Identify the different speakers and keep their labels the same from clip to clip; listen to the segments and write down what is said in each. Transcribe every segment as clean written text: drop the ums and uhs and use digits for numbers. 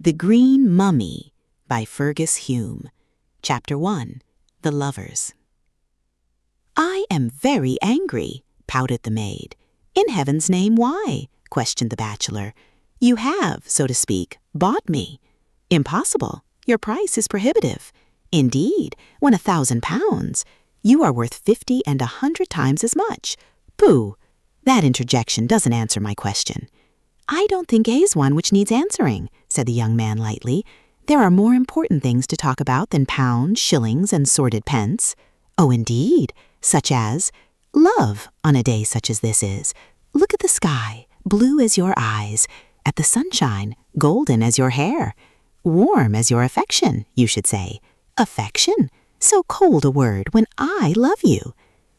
Speaker 1: The Green Mummy by Fergus Hume. Chapter 1. The Lovers. "I am very angry," pouted the maid. "In heaven's name, why?" questioned the bachelor. "You have, so to speak, bought me." "Impossible. Your price is prohibitive. Indeed, when 1,000 pounds. You are worth 50 and 100 times as much. Pooh! That interjection doesn't answer my question." "I don't think A's one which needs answering," said the young man lightly. "There are more important things to talk about than pounds, shillings, and sordid pence." "Oh, indeed, such as love on a day such as this is. Look at the sky, blue as your eyes, at the sunshine, golden as your hair, warm as your affection, you should say. Affection? So cold a word when I love you.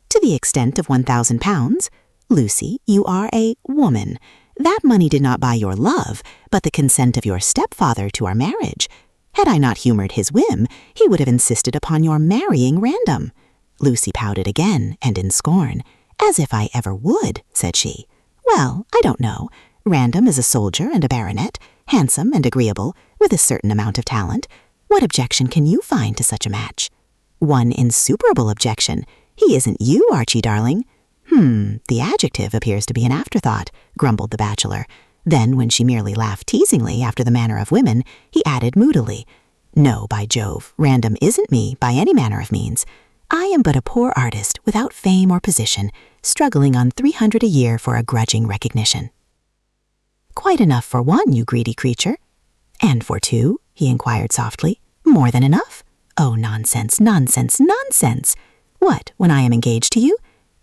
Speaker 1: To the extent of 1,000 pounds, Lucy, you are a woman. That money did not buy your love, but the consent of your stepfather to our marriage. Had I not humored his whim, he would have insisted upon your marrying Random." Lucy pouted again, and in scorn. "As if I ever would," said she. "Well, I don't know. Random is a soldier and a baronet, handsome and agreeable, with a certain amount of talent. What objection can you find to such a match?" "One insuperable objection. He isn't you, Archie, darling." The adjective appears to be an afterthought," grumbled the bachelor. Then, when she merely laughed teasingly after the manner of women, he added moodily, "No, by Jove, Random isn't me by any manner of means. I am but a poor artist without fame or position, struggling on 300 a year for a grudging recognition." "Quite enough for one, you greedy creature." "And for two?" he inquired softly. "More than enough?" "Oh, nonsense, nonsense, nonsense! What, when I am engaged to you?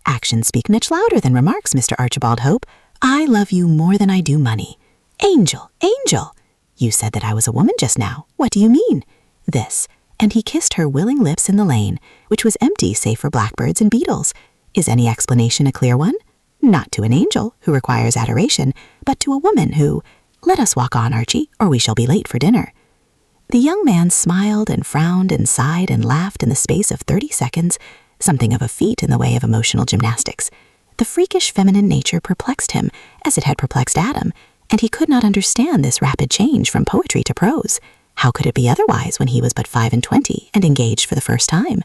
Speaker 1: Actions speak much louder than remarks, Mr. Archibald Hope. I love you more than I do money." "Angel, angel! You said that I was a woman just now. What do you mean?" "This," and he kissed her willing lips in the lane, which was empty save for blackbirds and beetles. "Is any explanation a clear one? Not to an angel, who requires adoration, but to a woman who— Let us walk on, Archie, or we shall be late for dinner." The young man smiled and frowned and sighed and laughed in the space of 30 seconds, something of a feat in the way of emotional gymnastics. The freakish feminine nature perplexed him, as it had perplexed Adam, and he could not understand this rapid change from poetry to prose. How could it be otherwise when he was but 25 and engaged for the first time?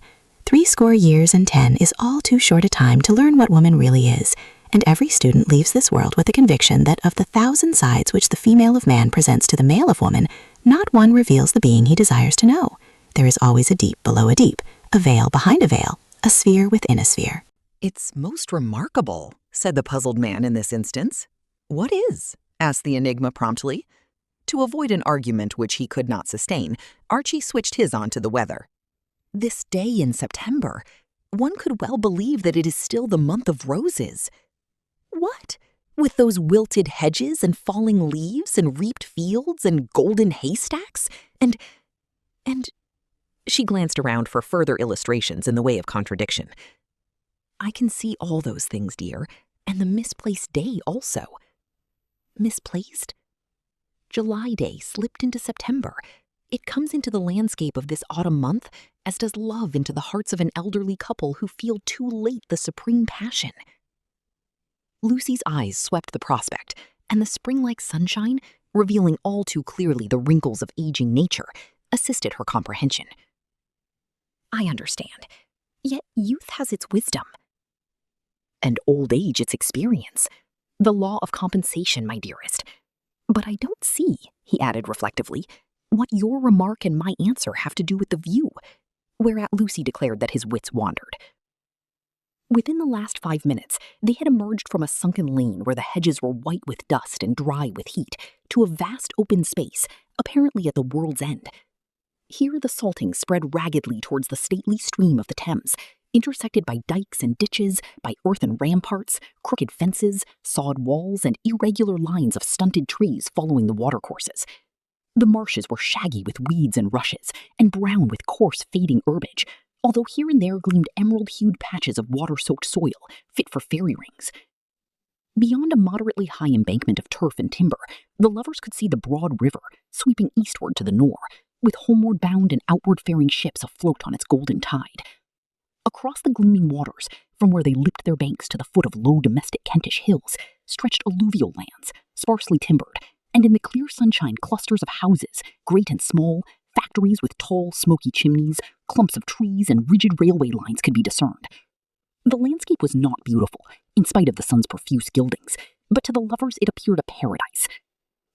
Speaker 1: 80 years and 10 is all too short a time to learn what woman really is, and every student leaves this world with the conviction that of the 1,000 sides which the female of man presents to the male of woman, not one reveals the being he desires to know. There is always a deep below a deep, a veil behind a veil, a sphere within a sphere.
Speaker 2: "It's most remarkable," said the puzzled man in this instance. "What is?" asked the enigma promptly. To avoid an argument which he could not sustain, Archie switched his on to the weather. "This day in September. One could well believe that it is still the month of roses." "What? With those wilted hedges and falling leaves and reaped fields and golden haystacks and— She glanced around for further illustrations in the way of contradiction. "I can see all those things, dear, and the misplaced day also." "Misplaced?" July Day slipped into September. It comes into the landscape of this autumn month, as does love into the hearts of an elderly couple who feel too late the supreme passion. Lucy's eyes swept the prospect, and the spring-like sunshine, revealing all too clearly the wrinkles of aging nature, assisted her comprehension. "I understand. Yet youth has its wisdom." "And old age its experience. The law of compensation, my dearest. But I don't see," he added reflectively, "what your remark and my answer have to do with the view," whereat Lucy declared that his wits wandered. Within the last 5 minutes, they had emerged from a sunken lane where the hedges were white with dust and dry with heat, to a vast open space, apparently at the world's end. Here the salting spread raggedly towards the stately stream of the Thames, intersected by dikes and ditches, by earthen ramparts, crooked fences, sawed walls, and irregular lines of stunted trees following the watercourses. The marshes were shaggy with weeds and rushes, and brown with coarse, fading herbage, although here and there gleamed emerald-hued patches of water-soaked soil, fit for fairy rings. Beyond a moderately high embankment of turf and timber, the lovers could see the broad river, sweeping eastward to the Nore, with homeward-bound and outward-faring ships afloat on its golden tide. Across the gleaming waters, from where they lipped their banks to the foot of low domestic Kentish hills, stretched alluvial lands, sparsely timbered, And in the clear sunshine, clusters of houses, great and small, factories with tall, smoky chimneys, clumps of trees, and rigid railway lines could be discerned. The landscape was not beautiful, in spite of the sun's profuse gildings, but to the lovers it appeared a paradise.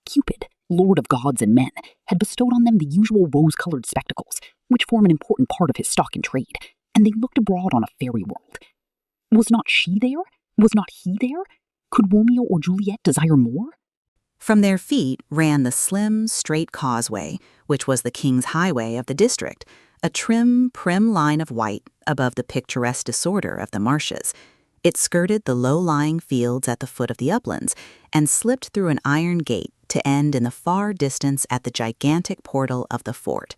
Speaker 2: Cupid, lord of gods and men, had bestowed on them the usual rose-colored spectacles, which form an important part of his stock in trade, and they looked abroad on a fairy world. Was not she there? Was not he there? Could Romeo or Juliet desire more?
Speaker 1: From their feet ran the slim, straight causeway, which was the king's highway of the district, a trim, prim line of white above the picturesque disorder of the marshes. It skirted the low-lying fields at the foot of the uplands and slipped through an iron gate to end in the far distance at the gigantic portal of the fort.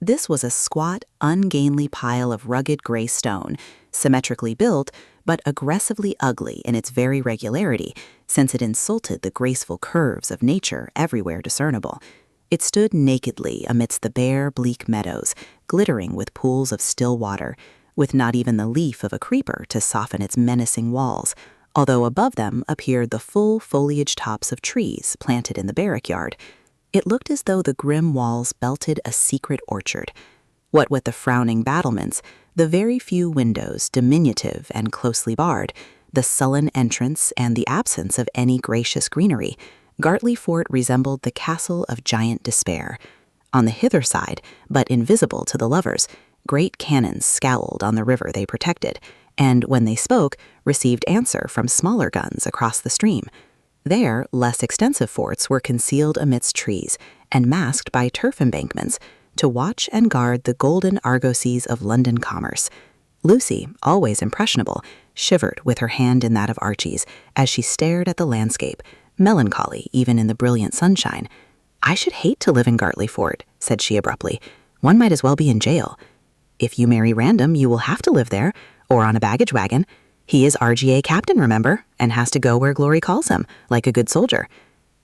Speaker 1: This was a squat, ungainly pile of rugged gray stone, symmetrically built, but aggressively ugly in its very regularity, since it insulted the graceful curves of nature everywhere discernible. It stood nakedly amidst the bare, bleak meadows, glittering with pools of still water, with not even the leaf of a creeper to soften its menacing walls, although above them appeared the full foliage tops of trees planted in the barrack yard. It looked as though the grim walls belted a secret orchard. What with the frowning battlements, the very few windows, diminutive and closely barred, the sullen entrance, and the absence of any gracious greenery, Gartley Fort resembled the castle of giant despair. On the hither side, but invisible to the lovers, great cannons scowled on the river they protected, and when they spoke, received answer from smaller guns across the stream. There, less extensive forts were concealed amidst trees and masked by turf embankments to watch and guard the golden argosies of London commerce. Lucy, always impressionable, shivered with her hand in that of Archie's as she stared at the landscape, melancholy even in the brilliant sunshine. "I should hate to live in Gartley Fort," said she abruptly. "One might as well be in jail." "If you marry Random, you will have to live there, or on a baggage wagon. He is RGA captain, remember, and has to go where Glory calls him, like a good soldier."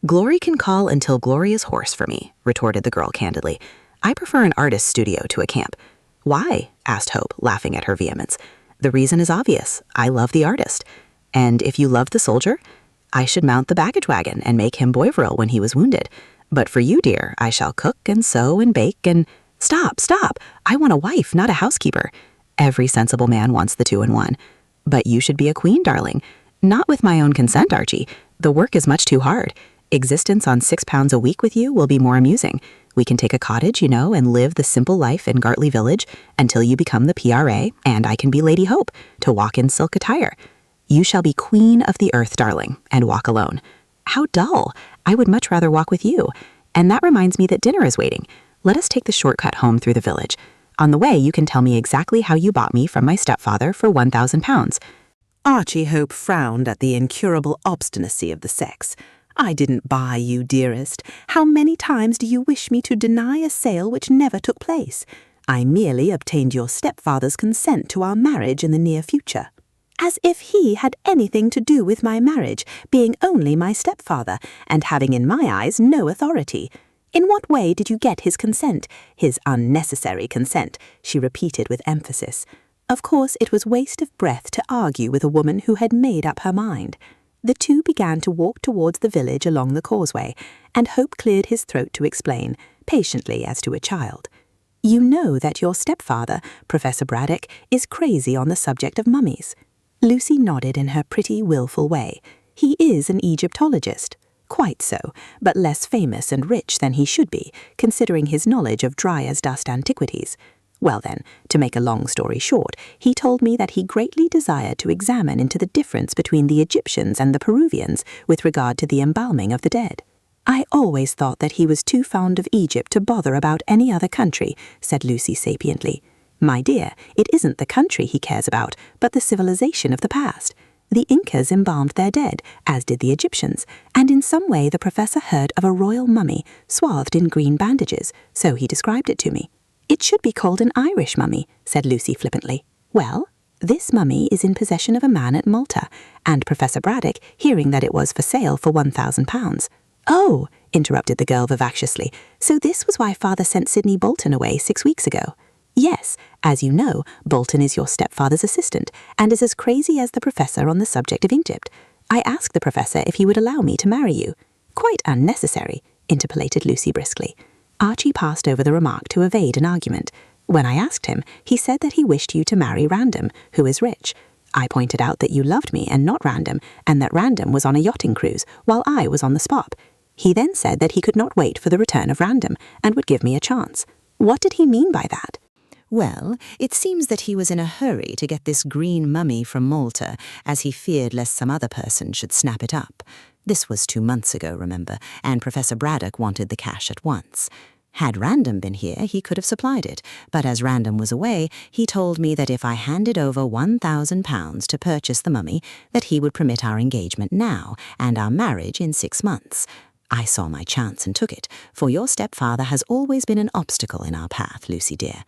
Speaker 1: "Glory can call until Glory is hoarse for me," retorted the girl candidly. "I prefer an artist's studio to a camp." "Why?" asked Hope, laughing at her vehemence. "The reason is obvious. I love the artist. And if you love the soldier, I should mount the baggage wagon and make him Bovril when he was wounded. But for you, dear, I shall cook and sew and bake and—" "Stop, stop! I want a wife, not a housekeeper." "Every sensible man wants the two in one. But you should be a queen, darling. Not with my own consent, Archie. The work is much too hard. Existence on £6 a week with you will be more amusing. We can take a cottage, you know, and live the simple life in Gartley Village until you become the PRA, and I can be Lady Hope, to walk in silk attire. You shall be queen of the earth, darling, and walk alone." "How dull! I would much rather walk with you. And that reminds me that dinner is waiting. Let us take the shortcut home through the village. On the way, you can tell me exactly how you bought me from my stepfather for £1,000.
Speaker 3: Archie Hope frowned at the incurable obstinacy of the sex. "I didn't buy you, dearest. How many times do you wish me to deny a sale which never took place? I merely obtained your stepfather's consent to our marriage in the near future." "As if he had anything to do with my marriage, being only my stepfather, and having in my eyes no authority. In what way did you get his consent? His unnecessary consent," she repeated with emphasis. Of course, it was waste of breath to argue with a woman who had made up her mind. The two began to walk towards the village along the causeway, and Hope cleared his throat to explain, patiently as to a child. "You know that your stepfather, Professor Braddock, is crazy on the subject of mummies." Lucy nodded in her pretty, wilful way. "He is an Egyptologist." "Quite so, but less famous and rich than he should be, considering his knowledge of dry-as-dust antiquities. Well then, to make a long story short, he told me that he greatly desired to examine into the difference between the Egyptians and the Peruvians with regard to the embalming of the dead." "I always thought that he was too fond of Egypt to bother about any other country," said Lucy sapiently. "My dear, it isn't the country he cares about, but the civilization of the past. The Incas embalmed their dead, as did the Egyptians, and in some way the professor heard of a royal mummy swathed in green bandages, so he described it to me." "It should be called an Irish mummy," said Lucy flippantly. "Well, this mummy is in possession of a man at Malta, and Professor Braddock, hearing that it was for sale for £1,000. "Oh," interrupted the girl vivaciously, "so this was why Father sent Sidney Bolton away 6 weeks ago." "Yes, as you know, Bolton is your stepfather's assistant, and is as crazy as the professor on the subject of Egypt. I asked the professor if he would allow me to marry you." Quite unnecessary, interpolated Lucy briskly. Archie passed over the remark to evade an argument. When I asked him, he said that he wished you to marry Random, who is rich. I pointed out that you loved me and not Random, and that Random was on a yachting cruise, while I was on the spot. He then said that he could not wait for the return of Random, and would give me a chance. What did he mean by that?
Speaker 1: Well, it seems that he was in a hurry to get this green mummy from Malta, as he feared lest some other person should snap it up. This was 2 months ago, remember, and Professor Braddock wanted the cash at once. Had Random been here, he could have supplied it, but as Random was away, he told me that if I handed over £1,000 to purchase the mummy, that he would permit our engagement now, and our marriage in 6 months. I saw my chance and took it, for your stepfather has always been an obstacle in our path, Lucy dear.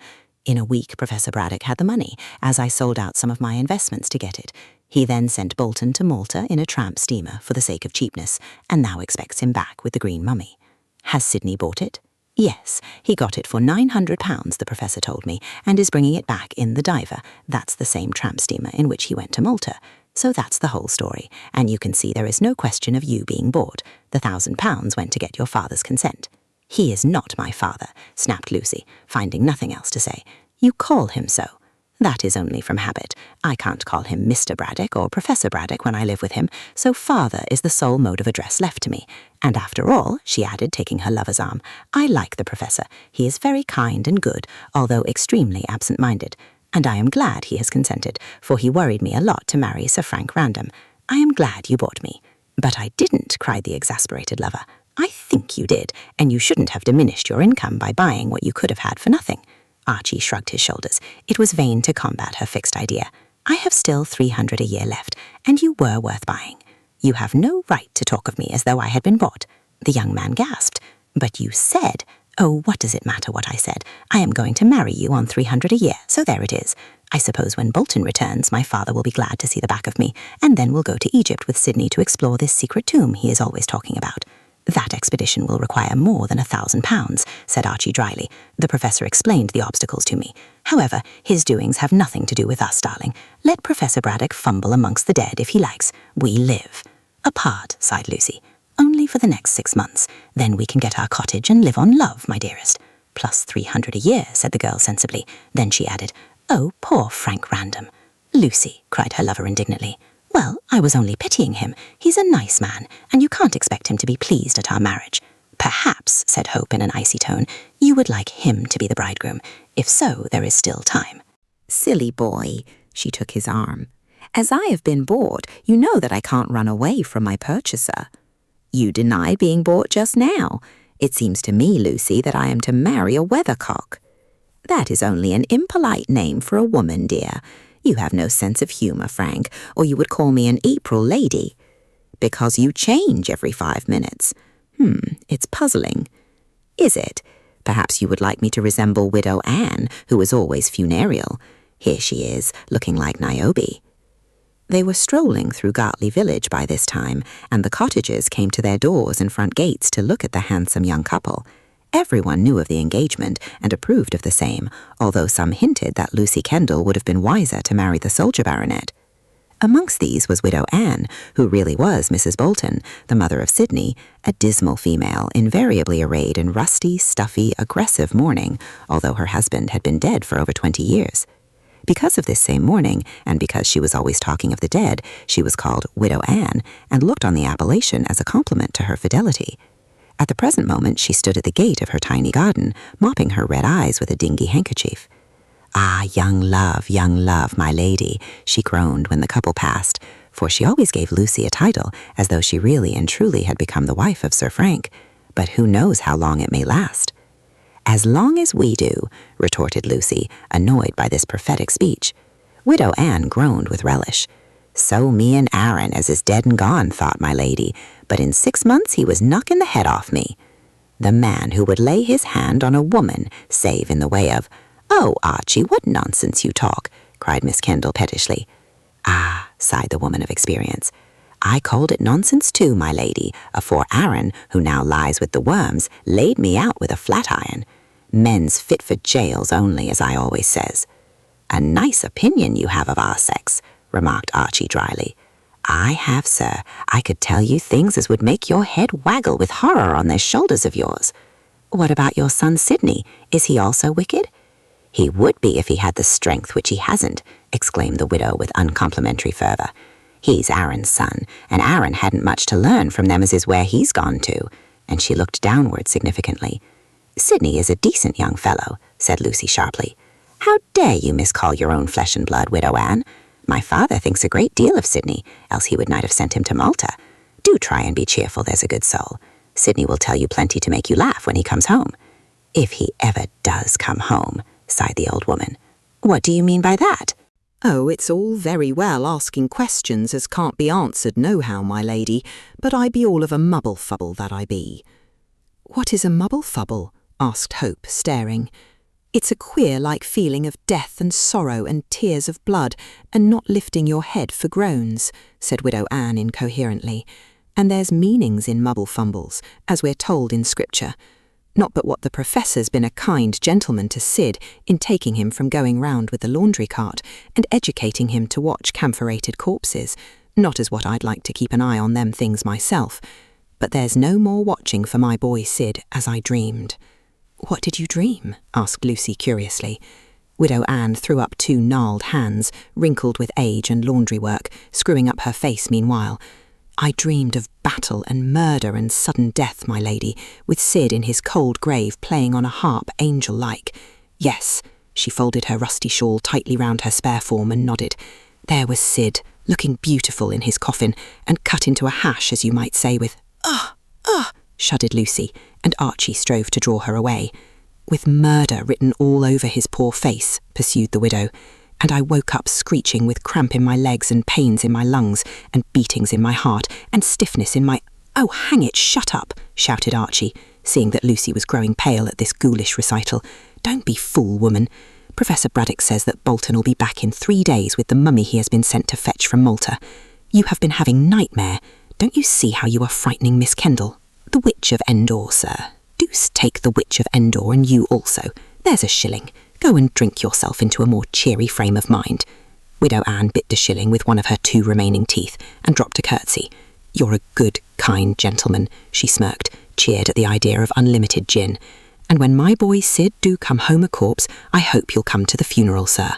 Speaker 1: In a week, Professor Braddock had the money, as I sold out some of my investments to get it. He then sent Bolton to Malta in a tramp steamer for the sake of cheapness, and now expects him back with the green mummy. Has Sydney bought it? Yes, he got it for £900, the professor told me, and is bringing it back in the Diver. That's the same tramp steamer in which he went to Malta. So that's the whole story, and you can see there is no question of you being bought. The £1,000 went to get your father's consent. He is not my father, snapped Lucy, finding nothing else to say. You call him so. That is only from habit. I can't call him Mr. Braddock or Professor Braddock when I live with him, so father is the sole mode of address left to me. And after all, she added, taking her lover's arm, I like the professor. He is very kind and good, although extremely absent-minded. And I am glad he has consented, for he worried me a lot to marry Sir Frank Random. I am glad you bought me. But I didn't, cried the exasperated lover. I think you did, and you shouldn't have diminished your income by buying what you could have had for nothing. Archie shrugged his shoulders. It was vain to combat her fixed idea. I have still £300 a year left, and you were worth buying. You have no right to talk of me as though I had been bought. The young man gasped. But you said, oh, what does it matter what I said? I am going to marry you on £300 a year, so there it is. I suppose when Bolton returns, my father will be glad to see the back of me, and then we'll go to Egypt with Sydney to explore this secret tomb he is always talking about. That expedition will require more than £1,000, said Archie dryly. The professor explained the obstacles to me. However, his doings have nothing to do with us, darling. Let Professor Braddock fumble amongst the dead if he likes. We live. Apart, sighed Lucy. Only for the next 6 months. Then we can get our cottage and live on love, my dearest. Plus £300 a year, said the girl sensibly. Then she added, oh, poor Frank Random. Lucy, cried her lover indignantly. Well, I was only pitying him. He's a nice man, and you can't expect him to be pleased at our marriage. Perhaps, said Hope in an icy tone, you would like him to be the bridegroom. If so, there is still time.
Speaker 2: Silly boy, she took his arm. As I have been bought, you know that I can't run away from my purchaser. You deny being bought just now. It seems to me, Lucy, that I am to marry a weathercock. That is only an impolite name for a woman, dear. You have no sense of humour, Frank, or you would call me an April lady. Because you change every 5 minutes. It's puzzling. Is it? Perhaps you would like me to resemble Widow Anne, who is always funereal. Here she is, looking like Niobe. They were strolling through Gartley village by this time, and the cottagers came to their doors and front gates to look at the handsome young couple. Everyone knew of the engagement and approved of the same, although some hinted that Lucy Kendall would have been wiser to marry the soldier baronet. Amongst these was Widow Anne, who really was Mrs. Bolton, the mother of Sydney, a dismal female invariably arrayed in rusty, stuffy, aggressive mourning, although her husband had been dead for over 20 years. Because of this same mourning, and because she was always talking of the dead, she was called Widow Anne, and looked on the appellation as a compliment to her fidelity. At the present moment she stood at the gate of her tiny garden, mopping her red eyes with a dingy handkerchief. Ah, young love, my lady, she groaned when the couple passed, for she always gave Lucy a title, as though she really and truly had become the wife of Sir Frank. But who knows how long it may last? As long as we do, retorted Lucy, annoyed by this prophetic speech. Widow Anne groaned with relish. So me and Aaron as is dead and gone, thought my lady, but in 6 months he was knocking the head off me. The man who would lay his hand on a woman, save in the way of, oh, Archie, what nonsense you talk, cried Miss Kendall pettishly. Ah, sighed the woman of experience. I called it nonsense too, my lady, afore Aaron, who now lies with the worms, laid me out with a flat iron. Men's fit for jails only, as I always says. A nice opinion you have of our sex, remarked Archie dryly.
Speaker 1: I have, sir. I could tell you things as would make your head waggle with horror on those shoulders of yours. What about your son Sidney? Is he also wicked? He would be if he had the strength which he hasn't, exclaimed the widow with uncomplimentary fervour. He's Aaron's son, and Aaron hadn't much to learn from them as is where he's gone to, and she looked downward significantly. Sidney is a decent young fellow, said Lucy sharply. How dare you miscall your own flesh and blood, Widow Anne? My father thinks a great deal of Sidney, else he would not have sent him to Malta. Do try and be cheerful, there's a good soul. Sidney will tell you plenty to make you laugh when he comes home. If he ever does come home, sighed the old woman. What do you mean by that?
Speaker 3: Oh, it's all very well asking questions as can't be answered nohow, my lady, but I be all of a mubble-fubble that I be. What is a mubble-fubble? Asked Hope, staring. It's a queer-like feeling of death and sorrow and tears of blood, and not lifting your head for groans, said Widow Anne incoherently. And there's meanings in mubble-fumbles, as we're told in Scripture. Not but what the Professor's been a kind gentleman to Sid in taking him from going round with the laundry cart and educating him to watch camphorated corpses, not as what I'd like to keep an eye on them things myself. But there's no more watching for my boy Sid as I dreamed. What did you dream? Asked Lucy curiously. Widow Anne threw up two gnarled hands, wrinkled with age and laundry work, screwing up her face meanwhile. I dreamed of battle and murder and sudden death, my lady, with Sid in his cold grave playing on a harp angel-like. Yes, she folded her rusty shawl tightly round her spare form and nodded. There was Sid, looking beautiful in his coffin, and cut into a hash, as you might say, with shuddered Lucy, and Archie strove to draw her away. With murder written all over his poor face, pursued the widow, and I woke up screeching with cramp in my legs and pains in my lungs and beatings in my heart and stiffness in my— Oh, hang it, shut up, shouted Archie, seeing that Lucy was growing pale at this ghoulish recital. Don't be fool, woman. Professor Braddock says that Bolton will be back in 3 days with the mummy he has been sent to fetch from Malta. You have been having nightmare. Don't you see how you are frightening Miss Kendall? The Witch of Endor, sir. Deuce take the Witch of Endor and you also. There's a shilling. Go and drink yourself into a more cheery frame of mind. Widow Anne bit the shilling with one of her 2 remaining teeth and dropped a curtsy. You're a good, kind gentleman, she smirked, cheered at the idea of unlimited gin. And when my boy Sid do come home a corpse, I hope you'll come to the funeral, sir.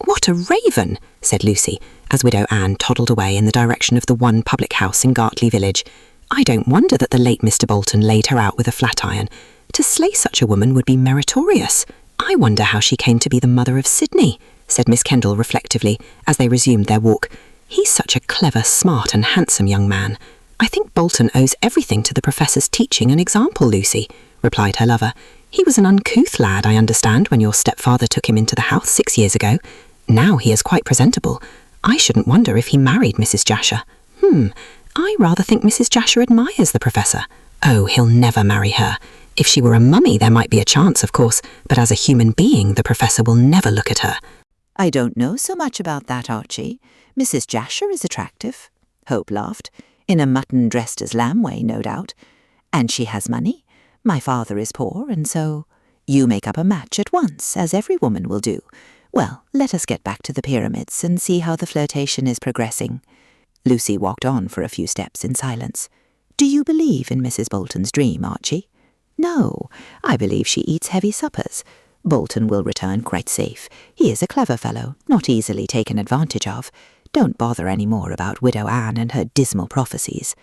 Speaker 3: What a raven, said Lucy, as Widow Anne toddled away in the direction of the one public house in Gartley village. I don't wonder that the late Mr. Bolton laid her out with a flat iron. To slay such a woman would be meritorious. I wonder how she came to be the mother of Sidney, said Miss Kendall reflectively, as they resumed their walk. He's such a clever, smart and handsome young man. I think Bolton owes everything to the Professor's teaching and example, Lucy, replied her lover. He was an uncouth lad, I understand, when your stepfather took him into the house 6 years ago. Now he is quite presentable. I shouldn't wonder if he married Mrs. Jasher. I rather think Mrs. Jasher admires the Professor. Oh, he'll never marry her. If she were a mummy, there might be a chance, of course, but as a human being, the Professor will never look at her.
Speaker 4: I don't know so much about that, Archie. Mrs. Jasher is attractive. Hope laughed. In a mutton dressed as lamb way, no doubt. And she has money. My father is poor, and so— You make up a match at once, as every woman will do. Well, let us get back to the pyramids and see how the flirtation is progressing. Lucy walked on for a few steps in silence. Do you believe in Mrs. Bolton's dream, Archie? No, I believe she eats heavy suppers. Bolton will return quite safe. He is a clever fellow, not easily taken advantage of. Don't bother any more about Widow Anne and her dismal prophecies.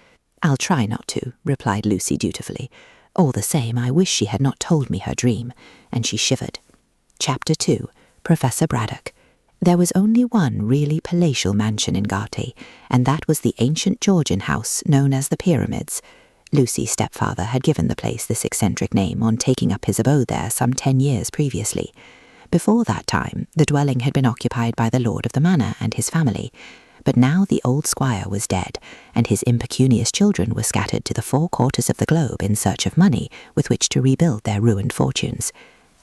Speaker 4: I'll try not to, replied Lucy dutifully. All the same, I wish she had not told me her dream, and she shivered. Chapter 2. Professor Braddock. There was only one really palatial mansion in Gartley, and that was the ancient Georgian house known as the Pyramids. Lucy's stepfather had given the place this eccentric name on taking up his abode there some 10 years previously. Before that time, the dwelling had been occupied by the lord of the manor and his family, but now the old squire was dead, and his impecunious children were scattered to the 4 quarters of the globe in search of money with which to rebuild their ruined fortunes.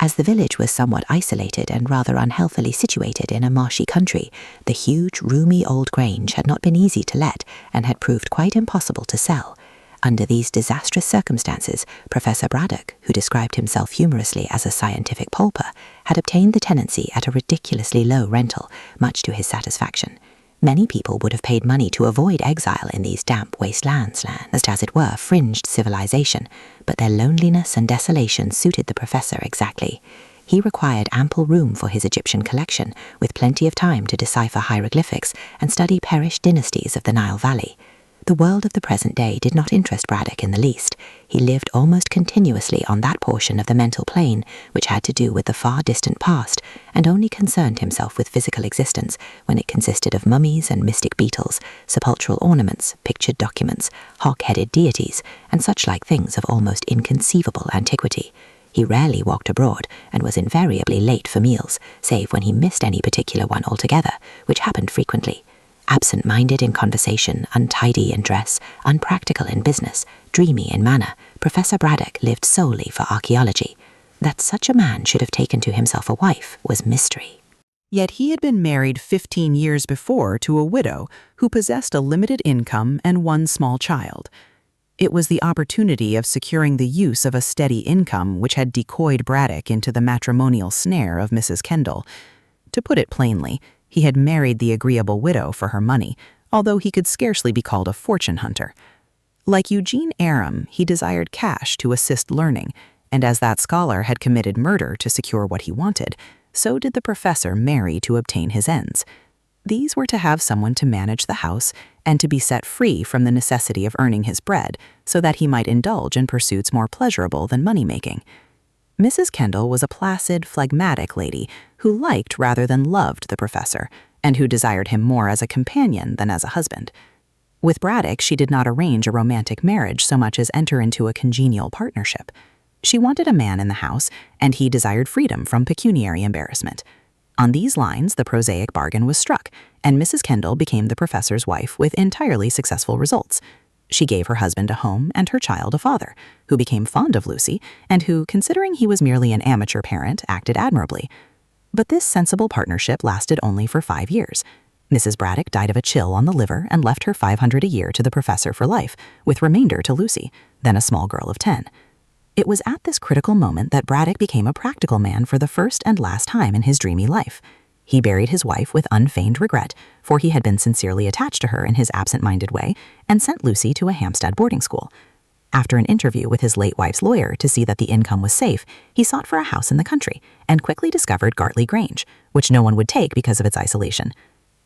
Speaker 4: As the village was somewhat isolated and rather unhealthily situated in a marshy country, the huge, roomy old grange had not been easy to let and had proved quite impossible to sell. Under these disastrous circumstances, Professor Braddock, who described himself humorously as a scientific pauper, had obtained the tenancy at a ridiculously low rental, much to his satisfaction.
Speaker 1: Many people would have paid money to avoid exile in these damp wastelands, as it were, fringed civilization, but their loneliness and desolation suited the professor exactly. He required ample room for his Egyptian collection, with plenty of time to decipher hieroglyphics and study perished dynasties of the Nile Valley. The world of the present day did not interest Braddock in the least. He lived almost continuously on that portion of the mental plane which had to do with the far distant past, and only concerned himself with physical existence when it consisted of mummies and mystic beetles, sepulchral ornaments, pictured documents, hawk-headed deities, and such like things of almost inconceivable antiquity. He rarely walked abroad, and was invariably late for meals, save when he missed any particular one altogether, which happened frequently. Absent-minded in conversation, untidy in dress, unpractical in business, dreamy in manner, Professor Braddock lived solely for archaeology. That such a man should have taken to himself a wife was mystery.
Speaker 3: Yet he had been married 15 years before to a widow who possessed a limited income and one small child. It was the opportunity of securing the use of a steady income which had decoyed Braddock into the matrimonial snare of Mrs. Kendall. To put it plainly, he had married the agreeable widow for her money, although he could scarcely be called a fortune hunter. Like Eugene Aram, he desired cash to assist learning, and as that scholar had committed murder to secure what he wanted, so did the professor marry to obtain his ends. These were to have someone to manage the house and to be set free from the necessity of earning his bread so that he might indulge in pursuits more pleasurable than money-making. Mrs. Kendall was a placid, phlegmatic lady who liked rather than loved the professor, and who desired him more as a companion than as a husband. With Braddock, she did not arrange a romantic marriage so much as enter into a congenial partnership. She wanted a man in the house, and he desired freedom from pecuniary embarrassment. On these lines, the prosaic bargain was struck, and Mrs. Kendall became the professor's wife with entirely successful results. She gave her husband a home and her child a father, who became fond of Lucy, and who, considering he was merely an amateur parent, acted admirably. But this sensible partnership lasted only for 5 years. Mrs. Braddock died of a chill on the liver and left her $500 a year to the professor for life, with remainder to Lucy, then a small girl of 10. It was at this critical moment that Braddock became a practical man for the first and last time in his dreamy life. He buried his wife with unfeigned regret, for he had been sincerely attached to her in his absent-minded way, and sent Lucy to a Hampstead boarding school. After an interview with his late wife's lawyer to see that the income was safe, he sought for a house in the country, and quickly discovered Gartley Grange, which no one would take because of its isolation.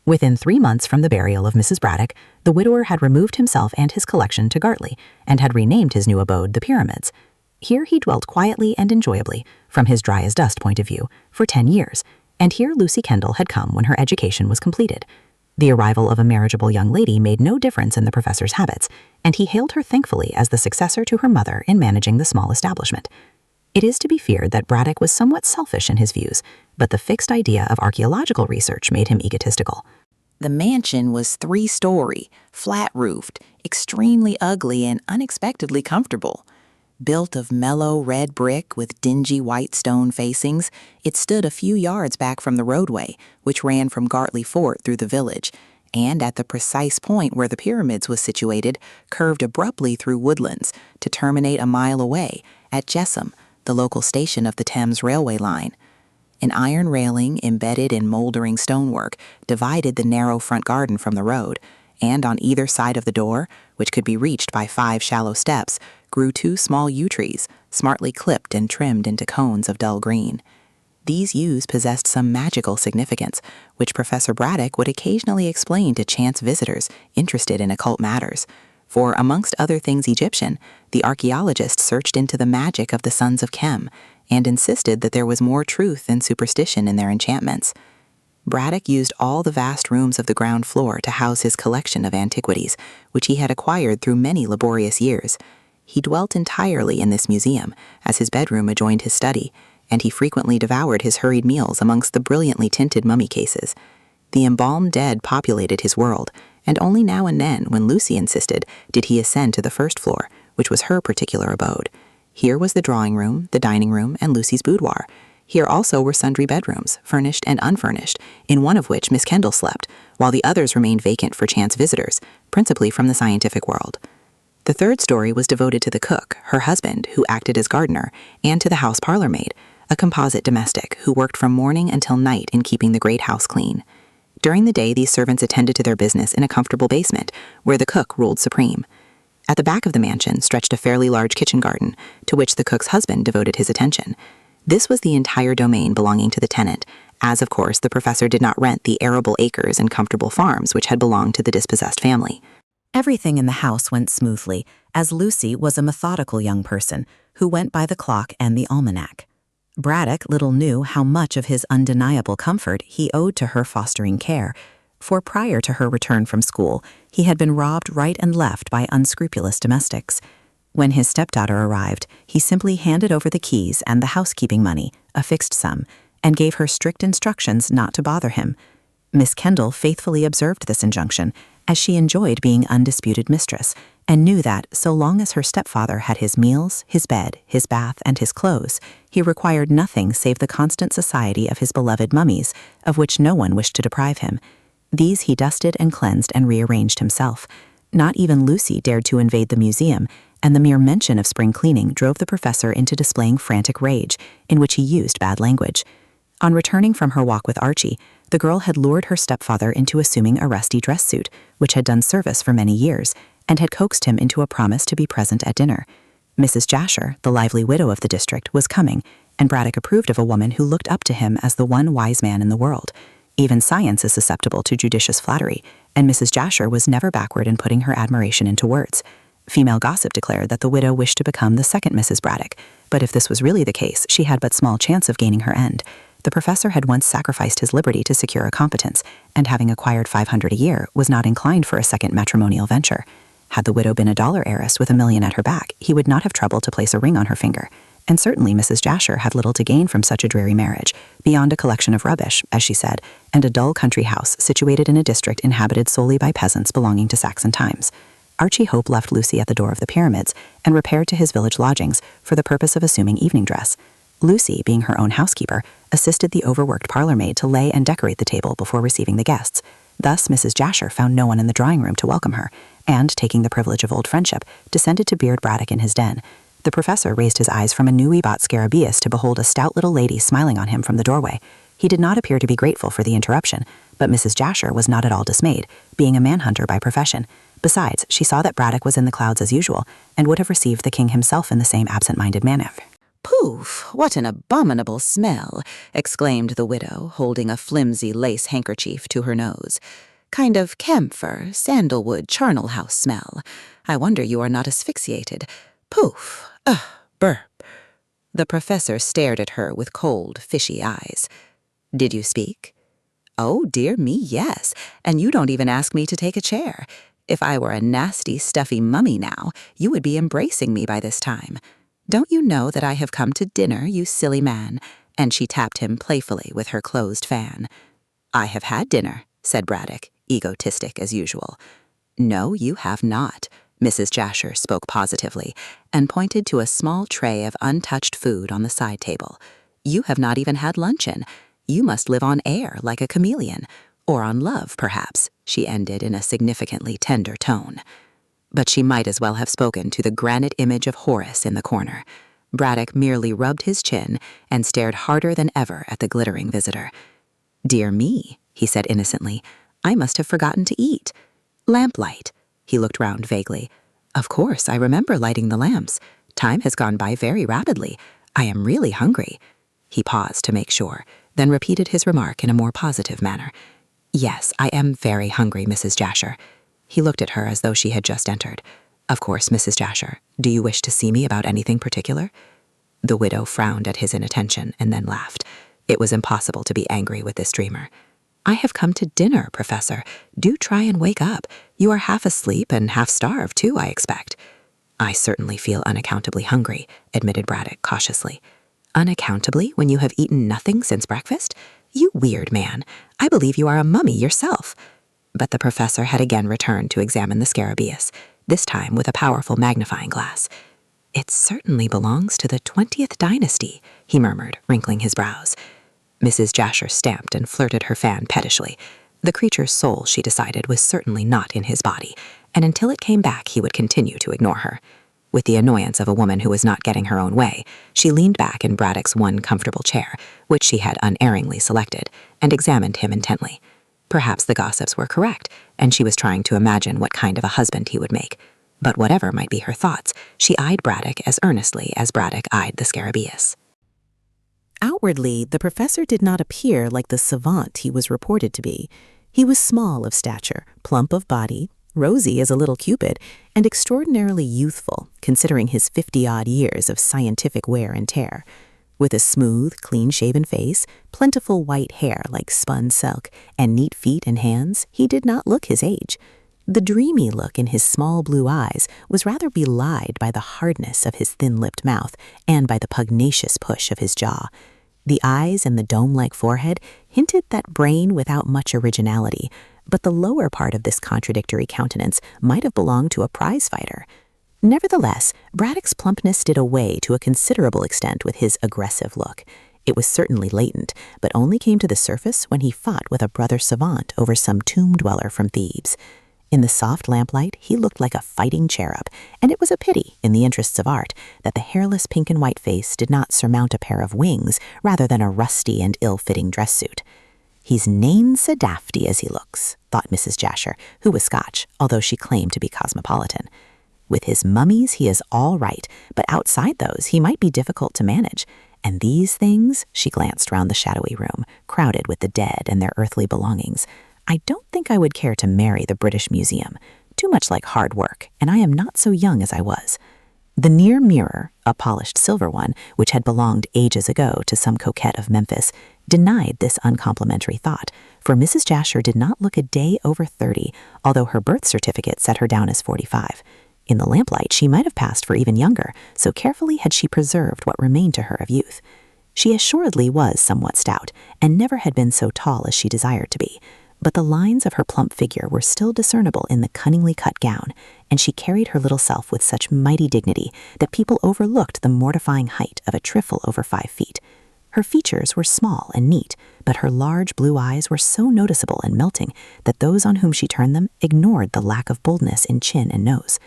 Speaker 3: Within 3 months from the burial of Mrs. Braddock, the widower had removed himself and his collection to Gartley, and had renamed his new abode the Pyramids. Here he dwelt quietly and enjoyably, from his dry-as-dust point of view, for 10 years, and here Lucy Kendall had come when her education was completed. The arrival of a marriageable young lady made no difference in the professor's habits, and he hailed her thankfully as the successor to her mother in managing the small establishment. It is to be feared that Braddock was somewhat selfish in his views, but the fixed idea of archaeological research made him egotistical.
Speaker 4: The mansion was 3-story, flat-roofed, extremely ugly and unexpectedly comfortable. Built of mellow red brick with dingy white stone facings, it stood a few yards back from the roadway, which ran from Gartley Fort through the village, and at the precise point where the pyramids was situated, curved abruptly through woodlands to terminate a mile away at Jessam, the local station of the Thames railway line. An iron railing embedded in moldering stonework divided the narrow front garden from the road, and on either side of the door, which could be reached by 5 shallow steps, grew 2 small yew trees, smartly clipped and trimmed into cones of dull green. These yews possessed some magical significance, which Professor Braddock would occasionally explain to chance visitors interested in occult matters. For, amongst other things Egyptian, the archaeologist searched into the magic of the sons of Khem, and insisted that there was more truth than superstition in their enchantments. Braddock used all the vast rooms of the ground floor to house his collection of antiquities, which he had acquired through many laborious years. He dwelt entirely in this museum, as his bedroom adjoined his study, and he frequently devoured his hurried meals amongst the brilliantly tinted mummy cases. The embalmed dead populated his world, and only now and then, when Lucy insisted, did he ascend to the first floor, which was her particular abode. Here was the drawing room, the dining room, and Lucy's boudoir. Here also were sundry bedrooms, furnished and unfurnished, in one of which Miss Kendall slept, while the others remained vacant for chance visitors, principally from the scientific world. The 3rd story was devoted to the cook, her husband, who acted as gardener, and to the house parlor maid, a composite domestic who worked from morning until night in keeping the great house clean.
Speaker 1: During the day, these servants attended to their business in a comfortable basement, where the cook ruled supreme. At the back of the mansion stretched a fairly large kitchen garden, to which the cook's husband devoted his attention. This was the entire domain belonging to the tenant, as of course the professor did not rent the arable acres and comfortable farms which had belonged to the dispossessed family.
Speaker 2: Everything in the house went smoothly, as Lucy was a methodical young person who went by the clock and the almanac. Braddock little knew how much of his undeniable comfort he owed to her fostering care, for prior to her return from school, he had been robbed right and left by unscrupulous domestics. When his stepdaughter arrived, he simply handed over the keys and the housekeeping money, a fixed sum, and gave her strict instructions not to bother him. Miss Kendall faithfully observed this injunction, as she enjoyed being undisputed mistress, and knew that, so long as her stepfather had his meals, his bed, his bath, and his clothes, he required nothing save the constant society of his beloved mummies, of which no one wished to deprive him. These he dusted and cleansed and rearranged himself. Not even Lucy dared to invade the museum, and the mere mention of spring cleaning drove the professor into displaying frantic rage, in which he used bad language. On returning from her walk with Archie, the girl had lured her stepfather into assuming a rusty dress suit, which had done service for many years, and had coaxed him into a promise to be present at dinner. Mrs. Jasher, the lively widow of the district, was coming, and Braddock approved of a woman who looked up to him as the one wise man in the world. Even science is susceptible to judicious flattery, and Mrs. Jasher was never backward in putting her admiration into words. Female gossip declared that the widow wished to become the second Mrs. Braddock, but if this was really the case, she had but small chance of gaining her end. The professor had once sacrificed his liberty to secure a competence, and having acquired $500 a year, was not inclined for a second matrimonial venture. Had the widow been a dollar heiress with $1 million at her back, he would not have troubled to place a ring on her finger. And certainly Mrs. Jasher had little to gain from such a dreary marriage, beyond a collection of rubbish, as she said, and a dull country house situated in a district inhabited solely by peasants belonging to Saxon times. Archie Hope left Lucy at the door of the pyramids and repaired to his village lodgings for the purpose of assuming evening dress. Lucy, being her own housekeeper, assisted the overworked parlor-maid to lay and decorate the table before receiving the guests. Thus Mrs. Jasher found no one in the drawing-room to welcome her, and, taking the privilege of old friendship, descended to Beard Braddock in his den. The professor raised his eyes from a newly bought scarabaeus to behold a stout little lady smiling on him from the doorway. He did not appear to be grateful for the interruption, but Mrs. Jasher was not at all dismayed, being a manhunter by profession. Besides, she saw that Braddock was in the clouds as usual, and would have received the king himself in the same absent-minded manner.
Speaker 4: "Poof, what an abominable smell," exclaimed the widow, holding a flimsy lace handkerchief to her nose. "Kind of camphor, sandalwood, charnel house smell. I wonder you are not asphyxiated. Poof, burp." The professor stared at her with cold, fishy eyes. "Did you speak?" "Oh, dear me, yes, and you don't even ask me to take a chair. If I were a nasty, stuffy mummy now, you would be embracing me by this time. Don't you know that I have come to dinner, you silly man?" And she tapped him playfully with her closed fan. "I have had dinner," said Braddock, egotistic as usual. "No, you have not," Mrs. Jasher spoke positively, and pointed to a small tray of untouched food on the side table. "You have not even had luncheon. You must live on air like a chameleon, or on love, perhaps," she ended in a significantly tender tone. But she might as well have spoken to the granite image of Horus in the corner. Braddock merely rubbed his chin and stared harder than ever at the glittering visitor. "Dear me," he said innocently, "I must have forgotten to eat. Lamplight." He looked round vaguely. "Of course, I remember lighting the lamps. Time has gone by very rapidly. I am really hungry." He paused to make sure, then repeated his remark in a more positive manner. "Yes, I am very hungry, Mrs. Jasher." He looked at her as though she had just entered. "Of course, Mrs. Jasher, do you wish to see me about anything particular?" The widow frowned at his inattention and then laughed. It was impossible to be angry with this dreamer. "I have come to dinner, Professor. Do try and wake up. You are half asleep and half starved, too, I expect." "I certainly feel unaccountably hungry," admitted Braddock cautiously. "Unaccountably, when you have eaten nothing since breakfast? You weird man. I believe you are a mummy yourself." But the professor had again returned to examine the scarabaeus, this time with a powerful magnifying glass. "It certainly belongs to the 20th dynasty," he murmured, wrinkling his brows. Mrs. Jasher stamped and flirted her fan pettishly. The creature's soul, she decided, was certainly not in his body, and until it came back he would continue to ignore her. With the annoyance of a woman who was not getting her own way, she leaned back in Braddock's one comfortable chair, which she had unerringly selected, and examined him intently.
Speaker 2: Perhaps the gossips were correct, and she was trying to imagine what kind of a husband he would make. But whatever might be her thoughts, she eyed Braddock as earnestly as Braddock eyed the scarabaeus.
Speaker 3: Outwardly, the professor did not appear like the savant he was reported to be. He was small of stature, plump of body, rosy as a little cupid, and extraordinarily youthful, considering his 50-odd years of scientific wear and tear. With a smooth, clean-shaven face, plentiful white hair like spun silk, and neat feet and hands, he did not look his age. The dreamy look in his small blue eyes was rather belied by the hardness of his thin-lipped mouth and by the pugnacious push of his jaw. The eyes and the dome-like forehead hinted that brain without much originality, but the lower part of this contradictory countenance might have belonged to a prize-fighter. Nevertheless, Braddock's plumpness did away to a considerable extent with his aggressive look. It was certainly latent, but only came to the surface when he fought with a brother savant over some tomb-dweller from Thebes. In the soft lamplight, he looked like a fighting cherub, and it was a pity, in the interests of art, that the hairless pink and white face did not surmount a pair of wings rather than a rusty and ill-fitting dress suit. "He's nane sae dafty as he looks," thought Mrs. Jasher, who was Scotch, although she claimed to be cosmopolitan. "With his mummies he is all right, but outside those he might be difficult to manage. And these things," she glanced round the shadowy room, crowded with the dead and their earthly belongings, "I don't think I would care to marry the British Museum. Too much like hard work, and I am not so young as I was." The near mirror, a polished silver one, which had belonged ages ago to some coquette of Memphis, denied this uncomplimentary thought, for Mrs. Jasher did not look a day over 30, although her birth certificate set her down as 45. In the lamplight, she might have passed for even younger, so carefully had she preserved what remained to her of youth. She assuredly was somewhat stout, and never had been so tall as she desired to be, but the lines of her plump figure were still discernible in the cunningly cut gown, and she carried her little self with such mighty dignity that people overlooked the mortifying height of a trifle over 5 feet. Her features were small and neat, but her large blue eyes were so noticeable and melting that those on whom she turned them ignored the lack of boldness in chin and nose.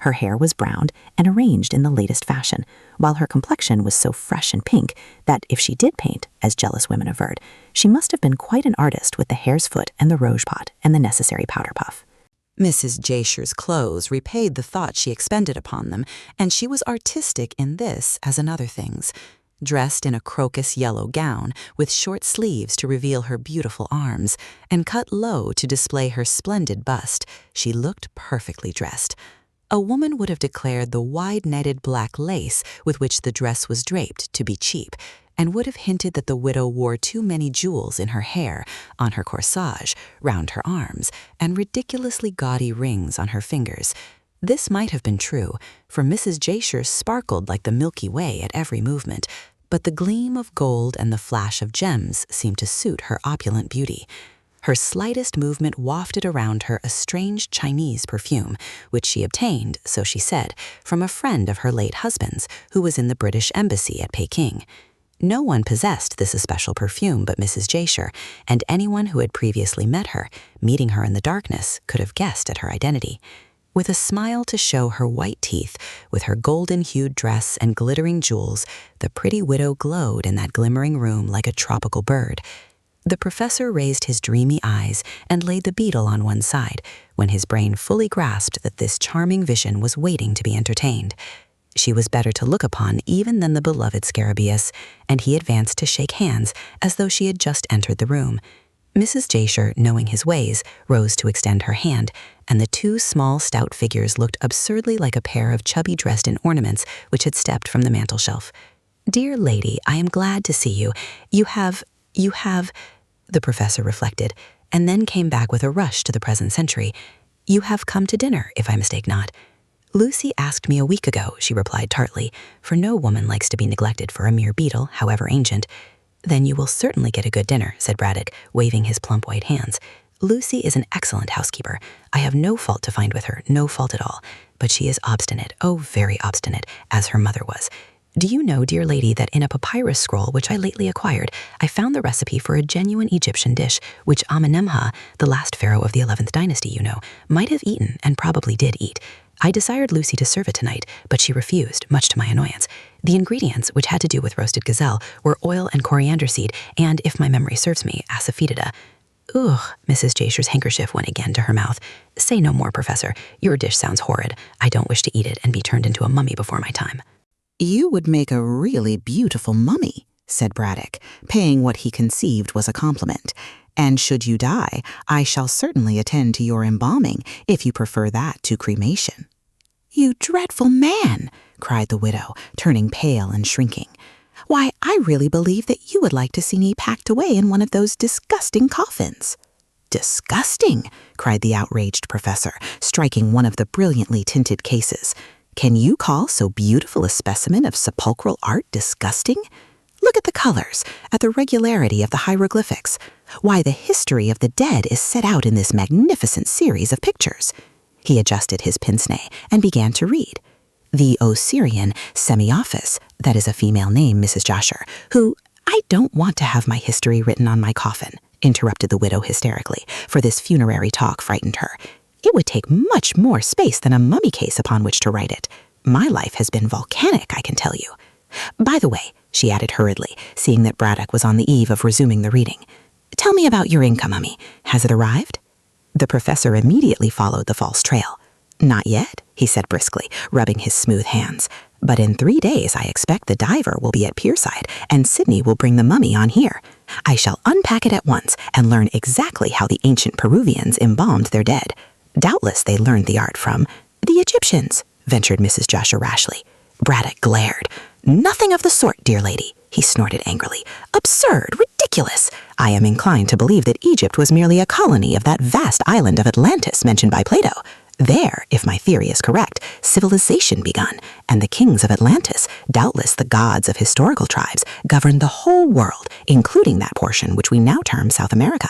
Speaker 3: Her hair was browned and arranged in the latest fashion, while her complexion was so fresh and pink that if she did paint, as jealous women averred, she must have been quite an artist with the hare's foot and the rouge pot and the necessary powder puff.
Speaker 5: Mrs. Jasher's clothes repaid the thought she expended upon them, and she was artistic in this as in other things. Dressed in a crocus yellow gown with short sleeves to reveal her beautiful arms, and cut low to display her splendid bust, she looked perfectly dressed. A woman would have declared the wide-netted black lace with which the dress was draped to be cheap, and would have hinted that the widow wore too many jewels in her hair, on her corsage, round her arms, and ridiculously gaudy rings on her fingers. This might have been true, for Mrs. Jasher sparkled like the Milky Way at every movement, but the gleam of gold and the flash of gems seemed to suit her opulent beauty. Her slightest movement wafted around her a strange Chinese perfume, which she obtained, so she said, from a friend of her late husband's, who was in the British Embassy at Peking. No one possessed this especial perfume but Mrs. Jasher, and anyone who had previously met her, meeting her in the darkness, could have guessed at her identity. With a smile to show her white teeth, with her golden-hued dress and glittering jewels, the pretty widow glowed in that glimmering room like a tropical bird. The professor raised his dreamy eyes and laid the beetle on one side, when his brain fully grasped that this charming vision was waiting to be entertained. She was better to look upon even than the beloved scarabaeus, and he advanced to shake hands as though she had just entered the room. Mrs. Jasher, knowing his ways, rose to extend her hand, and the two small, stout figures looked absurdly like a pair of chubby dressed-in ornaments which had stepped from the mantel-shelf. "Dear lady, I am glad to see you. You have, the professor reflected, and then came back with a rush to the present century. You have come to dinner, if I mistake not." "Lucy asked me a week ago," she replied tartly, for no woman likes to be neglected for a mere beetle, however ancient. "Then you will certainly get a good dinner," said Braddock, waving his plump white hands. "Lucy is an excellent housekeeper. I have no fault to find with her, no fault at all. But she is obstinate, oh, very obstinate, as her mother was. Do you know, dear lady, that in a papyrus scroll which I lately acquired, I found the recipe for a genuine Egyptian dish, which Amenemhat, the last pharaoh of the 11th dynasty, you know, might have eaten and probably did eat. I desired Lucy to serve it tonight, but she refused, much to my annoyance. The ingredients, which had to do with roasted gazelle, were oil and coriander seed, and, if my memory serves me, asafoetida." Ugh, Mrs. Jasher's handkerchief went again to her mouth. Say no more, Professor. Your dish sounds horrid. I don't wish to eat it and be turned into a mummy before my time.
Speaker 1: You would make a really beautiful mummy, said Braddock, paying what he conceived was a compliment. And should you die, I shall certainly attend to your embalming, if you prefer that to cremation. You dreadful man, cried the widow, turning pale and shrinking. Why, I really believe that you would like to see me packed away in one of those disgusting coffins. Disgusting, cried the outraged professor, striking one of the brilliantly tinted cases. Can you call so beautiful a specimen of sepulchral art disgusting? Look at the colors, at the regularity of the hieroglyphics. Why, the history of the dead is set out in this magnificent series of pictures. He adjusted his pince-nez and began to read. The Osirian Semiophis, that is a female name, Mrs. Jasher, who, I don't want to have my history written on my coffin, interrupted the widow hysterically, for this funerary talk frightened her. It would take much more space than a mummy case upon which to write it. My life has been volcanic, I can tell you. By the way, she added hurriedly, seeing that Braddock was on the eve of resuming the reading, tell me about your income, mummy. Has it arrived? The professor immediately followed the false trail. Not yet, he said briskly, rubbing his smooth hands. But in 3 days I expect the diver will be at Pierside, and Sydney will bring the mummy on here. I shall unpack it at once and learn exactly how the ancient Peruvians embalmed their dead. Doubtless they learned the art from the Egyptians, ventured Mrs. Jasher rashly. Braddock glared. Nothing of the sort, dear lady, he snorted angrily. Absurd, ridiculous. I am inclined to believe that Egypt was merely a colony of that vast island of Atlantis mentioned by Plato. There, if my theory is correct, civilization begun, and the kings of Atlantis, doubtless the gods of historical tribes, governed the whole world, including that portion which we now term South America.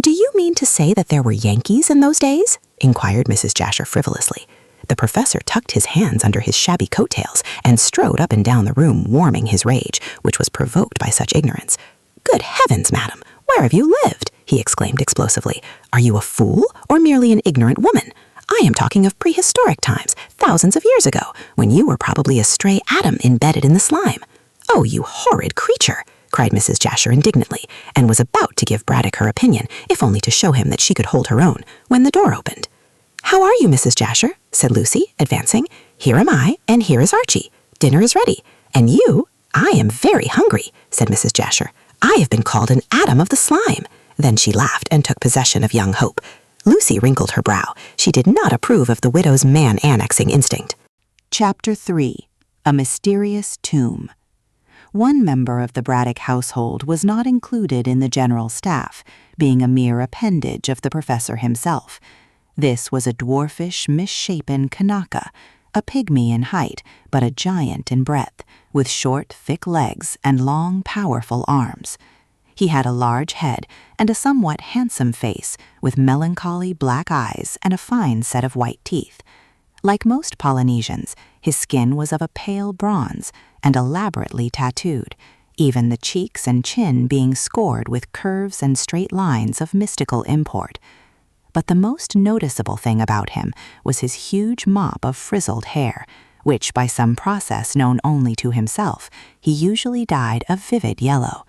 Speaker 1: Do you mean to say that there were Yankees in those days? Inquired Mrs. Jasher frivolously. The professor tucked his hands under his shabby coattails and strode up and down the room, warming his rage, which was provoked by such ignorance. Good heavens, madam, where have you lived? He exclaimed explosively. Are you a fool or merely an ignorant woman? I am talking of prehistoric times, thousands of years ago, when you were probably a stray atom embedded in the slime. Oh, you horrid creature, cried Mrs. Jasher indignantly, and was about to give Braddock her opinion, if only to show him that she could hold her own, when the door opened. How are you, Mrs. Jasher? Said Lucy, advancing. Here am I, and here is Archie. Dinner is ready. And you? I am very hungry, said Mrs. Jasher. I have been called an atom of the slime. Then she laughed and took possession of young Hope. Lucy wrinkled her brow. She did not approve of the widow's man-annexing instinct. Chapter 3. A Mysterious Tomb. One member of the Braddock household was not included in the general staff, being a mere appendage of the professor himself. This was a dwarfish, misshapen Kanaka, a pygmy in height, but a giant in breadth, with short, thick legs and long, powerful arms. He had a large head and a somewhat handsome face, with melancholy black eyes and a fine set of white teeth. Like most Polynesians, his skin was of a pale bronze and elaborately tattooed, even the cheeks and chin being scored with curves and straight lines of mystical import. But the most noticeable thing about him was his huge mop of frizzled hair, which, by some process known only to himself, he usually dyed a vivid yellow.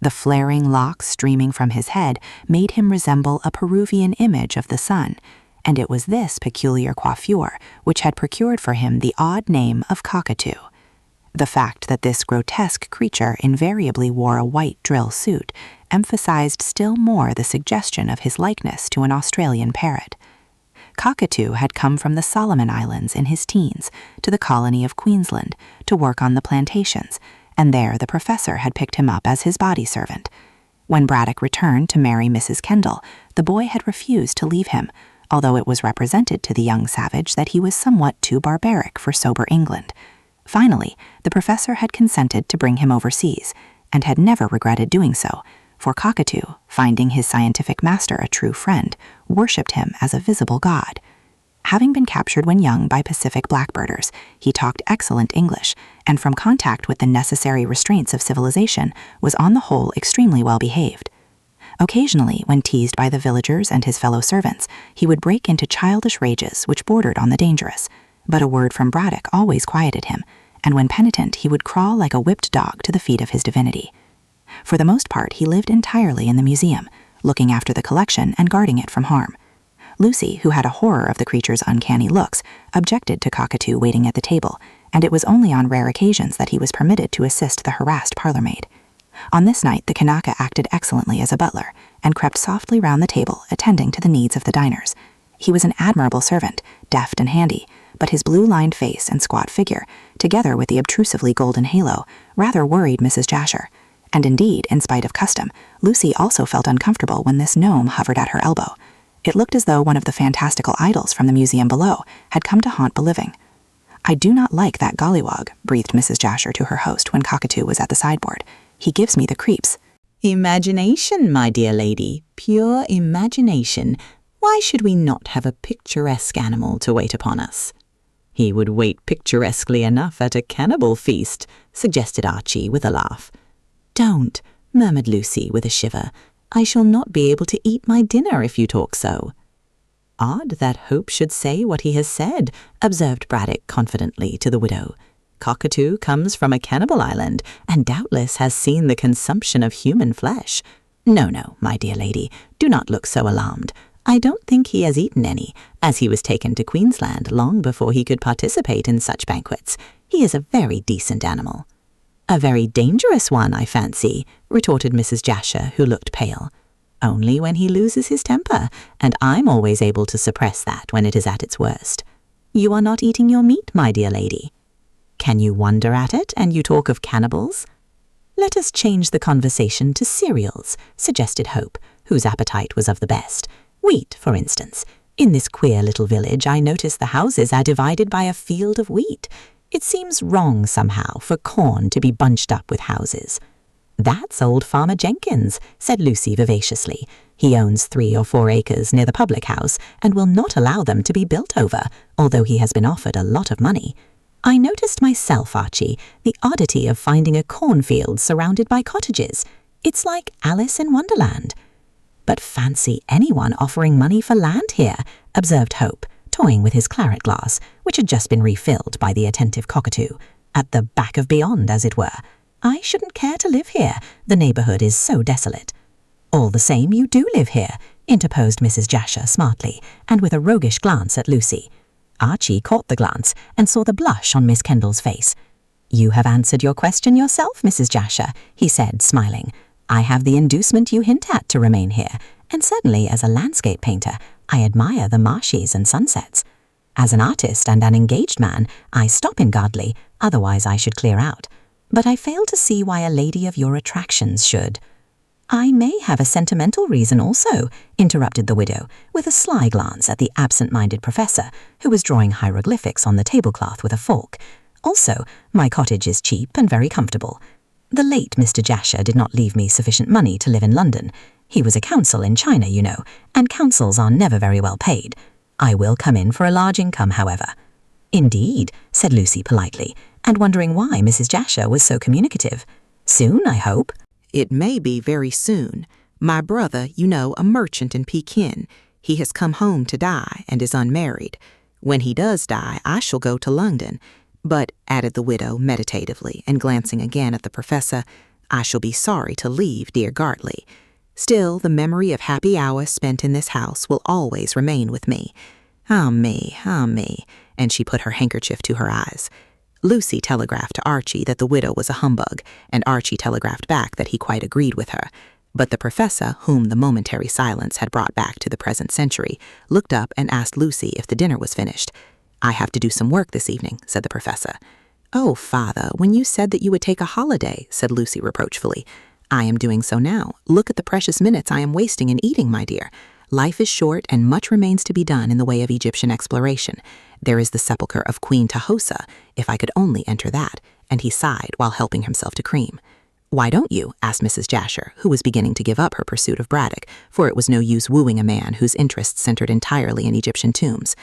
Speaker 1: The flaring locks streaming from his head made him resemble a Peruvian image of the sun, and it was this peculiar coiffure which had procured for him the odd name of Cockatoo. The fact that this grotesque creature invariably wore a white drill suit emphasized still more the suggestion of his likeness to an Australian parrot. Cockatoo had come from the Solomon Islands in his teens to the colony of Queensland to work on the plantations, and there the professor had picked him up as his body servant. When Braddock returned to marry Mrs. Kendall, the boy had refused to leave him, although it was represented to the young savage that he was somewhat too barbaric for sober England. Finally, the professor had consented to bring him overseas, and had never regretted doing so, for Cockatoo, finding his scientific master a true friend, worshipped him as a visible god. Having been captured when young by Pacific blackbirders, he talked excellent English, and from contact with the necessary restraints of civilization, was on the whole extremely well behaved. Occasionally, when teased by the villagers and his fellow servants, he would break into childish rages which bordered on the dangerous, but a word from Braddock always quieted him, and when penitent he would crawl like a whipped dog to the feet of his divinity. For the most part he lived entirely in the museum,
Speaker 6: looking after the collection and guarding it from harm. Lucy, who had a horror of the creature's uncanny looks, objected to Cockatoo waiting at the table, and it was only on rare occasions that he was permitted to assist the harassed parlour-maid. On this night, the Kanaka acted excellently as a butler, and crept softly round the table, attending to the needs of the diners. He was an admirable servant, deft and handy, but his blue-lined face and squat figure, together with the obtrusively golden halo, rather worried Mrs. Jasher. And indeed, in spite of custom, Lucy also felt uncomfortable when this gnome hovered at her elbow. It looked as though one of the fantastical idols from the museum below had come to haunt the living. "I do not like that gollywog," breathed Mrs. Jasher to her host when Cockatoo was at the sideboard. "He gives me the creeps."
Speaker 1: Imagination, my dear lady, pure imagination. Why should we not have a picturesque animal to wait upon us? He would wait picturesquely enough at a cannibal feast, suggested Archie with a laugh. Don't, murmured Lucy with a shiver. I shall not be able to eat my dinner if you talk so. Odd that Hope should say what he has said, observed Braddock confidently to the widow. Cockatoo comes from a cannibal island, and doubtless has seen the consumption of human flesh. No, my dear lady, do not look so alarmed. I don't think he has eaten any, as he was taken to Queensland long before he could participate in such banquets. He is a very decent animal. A very dangerous one, I fancy, retorted Mrs. Jasher, who looked pale. Only when he loses his temper, and I'm always able to suppress that when it is at its worst. You are not eating your meat, my dear lady. Can you wonder at it, and you talk of cannibals? Let us change the conversation to cereals, suggested Hope, whose appetite was of the best. Wheat, for instance. In this queer little village, I notice the houses are divided by a field of wheat. It seems wrong somehow for corn to be bunched up with houses. That's old Farmer Jenkins, said Lucy vivaciously. He owns 3 or 4 acres near the public house and will not allow them to be built over, although he has been offered a lot of money. I noticed myself, Archie, the oddity of finding a cornfield surrounded by cottages. It's like Alice in Wonderland. But fancy anyone offering money for land here, observed Hope, toying with his claret glass, which had just been refilled by the attentive Cockatoo, at the back of beyond, as it were. I shouldn't care to live here. The neighbourhood is so desolate. All the same, you do live here, interposed Mrs. Jasher smartly, and with a roguish glance at Lucy. Archie caught the glance and saw the blush on Miss Kendall's face. You have answered your question yourself, Mrs. Jasher, he said, smiling. I have the inducement you hint at to remain here, and certainly as a landscape painter, I admire the marshes and sunsets. As an artist and an engaged man, I stop in Gardley, otherwise I should clear out. But I fail to see why a lady of your attractions should. I may have a sentimental reason also, interrupted the widow, with a sly glance at the absent-minded professor, who was drawing hieroglyphics on the tablecloth with a fork. Also, my cottage is cheap and very comfortable. The late Mr. Jasher did not leave me sufficient money to live in London. He was a consul in China, you know, and consuls are never very well paid. I will come in for a large income, however. Indeed, said Lucy politely, and wondering why Mrs. Jasher was so communicative. Soon, I hope.
Speaker 5: It may be very soon. My brother, you know, a merchant in Pekin. He has come home to die and is unmarried. When he does die, I shall go to London. But, added the widow meditatively and glancing again at the professor, I shall be sorry to leave dear Gartley. Still, the memory of happy hours spent in this house will always remain with me. Ah me, and she put her handkerchief to her eyes. Lucy telegraphed to Archie that the widow was a humbug, and Archie telegraphed back that he quite agreed with her. But the professor, whom the momentary silence had brought back to the present century, looked up and asked Lucy if the dinner was finished. I have to do some work this evening, said the professor. Oh, father, when you said that you would take a holiday, said Lucy reproachfully. I am doing so now. Look at the precious minutes I am wasting in eating, my dear. Life is short and much remains to be done in the way of Egyptian exploration. There is the sepulchre of Queen Tahosa, if I could only enter that, and he sighed while helping himself to cream. Why don't you? Asked Mrs. Jasher, who was beginning to give up her pursuit of Braddock, for it was no use wooing a man whose interests centered entirely in Egyptian tombs.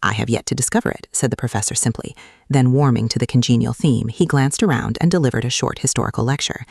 Speaker 5: I have yet to discover it, said the professor simply. Then, warming to the congenial theme, he glanced around and delivered a short historical lecture.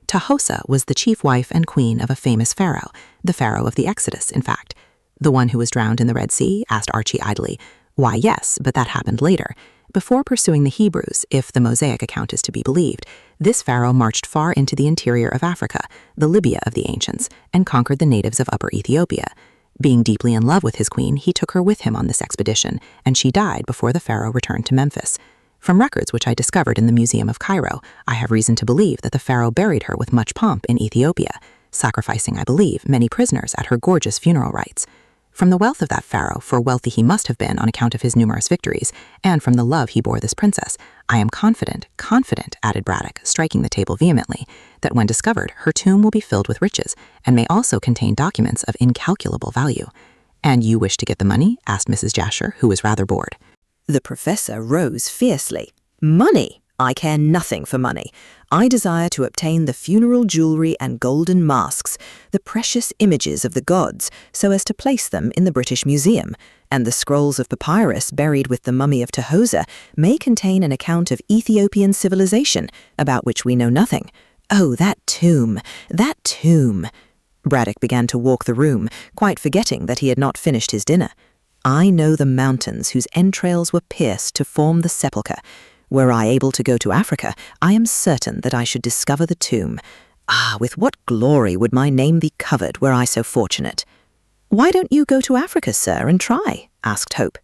Speaker 5: Tahosa was the chief wife and queen of a famous pharaoh, the pharaoh of the Exodus, in fact. The one who was drowned in the Red Sea? Asked Archie idly. Why, yes, but that happened later.
Speaker 6: Before pursuing the Hebrews, if the Mosaic account is to be believed, this pharaoh marched far into the interior of Africa, the Libya of the ancients, and conquered the natives of Upper Ethiopia. Being deeply in love with his queen, he took her with him on this expedition, and she died before the pharaoh returned to Memphis. From records which I discovered in the Museum of Cairo, I have reason to believe that the pharaoh buried her with much pomp in Ethiopia, sacrificing, I believe, many prisoners at her gorgeous funeral rites. From the wealth of that pharaoh, for wealthy he must have been on account of his numerous victories, and from the love he bore this princess, I am confident, added Braddock, striking the table vehemently, that when discovered, her tomb will be filled with riches, and may also contain documents of incalculable value. And you wish to get the money? Asked Mrs. Jasher, who was rather bored.
Speaker 2: The professor rose fiercely. Money? I care nothing for money. I desire to obtain the funeral jewelry and golden masks, the precious images of the gods, so as to place them in the British Museum, and the scrolls of papyrus buried with the mummy of Tahoser may contain an account of Ethiopian civilization, about which we know nothing. Oh, that tomb! That tomb! Braddock began to walk the room, quite forgetting that he had not finished his dinner. I know the mountains whose entrails were pierced to form the sepulchre. Were I able to go to Africa, I am certain that I should discover the tomb. Ah, with what glory would my name be covered were I so fortunate. Why don't you go to Africa, sir, and try? Asked Hope.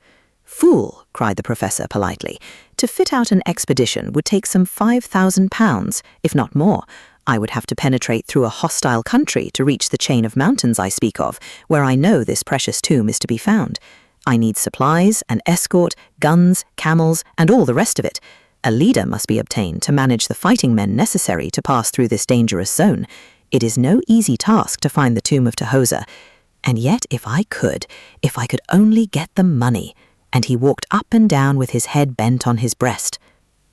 Speaker 2: Fool, cried the professor politely. To fit out an expedition would take some £5,000, if not more. I would have to penetrate through a hostile country to reach the chain of mountains I speak of, where I know this precious tomb is to be found. I need supplies, an escort, guns, camels, and all the rest of it. A leader must be obtained to manage the fighting men necessary to pass through this dangerous zone. It is no easy task to find the tomb of Tahoser. And yet, if I could only get the money. And he walked up and down with his head bent on his breast.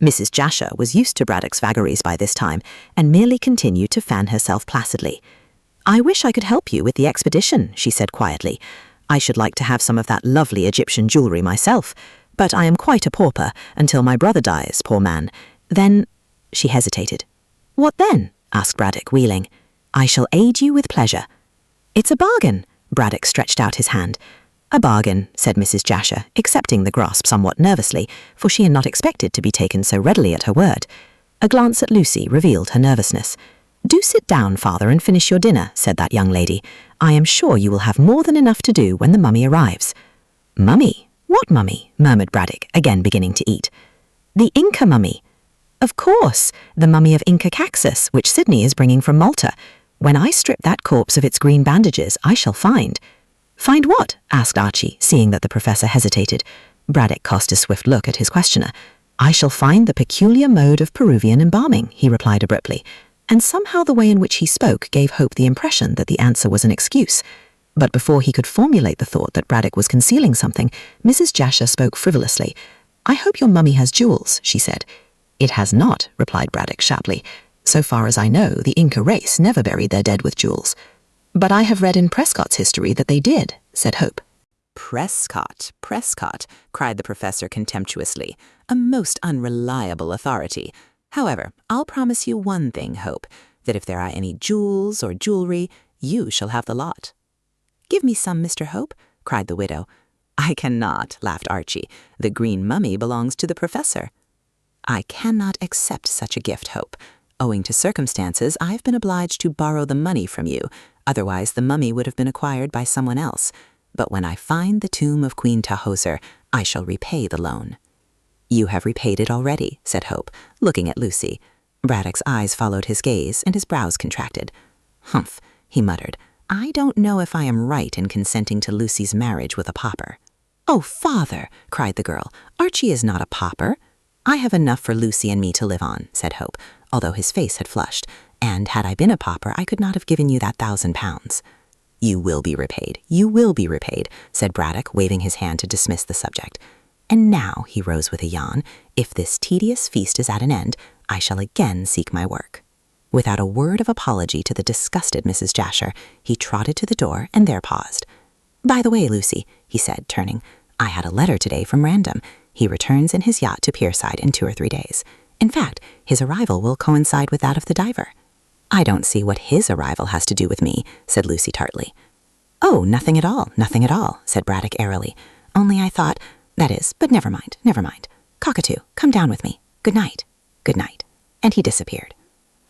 Speaker 2: Mrs. Jasher was used to Braddock's vagaries by this time, and merely continued to fan herself placidly. I wish I could help you with the expedition, she said quietly. I should like to have some of that lovely Egyptian jewelry myself, but I am quite a pauper until my brother dies, poor man. Then, she hesitated. What then? Asked Braddock, wheeling. I shall aid you with pleasure. It's a bargain. Braddock stretched out his hand. A bargain, said Mrs. Jasher, accepting the grasp somewhat nervously, for she had not expected to be taken so readily at her word. A glance at Lucy revealed her nervousness. Do sit down, father, and finish your dinner, said that young lady. I am sure you will have more than enough to do when the mummy arrives. Mummy? What mummy? Murmured Braddock, again beginning to eat. The Inca mummy. Of course, the mummy of Inca Caxus, which Sydney is bringing from Malta. When I strip that corpse of its green bandages, I shall find... Find what? Asked Archie, seeing that the professor hesitated. Braddock cast a swift look at his questioner. I shall find the peculiar mode of Peruvian embalming, he replied abruptly, and somehow the way in which he spoke gave Hope the impression that the answer was an excuse. But before he could formulate the thought that Braddock was concealing something, Mrs. Jasher spoke frivolously. I hope your mummy has jewels, she said. It has not, replied Braddock sharply. So far as I know, the Inca race never buried their dead with jewels. But I have read in Prescott's history that they did, said Hope.
Speaker 5: Prescott, cried the professor contemptuously, a most unreliable authority. However, I'll promise you one thing, Hope, that if there are any jewels or jewelry, you shall have the lot. Give me some, Mr. Hope, cried the widow. I cannot, laughed Archie. The green mummy belongs to the professor. I cannot accept such a gift, Hope. Owing to circumstances, I have been obliged to borrow the money from you. Otherwise, the mummy would have been acquired by someone else. But when I find the tomb of Queen Tahoser, I shall repay the loan. You have repaid it already, said Hope, looking at Lucy. Braddock's eyes followed his gaze, and his brows contracted. Humph, he muttered. I don't know if I am right in consenting to Lucy's marriage with a pauper. Oh, father, cried the girl, Archie is not a pauper. I have enough for Lucy and me to live on, said Hope, although his face had flushed, and had I been a pauper, I could not have given you that £1,000. You will be repaid, said Braddock, waving his hand to dismiss the subject. And now, he rose with a yawn, if this tedious feast is at an end, I shall again seek my work. Without a word of apology to the disgusted Mrs. Jasher, he trotted to the door and there paused. By the way, Lucy, he said, turning, I had a letter today from Random. He returns in his yacht to Pierside in 2 or 3 days. In fact, his arrival will coincide with that of the diver. I don't see what his arrival has to do with me, said Lucy tartly. Oh, nothing at all, said Braddock airily. Only I thought, that is, but never mind.
Speaker 6: Cockatoo, come down with me. Good night. Good night. And he disappeared.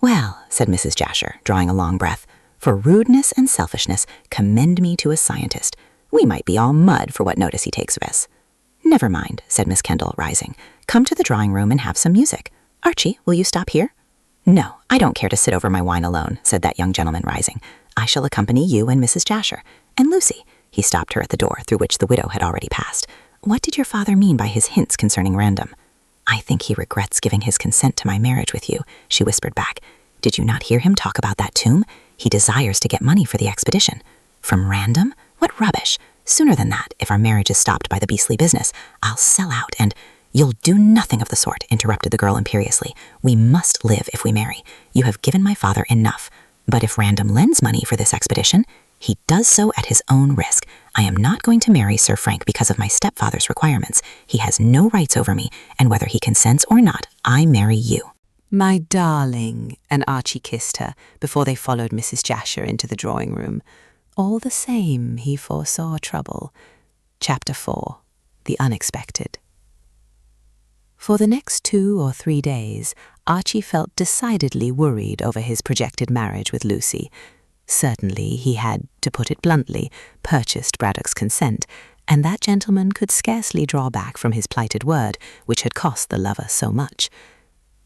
Speaker 6: Well, said Mrs. Jasher, drawing a long breath, for rudeness and selfishness, commend me to a scientist. We might be all mud for what notice he takes of us. Never mind, said Miss Kendall, rising. Come to the drawing room and have some music. Archie, will you stop here? No, I don't care to sit over my wine alone, said that young gentleman, rising. I shall accompany you and Mrs. Jasher. And Lucy, he stopped her at the door through which the widow had already passed. What did your father mean by his hints concerning Random? I think he regrets giving his consent to my marriage with you, she whispered back. Did you not hear him talk about that tomb? He desires to get money for the expedition. From Random? What rubbish! Sooner than that, if our marriage is stopped by the beastly business, I'll sell out and— You'll do nothing of the sort, interrupted the girl imperiously. We must live if we marry. You have given my father enough. But if Random lends money for this expedition, he does so at his own risk. I am not going to marry Sir Frank because of my stepfather's requirements. He has no rights over me, and whether he consents or not, I marry you.
Speaker 3: My darling, and Archie kissed her before they followed Mrs. Jasher into the drawing room. All the same, he foresaw trouble. Chapter 4. The Unexpected. For the next 2 or 3 days, Archie felt decidedly worried over his projected marriage with Lucy. Certainly he had, to put it bluntly, purchased Braddock's consent, and that gentleman could scarcely draw back from his plighted word, which had cost the lover so much.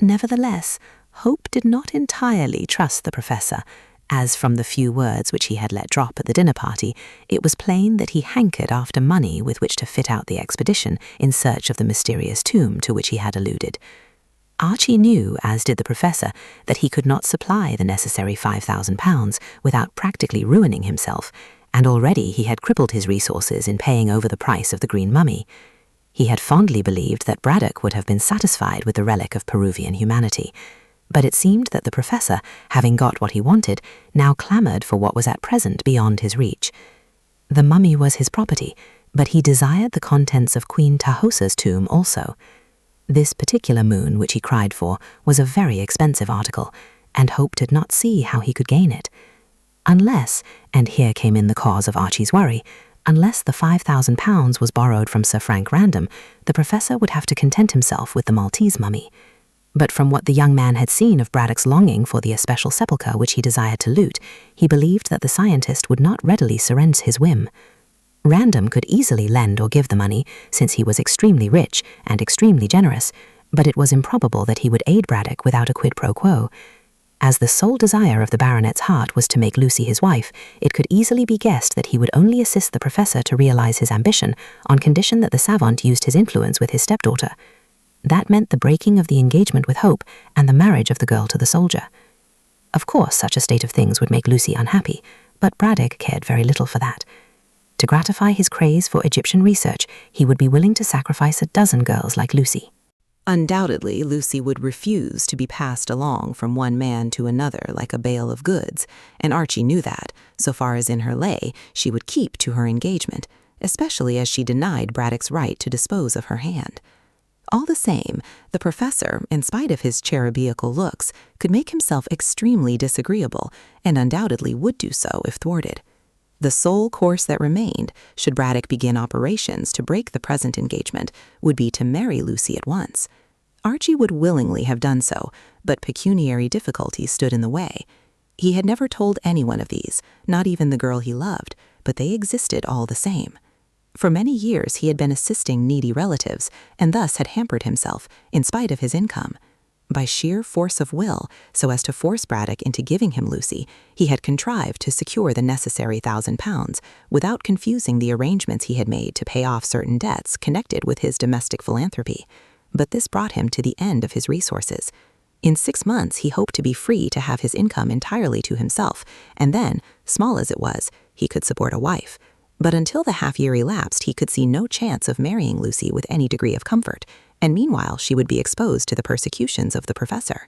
Speaker 3: Nevertheless, Hope did not entirely trust the professor, as from the few words which he had let drop at the dinner party, it was plain that he hankered after money with which to fit out the expedition in search of the mysterious tomb to which he had alluded. Archie knew, as did the professor, that he could not supply the necessary £5,000 without practically ruining himself, and already he had crippled his resources in paying over the price of the green mummy. He had fondly believed that Braddock would have been satisfied with the relic of Peruvian humanity, but it seemed that the professor, having got what he wanted, now clamoured for what was at present beyond his reach. The mummy was his property, but he desired the contents of Queen Tahosa's tomb also. This particular moon which he cried for was a very expensive article, and Hope did not see how he could gain it. Unless, and here came in the cause of Archie's worry, unless the £5,000 was borrowed from Sir Frank Random, the professor would have to content himself with the Maltese mummy. But from what the young man had seen of Braddock's longing for the especial sepulchre which he desired to loot, he believed that the scientist would not readily surrender his whim. Random could easily lend or give the money, since he was extremely rich and extremely generous, but it was improbable that he would aid Braddock without a quid pro quo. As the sole desire of the baronet's heart was to make Lucy his wife, it could easily be guessed that he would only assist the professor to realize his ambition on condition that the savant used his influence with his stepdaughter. That meant the breaking of the engagement with Hope and the marriage of the girl to the soldier. Of course, such a state of things would make Lucy unhappy, but Braddock cared very little for that. To gratify his craze for Egyptian research, he would be willing to sacrifice a dozen girls like Lucy. Undoubtedly, Lucy would refuse to be passed along from one man to another like a bale of goods, and Archie knew that, so far as in her lay, she would keep to her engagement, especially as she denied Braddock's right to dispose of her hand. All the same, the professor, in spite of his cherubical looks, could make himself extremely disagreeable, and undoubtedly would do so if thwarted. The sole course that remained, should Braddock begin operations to break the present engagement, would be to marry Lucy at once. Archie would willingly have done so, but pecuniary difficulties stood in the way. He had never told anyone of these, not even the girl he loved, but they existed all the same. For many years he had been assisting needy relatives, and thus had hampered himself, in spite of his income. By sheer force of will, so as to force Braddock into giving him Lucy, he had contrived to secure the necessary £1,000, without confusing the arrangements he had made to pay off certain debts connected with his domestic philanthropy. But this brought him to the end of his resources. In 6 months he hoped to be free to have his income entirely to himself, and then, small as it was, he could support a wife. But until the half-year elapsed, he could see no chance of marrying Lucy with any degree of comfort, and meanwhile she would be exposed to the persecutions of the professor.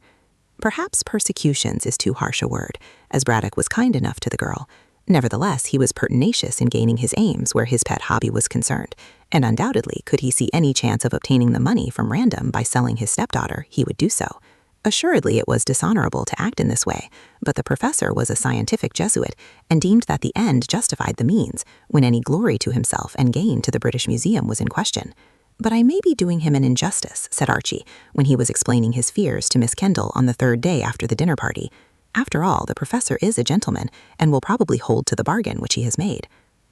Speaker 3: Perhaps persecutions is too harsh a word, as Braddock was kind enough to the girl. Nevertheless, he was pertinacious in gaining his aims where his pet hobby was concerned, and undoubtedly could he see any chance of obtaining the money from Random by selling his stepdaughter, he would do so. Assuredly it was dishonorable to act in this way, but the professor was a scientific Jesuit and deemed that the end justified the means when any glory to himself and gain to the British Museum was in question.
Speaker 6: But I may be doing him an injustice, said Archie, when he was explaining his fears to Miss Kendall on the third day after the dinner party. After all, the professor is a gentleman, and will probably hold to the bargain which he has made.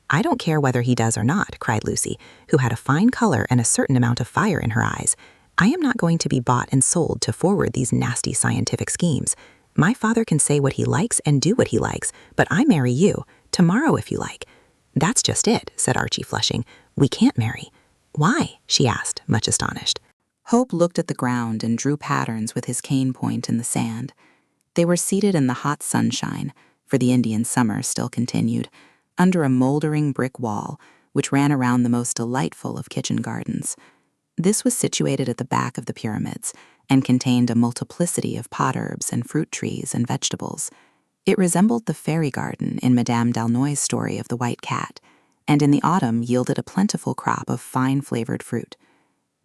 Speaker 6: I don't care whether he does or not, cried Lucy, who had a fine color and a certain amount of fire in her eyes. I am not going to be bought and sold to forward these nasty scientific schemes. My father can say what he likes and do what he likes, but I marry you, tomorrow if you like. That's just it, said Archie, flushing. We can't marry. Why? She asked, much astonished. Hope looked at the ground and drew patterns with his cane point in the sand. They were seated in the hot sunshine, for the Indian summer still continued, under a moldering brick wall which ran around the most delightful of kitchen gardens. This was situated at the back of the pyramids and contained a multiplicity of pot herbs and fruit trees and vegetables. It resembled the fairy garden in Madame d'Aulnoy's story of the white cat, and in the autumn yielded a plentiful crop of fine-flavored fruit.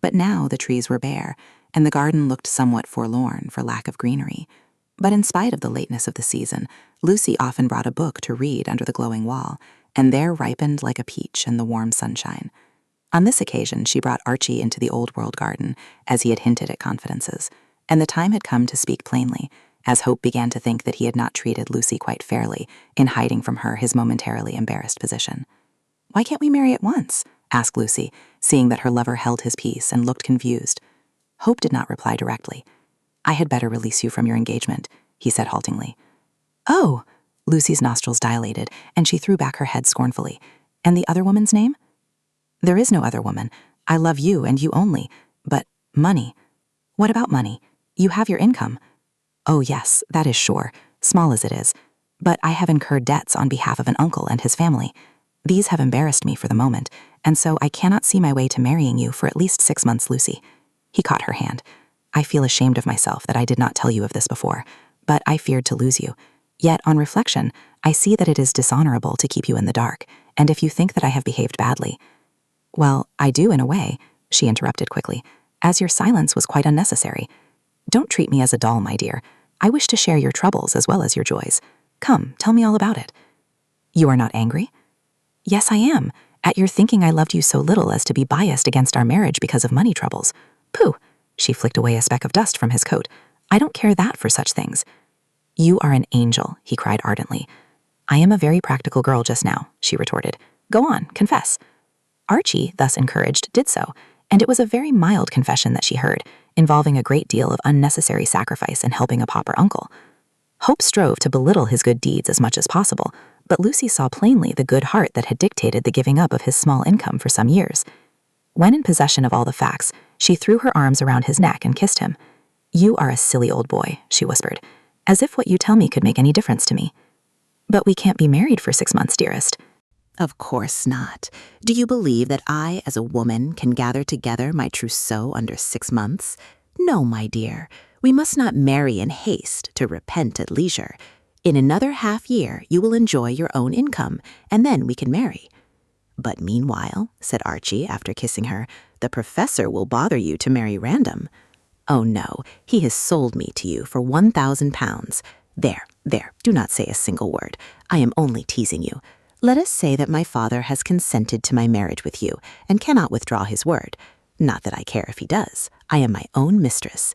Speaker 6: But now the trees were bare, and the garden looked somewhat forlorn for lack of greenery. But in spite of the lateness of the season, Lucy often brought a book to read under the glowing wall, and there ripened like a peach in the warm sunshine. On this occasion, she brought Archie into the old world garden, as he had hinted at confidences, and the time had come to speak plainly, as Hope began to think that he had not treated Lucy quite fairly in hiding from her his momentarily embarrassed position. Why can't we marry at once? Asked Lucy, seeing that her lover held his peace and looked confused. Hope did not reply directly. I had better release you from your engagement, he said haltingly. Oh! Lucy's nostrils dilated, and she threw back her head scornfully. And the other woman's name? There is no other woman. I love you and you only. But money. What about money? You have your income. Oh yes, that is sure, small as it is. But I have incurred debts on behalf of an uncle and his family. These have embarrassed me for the moment, and so I cannot see my way to marrying you for at least 6 months, Lucy. He caught her hand. I feel ashamed of myself that I did not tell you of this before, but I feared to lose you. Yet, on reflection, I see that it is dishonorable to keep you in the dark, and if you think that I have behaved badly— Well, I do in a way, she interrupted quickly, as your silence was quite unnecessary. Don't treat me as a doll, my dear. I wish to share your troubles as well as your joys. Come, tell me all about it. You are not angry? Yes, I am, at your thinking I loved you so little as to be biased against our marriage because of money troubles. Pooh! She flicked away a speck of dust from his coat. I don't care that for such things. You are an angel, he cried ardently. I am a very practical girl just now, she retorted. Go on, confess. Archie, thus encouraged, did so, and it was a very mild confession that she heard, involving a great deal of unnecessary sacrifice in helping a pauper uncle. Hope strove to belittle his good deeds as much as possible, but Lucy saw plainly the good heart that had dictated the giving up of his small income for some years. When in possession of all the facts, she threw her arms around his neck and kissed him. You are a silly old boy, she whispered, as if what you tell me could make any difference to me. But we can't be married for 6 months, dearest.
Speaker 4: Of course not. Do you believe that I, as a woman, can gather together my trousseau under 6 months? No, my dear. We must not marry in haste to repent at leisure. In another half-year, you will enjoy your own income, and then we can marry. But meanwhile, said Archie after kissing her, the professor will bother you to marry random. Oh no, he has sold me to you for £1,000. There, do not say a single word. I am only teasing you. Let us say that my father has consented to my marriage with you and cannot withdraw his word. Not that I care if he does. I am my own mistress.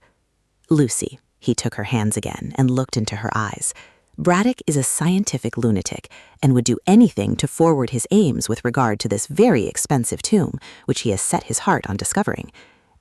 Speaker 4: Lucy, he took her hands again and looked into her eyes. Braddock is a scientific lunatic and would do anything to forward his aims with regard to this very expensive tomb, which he has set his heart on discovering.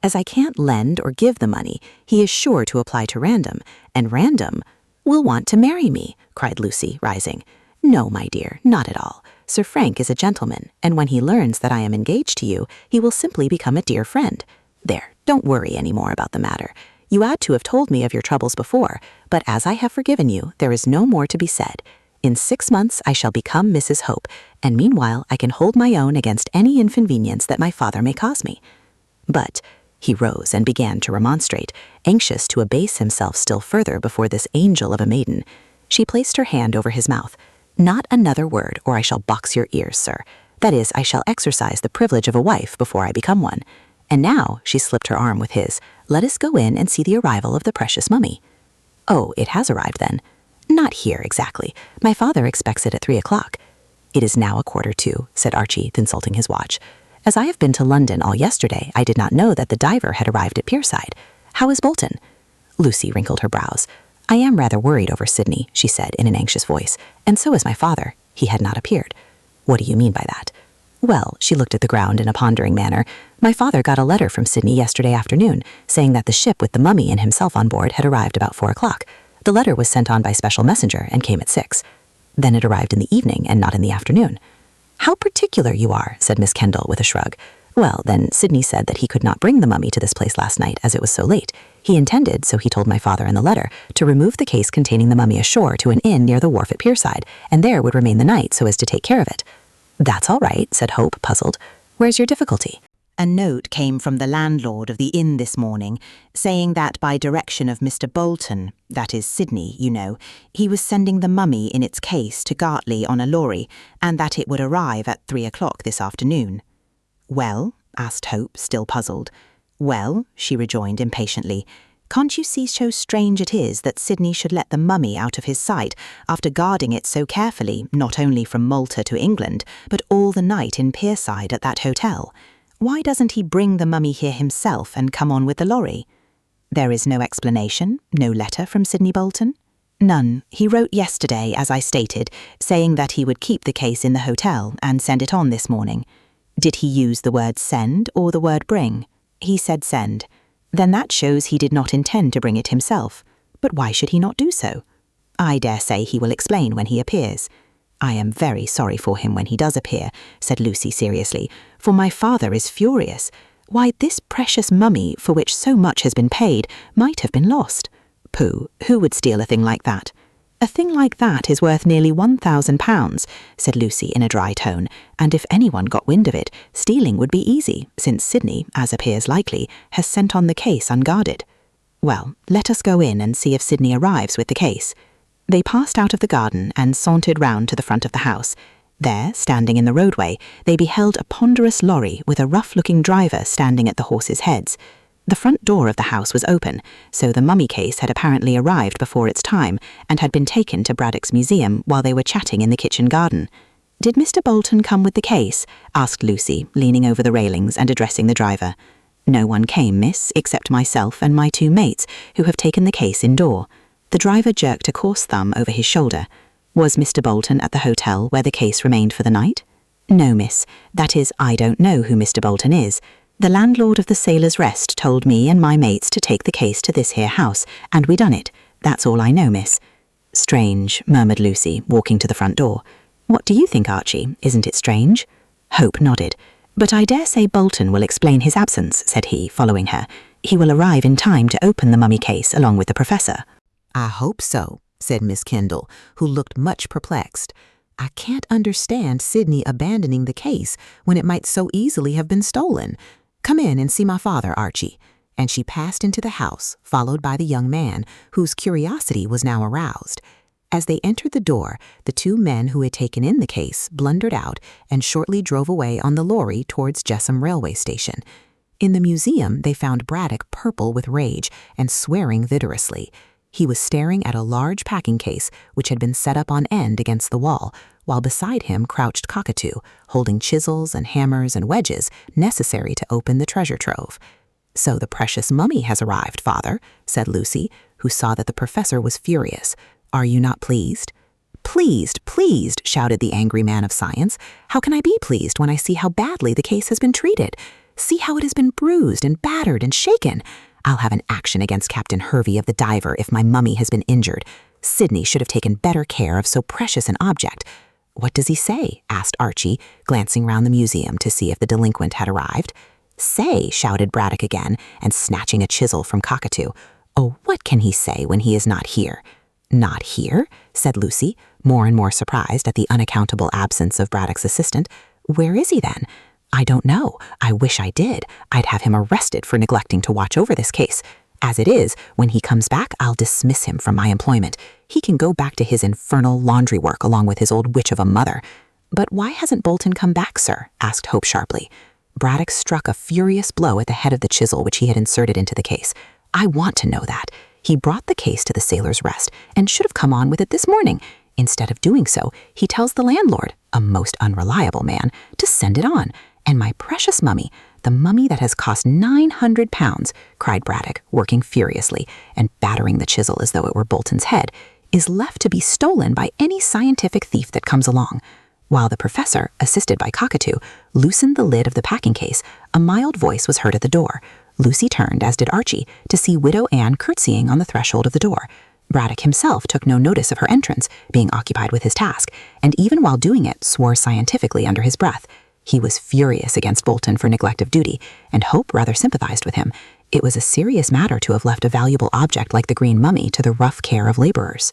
Speaker 4: As I can't lend or give the money, he is sure to apply to Random, and Random will want to marry me, cried Lucy, rising. No, my dear, not at all. Sir Frank is a gentleman, and when he learns that I am engaged to you, he will simply become a dear friend. There, don't worry any more about the matter. You ought to have told me of your troubles before, but as I have forgiven you, there is no more to be said. In 6 months I shall become Mrs. Hope, and meanwhile I can hold my own against any inconvenience that my father may cause me. But he rose and began to remonstrate, anxious to abase himself still further before this angel of a maiden. She placed her hand over his mouth. Not another word, or I shall box your ears, sir. That is, I shall exercise the privilege of a wife before I become one. And now, she slipped her arm with his, let us go in and see the arrival of the precious mummy. Oh, it has arrived then. Not here, exactly. My father expects it at 3 o'clock. It is now 1:45, said Archie, consulting his watch.
Speaker 6: As I have been to London all yesterday, I did not know that the diver had arrived at Pierside. How is Bolton?" Lucy wrinkled her brows. "I am rather worried over Sydney," she said in an anxious voice, "and so is my father. He had not appeared." "What do you mean by that?" "Well," she looked at the ground in a pondering manner, "my father got a letter from Sydney yesterday afternoon, saying that the ship with the mummy and himself on board had arrived about 4 o'clock. The letter was sent on by special messenger and came at 6. Then it arrived in the evening and not in the afternoon." "How particular you are," said Miss Kendall with a shrug. "Well, then Sydney said that he could not bring the mummy to this place last night as it was so late. He intended, so he told my father in the letter, to remove the case containing the mummy ashore to an inn near the wharf at Pierside, and there would remain the night so as to take care of it." "That's all right," said Hope, puzzled. "Where's your difficulty?"
Speaker 1: A note came from the landlord of the inn this morning, saying that by direction of Mr. Bolton, that is Sydney, you know, he was sending the mummy in its case to Gartley on a lorry, and that it would arrive at 3 o'clock this afternoon. "Well?" asked Hope, still puzzled. "Well," she rejoined impatiently, "can't you see how strange it is that Sydney should let the mummy out of his sight after guarding it so carefully, not only from Malta to England, but all the night in Pierside at that hotel? Why doesn't he bring the mummy here himself and come on with the lorry? There is no explanation, no letter from Sydney Bolton?" "None. He wrote yesterday, as I stated, saying that he would keep the case in the hotel and send it on this morning." "Did he use the word send or the word bring?" "He said send." "Then that shows he did not intend to bring it himself. But why should he not do so?" "I dare say he will explain when he appears." "I am very sorry for him when he does appear," said Lucy seriously, "for my father is furious. Why, this precious mummy, for which so much has been paid, might have been lost." "Pooh, who would steal a thing like that?" "A thing like that is worth nearly £1,000, said Lucy in a dry tone, "and if anyone got wind of it, stealing would be easy, since Sydney, as appears likely, has sent on the case unguarded." "Well, let us go in and see if Sydney arrives with the case." They passed out of the garden and sauntered round to the front of the house. There, standing in the roadway, they beheld a ponderous lorry with a rough-looking driver standing at the horses' heads. The front door of the house was open, so the mummy case had apparently arrived before its time and had been taken to Braddock's museum while they were chatting in the kitchen garden. "Did Mr. Bolton come with the case?" asked Lucy, leaning over the railings and addressing the driver. "No one came, miss, except myself and my 2 mates, who have taken the case indoor." The driver jerked a coarse thumb over his shoulder. "Was Mr. Bolton at the hotel where the case remained for the night?" "No, miss. That is, I don't know who Mr. Bolton is. The landlord of the Sailor's Rest told me and my mates to take the case to this here house, and we done it. That's all I know, miss." "Strange," murmured Lucy, walking to the front door. "What do you think, Archie? Isn't it strange?" Hope nodded. "But I dare say Bolton will explain his absence," said he, following her. "He will arrive in time to open the mummy case along with the professor."
Speaker 5: "I hope so," said Miss Kendall, who looked much perplexed. "I can't understand Sydney abandoning the case when it might so easily have been stolen. Come in and see my father, Archie." And she passed into the house, followed by the young man, whose curiosity was now aroused. As they entered the door, the 2 men who had taken in the case blundered out and shortly drove away on the lorry towards Jessam railway station. In the museum, they found Braddock purple with rage and swearing vigorously. He was staring at a large packing case which had been set up on end against the wall, while beside him crouched Cockatoo, holding chisels and hammers and wedges necessary to open the treasure trove. "So the precious mummy has arrived, father," said Lucy, who saw that the professor was furious. "Are you not pleased?" "Pleased, pleased," shouted the angry man of science. "How can I be pleased when I see how badly the case has been treated? See how it has been bruised and battered and shaken. I'll have an action against Captain Hervey of the Diver if my mummy has been injured. Sydney should have taken better care of so precious an object." "What does he say?" asked Archie, glancing round the museum to see if the delinquent had arrived. "Say," shouted Braddock again, and snatching a chisel from Cockatoo. "Oh, what can he say when he is not here?" "Not here?" said Lucy, more and more surprised at the unaccountable absence of Braddock's assistant. "Where is he then?" "I don't know. I wish I did. I'd have him arrested for neglecting to watch over this case. As it is, when he comes back, I'll dismiss him from my employment. He can go back to his infernal laundry work along with his old witch of a mother." "But why hasn't Bolton come back, sir?" asked Hope sharply. Braddock struck a furious blow at the head of the chisel which he had inserted into the case. "I want to know that. He brought the case to the Sailor's Rest and should have come on with it this morning. Instead of doing so, he tells the landlord, a most unreliable man, to send it on.
Speaker 6: And my precious mummy, the mummy that has cost £900, cried Braddock, working furiously and battering the chisel as though it were Bolton's head, is left to be stolen by any scientific thief that comes along. While the professor, assisted by Cockatoo, loosened the lid of the packing case, a mild voice was heard at the door. Lucy turned, as did Archie, to see Widow Anne curtsying on the threshold of the door. Braddock himself took no notice of her entrance, being occupied with his task, and even while doing it swore scientifically under his breath. He was furious against Bolton for neglect of duty, and Hope rather sympathized with him. It was a serious matter to have left a valuable object like the green mummy to the rough care of labourers.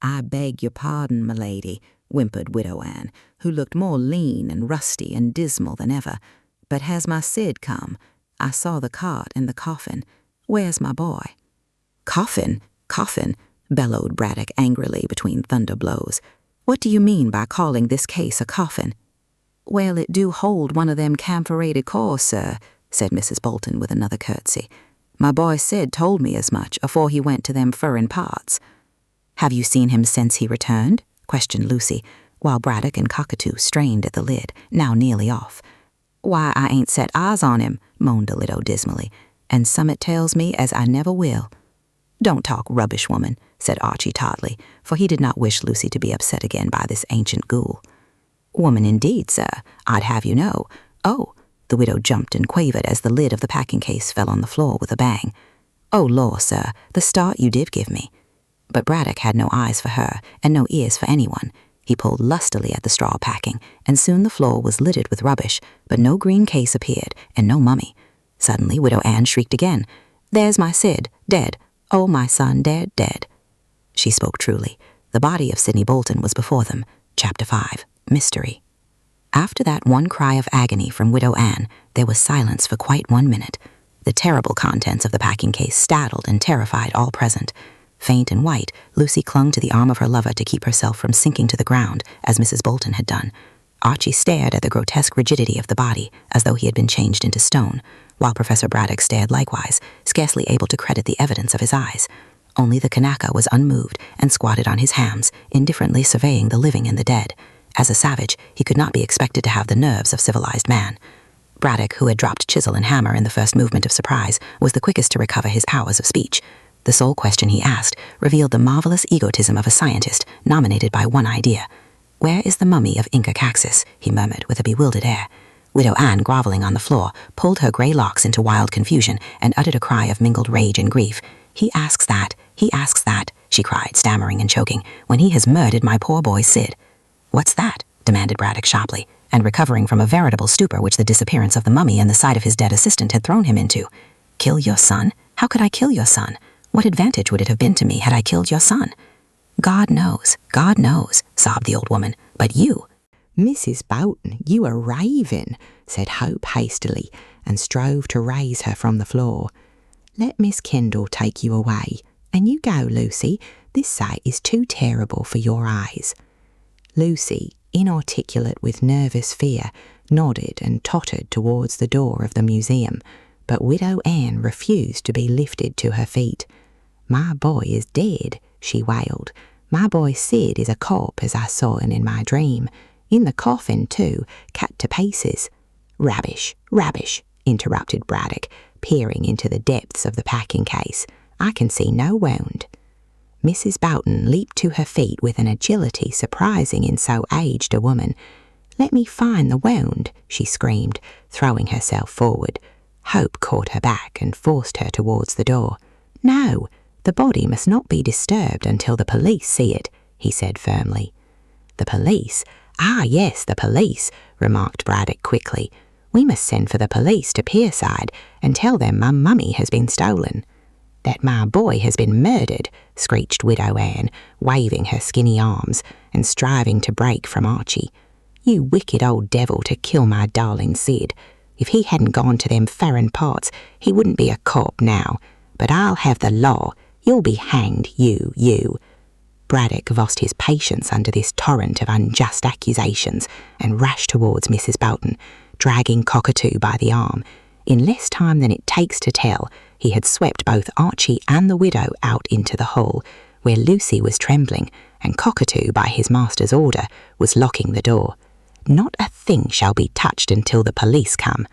Speaker 4: "I beg your pardon, my lady," whimpered Widow Anne, who looked more lean and rusty and dismal than ever. "But has my Sid come? I saw the cart and the coffin. Where's my boy?" "Coffin? Coffin?" bellowed Braddock angrily between thunder blows. "What do you mean by calling this case a coffin?" "Well, it do hold one of them camphorated cores, sir," said Mrs. Bolton with another curtsy. "My boy Sid told me as much afore he went to them furrin parts." "Have you seen him since he returned?" questioned Lucy, while Braddock and Cockatoo strained at the lid, now nearly off. "Why, I ain't set eyes on him," moaned the widow dismally, "and summit tells me as I never will." "Don't talk rubbish, woman," said Archie tartly, for he did not wish Lucy to be upset again by this ancient ghoul. "Woman indeed, sir, I'd have you know. Oh," the widow jumped and quavered as the lid of the packing case fell on the floor with a bang. "Oh, law, sir, the start you did give me." But Braddock had no eyes for her and no ears for anyone. He pulled lustily at the straw packing, and soon the floor was littered with rubbish, but no green case appeared, and no mummy. Suddenly Widow Anne shrieked again, "There's my Sid, dead. Oh, my son, dead, dead." She spoke truly. The body of Sidney Bolton was before them. Chapter 5. Mystery. After that one cry of agony from Widow Anne, there was silence for quite 1 minute. The terrible contents of the packing case startled and terrified all present. Faint and white, Lucy clung to the arm of her lover to keep herself from sinking to the ground, as Mrs. Bolton had done. Archie stared at the grotesque rigidity of the body, as though he had been changed into stone, while Professor Braddock stared likewise, scarcely able to credit the evidence of his eyes. Only the Kanaka was unmoved and squatted on his hams, indifferently surveying the living and the dead. As a savage, he could not be expected to have the nerves of civilized man. Braddock, who had dropped chisel and hammer in the first movement of surprise, was the quickest to recover his powers of speech. The sole question he asked revealed the marvelous egotism of a scientist nominated by one idea. "Where is the mummy of Inca Caxus?" he murmured with a bewildered air. Widow Anne, grovelling on the floor, pulled her grey locks into wild confusion and uttered a cry of mingled rage and grief. He asks that," she cried, stammering and choking, "when he has murdered my poor boy Sid." "What's that?" demanded Braddock sharply, and recovering from a veritable stupor which the disappearance of the mummy and the sight of his dead assistant had thrown him into. "Kill your son? How could I kill your son? What advantage would it have been to me had I killed your son?" God knows," sobbed the old woman, "but you—"
Speaker 7: "Mrs. Bolton, you are raving," said Hope hastily, and strove to raise her from the floor. "Let Miss Kendall take you away, and you go, Lucy. This sight is too terrible for your eyes." Lucy, inarticulate with nervous fear, nodded and tottered towards the door of the museum, but Widow Anne refused to be lifted to her feet. "My boy is dead," she wailed. "My boy Sid is a corpse as I saw him in my dream. In the coffin, too, cut to pieces." "Rubbish, rubbish," interrupted Braddock, peering into the depths of the packing case. "I can see no wound." Mrs. Bolton leaped to her feet with an agility surprising in so aged a woman. "Let me find the wound," she screamed, throwing herself forward. Hope caught her back and forced her towards the door. "No, the body must not be disturbed until the police see it," he said firmly. "The police? Ah, yes, the police," remarked Braddock quickly. "We must send for the police to Pierside and tell them my mummy has been stolen." "That my boy has been murdered," screeched Widow Anne, waving her skinny arms and striving to break from Archie. "You wicked old devil to kill my darling Sid. If he hadn't gone to them furrin parts, he wouldn't be a corp now. But I'll have the law. You'll be hanged, you. Braddock lost his patience under this torrent of unjust accusations and rushed towards Mrs. Bolton, dragging Cockatoo by the arm. In less time than it takes to tell, he had swept both Archie and the widow out into the hall, where Lucy was trembling, and Cockatoo, by his master's order, was locking the door. Not a thing shall be touched until the police come.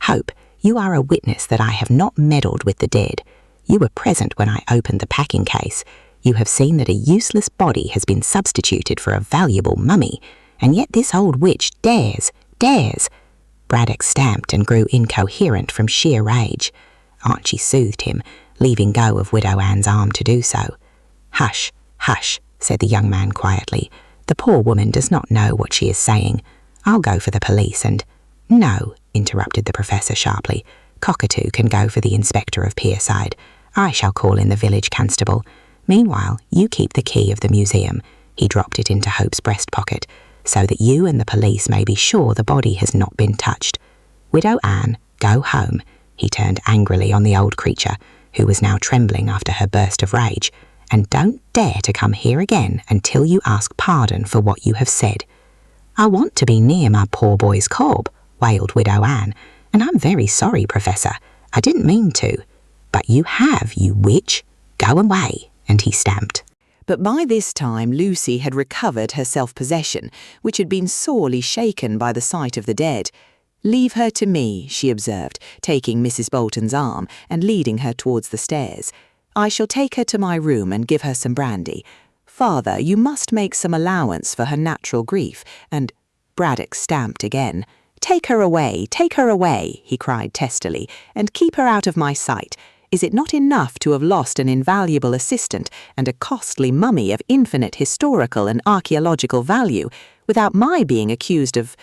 Speaker 7: Hope, you are a witness that I have not meddled with the dead. You were present when I opened the packing case. You have seen that a useless body has been substituted for a valuable mummy, and yet this old witch dares. Braddock stamped and grew incoherent from sheer rage. Archie soothed him, leaving go of Widow Anne's arm to do so. Hush, hush, said the young man quietly. The poor woman does not know what she is saying. I'll go for the police and— No, interrupted the professor sharply. Cockatoo can go for the inspector of Pierside. I shall call in the village constable. Meanwhile, you keep the key of the museum. He dropped it into Hope's breast pocket, so that you and the police may be sure the body has not been touched. Widow Anne, go home. He turned angrily on the old creature, who was now trembling after her burst of rage, and don't dare to come here again until you ask pardon for what you have said. I want to be near my poor boy's cob, wailed Widow Anne, and I'm very sorry, Professor. I didn't mean to. But you have, you witch. Go away, and he stamped.
Speaker 3: But by this time Lucy had recovered her self-possession, which had been sorely shaken by the sight of the dead. Leave her to me, she observed, taking Mrs. Bolton's arm and leading her towards the stairs. I shall take her to my room and give her some brandy. Father, you must make some allowance for her natural grief, and— Braddock stamped again. Take her away, he cried testily, and keep her out of my sight. Is it not enough to have lost an invaluable assistant and a costly mummy of infinite historical and archaeological value, without my being accused of—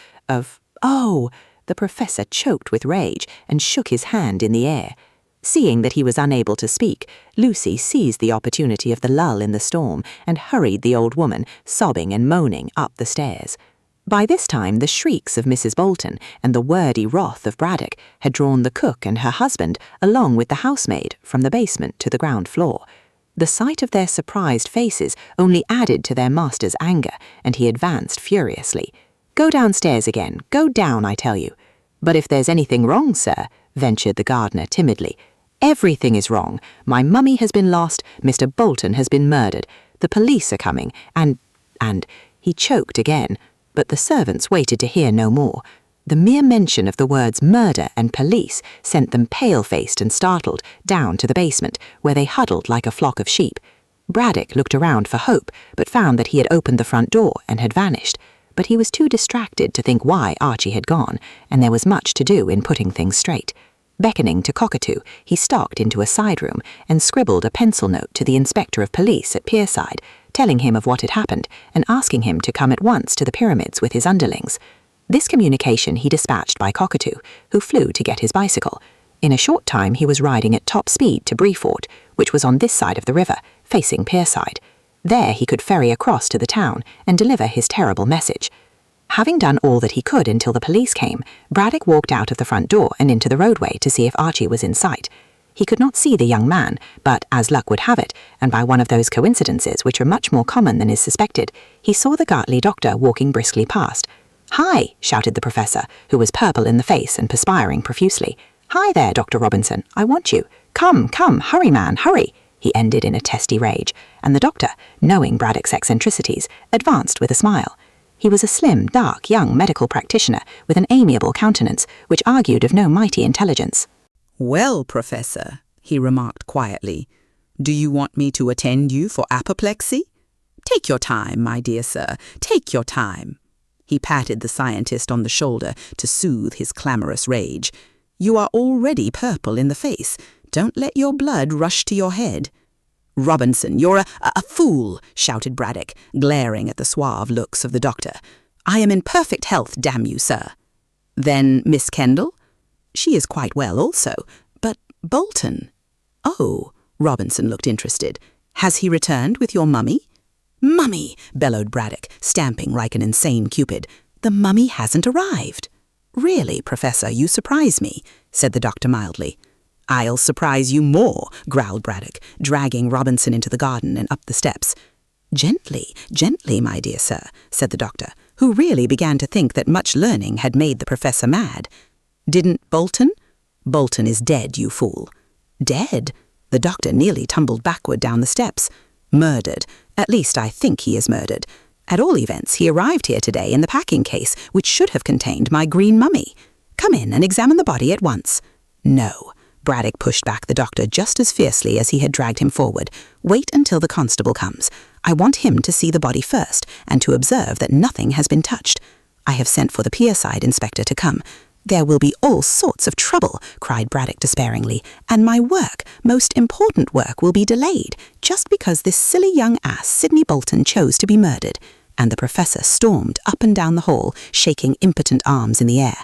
Speaker 3: Oh! The professor choked with rage and shook his hand in the air. Seeing that he was unable to speak, Lucy seized the opportunity of the lull in the storm and hurried the old woman, sobbing and moaning, up the stairs. By this time the shrieks of Mrs. Bolton and the wordy wrath of Braddock had drawn the cook and her husband, along with the housemaid, from the basement to the ground floor. The sight of their surprised faces only added to their master's anger, and he advanced furiously. Go downstairs again, go down, I tell you. But if there's anything wrong, sir, ventured the gardener timidly. Everything is wrong. My mummy has been lost, Mr. Bolton has been murdered, the police are coming, and— He choked again, but the servants waited to hear no more. The mere mention of the words murder and police sent them pale-faced and startled down to the basement, where they huddled like a flock of sheep. Braddock looked around for Hope, but found that he had opened the front door and had vanished. But he was too distracted to think why Archie had gone, and there was much to do in putting things straight. Beckoning to Cockatoo, he stalked into a side room and scribbled a pencil note to the inspector of police at Pierside, telling him of what had happened and asking him to come at once to the pyramids with his underlings. This communication he dispatched by Cockatoo, who flew to get his bicycle. In a short time he was riding at top speed to Breefort, which was on this side of the river, facing Pierside. There he could ferry across to the town and deliver his terrible message. Having done all that he could until the police came, Braddock walked out of the front door and into the roadway to see if Archie was in sight. He could not see the young man, but as luck would have it, and by one of those coincidences which are much more common than is suspected, he saw the Gartley doctor walking briskly past. "Hi!" shouted the professor, who was purple in the face and perspiring profusely. "Hi there, Dr. Robinson, I want you. Come, hurry man, hurry!" he ended in a testy rage, and the doctor, knowing Braddock's eccentricities, advanced with a smile. He was a slim, dark, young medical practitioner with an amiable countenance, which argued of no mighty intelligence.
Speaker 8: "Well, Professor," he remarked quietly, "do you want me to attend you for apoplexy? Take your time, my dear sir, take your time." He patted the scientist on the shoulder to soothe his clamorous rage. "You are already purple in the face. Don't let your blood rush to your head." "Robinson, you're a fool," shouted Braddock, glaring at the suave looks of the doctor. "I am in perfect health, damn you, sir." "Then Miss Kendall?" "She is quite well also. But Bolton—" "Oh," Robinson looked interested. "Has he returned with your mummy?" "Mummy!" bellowed Braddock, stamping like an insane cupid. "The mummy hasn't arrived." "Really, Professor, you surprise me," said the doctor mildly. "I'll surprise you more," growled Braddock, dragging Robinson into the garden and up the steps. "Gently, gently, my dear sir," said the doctor, who really began to think that much learning had made the professor mad. "Didn't Bolton?" "Bolton is dead, you fool." "Dead?" The doctor nearly tumbled backward down the steps. "Murdered. At least I think he is murdered. At all events, he arrived here today in the packing case, which should have contained my green mummy. Come in and examine the body at once." "No." Braddock pushed back the doctor just as fiercely as he had dragged him forward. "Wait until the constable comes. I want him to see the body first and to observe that nothing has been touched. I have sent for the pierside inspector to come. There will be all sorts of trouble," cried Braddock despairingly, "and my work, most important work, will be delayed, just because this silly young ass Sidney Bolton chose to be murdered." And the professor stormed up and down the hall, shaking impotent arms in the air.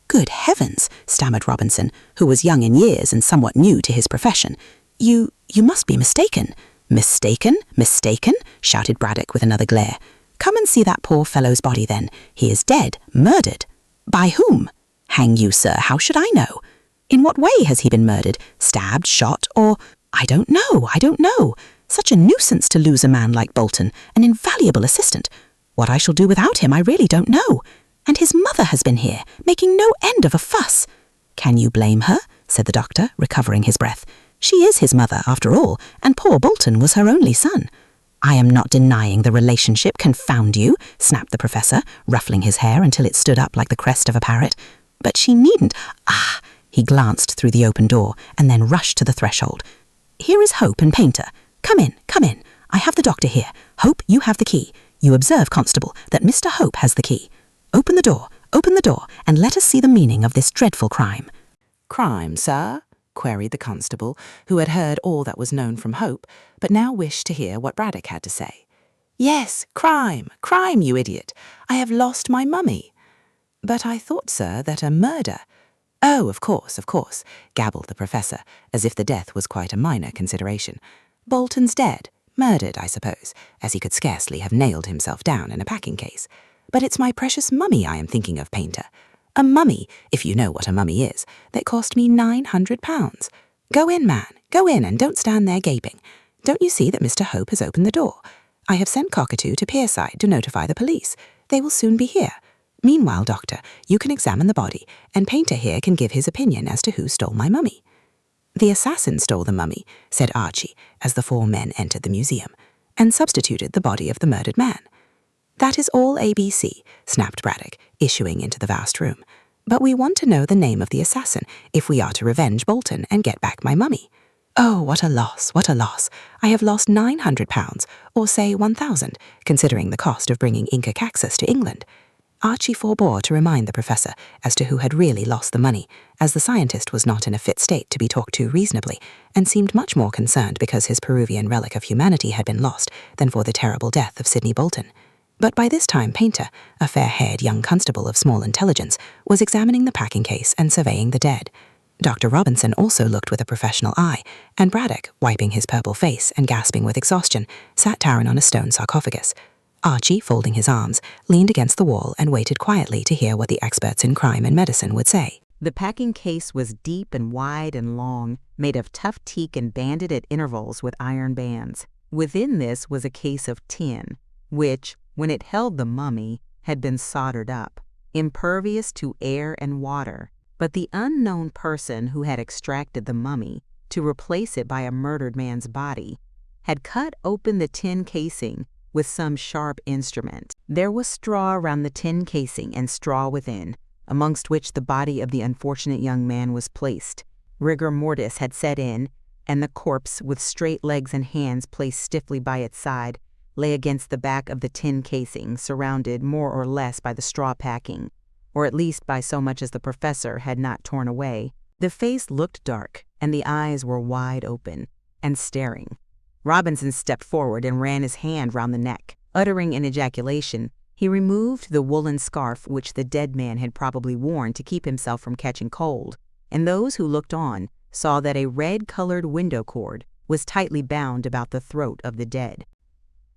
Speaker 8: "Good heavens," stammered Robinson, who was young in years and somewhat new to his profession. You must be mistaken." "Mistaken? Mistaken?" shouted Braddock with another glare. "Come and see that poor fellow's body then. He is dead, murdered." "By whom?" "Hang you, sir, how should I know?" "In what way has he been murdered? Stabbed, shot, or—" I don't know. Such a nuisance to lose a man like Bolton, an invaluable assistant. What I shall do without him I really don't know. And his mother has been here, making no end of a fuss." "Can you blame her?" said the doctor, recovering his breath. "She is his mother, after all, and poor Bolton was her only son." "I am not denying the relationship, confound you," snapped the professor, ruffling his hair until it stood up like the crest of a parrot. "But she needn't— Ah!" He glanced through the open door and then rushed to the threshold. "Here is Hope and Painter. Come in. I have the doctor here. Hope, you have the key. You observe, Constable, that Mr. Hope has the key. Open the door, and let us see the meaning of this dreadful crime."
Speaker 5: "Crime, sir?" queried the constable, who had heard all that was known from Hope, but now wished to hear what Braddock had to say. "Yes, crime, you idiot. I have lost my mummy." "But I thought, sir, that a murder—" "Oh, of course, gabbled the professor, as if the death was quite a minor consideration. "Bolton's dead, murdered, I suppose, as he could scarcely have nailed himself down in a packing case. But it's my precious mummy I am thinking of, Painter. A mummy, if you know what a mummy is, that cost me £900. Go in, man, go in, and don't stand there gaping. Don't you see that Mr. Hope has opened the door? I have sent Cockatoo to Pierside to notify the police. They will soon be here. Meanwhile, Doctor, you can examine the body, and Painter here can give his opinion as to who stole my mummy." "The assassin stole the mummy," said Archie, as the four men entered the museum, "and substituted the body of the murdered man." "That is all ABC," snapped Braddock, issuing into the vast room. "But we want to know the name of the assassin if we are to revenge Bolton and get back my mummy. Oh, what a loss. I have lost £900, or say 1,000, considering the cost of bringing Inca Caxus to England." Archie forbore to remind the professor as to who had really lost the money, as the scientist was not in a fit state to be talked to reasonably, and seemed much more concerned because his Peruvian relic of humanity had been lost than for the terrible death of Sidney Bolton. But by this time Painter, a fair-haired young constable of small intelligence, was examining the packing case and surveying the dead. Dr. Robinson also looked with a professional eye, and Braddock, wiping his purple face and gasping with exhaustion, sat down on a stone sarcophagus. Archie, folding his arms, leaned against the wall and waited quietly to hear what the experts in crime and medicine would say.
Speaker 2: The packing case was deep and wide and long, made of tough teak and banded at intervals with iron bands. Within this was a case of tin, which, when it held the mummy, had been soldered up, impervious to air and water. But the unknown person who had extracted the mummy to replace it by a murdered man's body had cut open the tin casing with some sharp instrument. There was straw around the tin casing and straw within, amongst which the body of the unfortunate young man was placed. Rigor mortis had set in, and the corpse, with straight legs and hands placed stiffly by its side, lay against the back of the tin casing, surrounded more or less by the straw packing, or at least by so much as the professor had not torn away. The face looked dark, and the eyes were wide open and staring. Robinson stepped forward and ran his hand round the neck. Uttering an ejaculation, he removed the woolen scarf which the dead man had probably worn to keep himself from catching cold, and those who looked on saw that a red-colored window cord was tightly bound about the throat of the dead.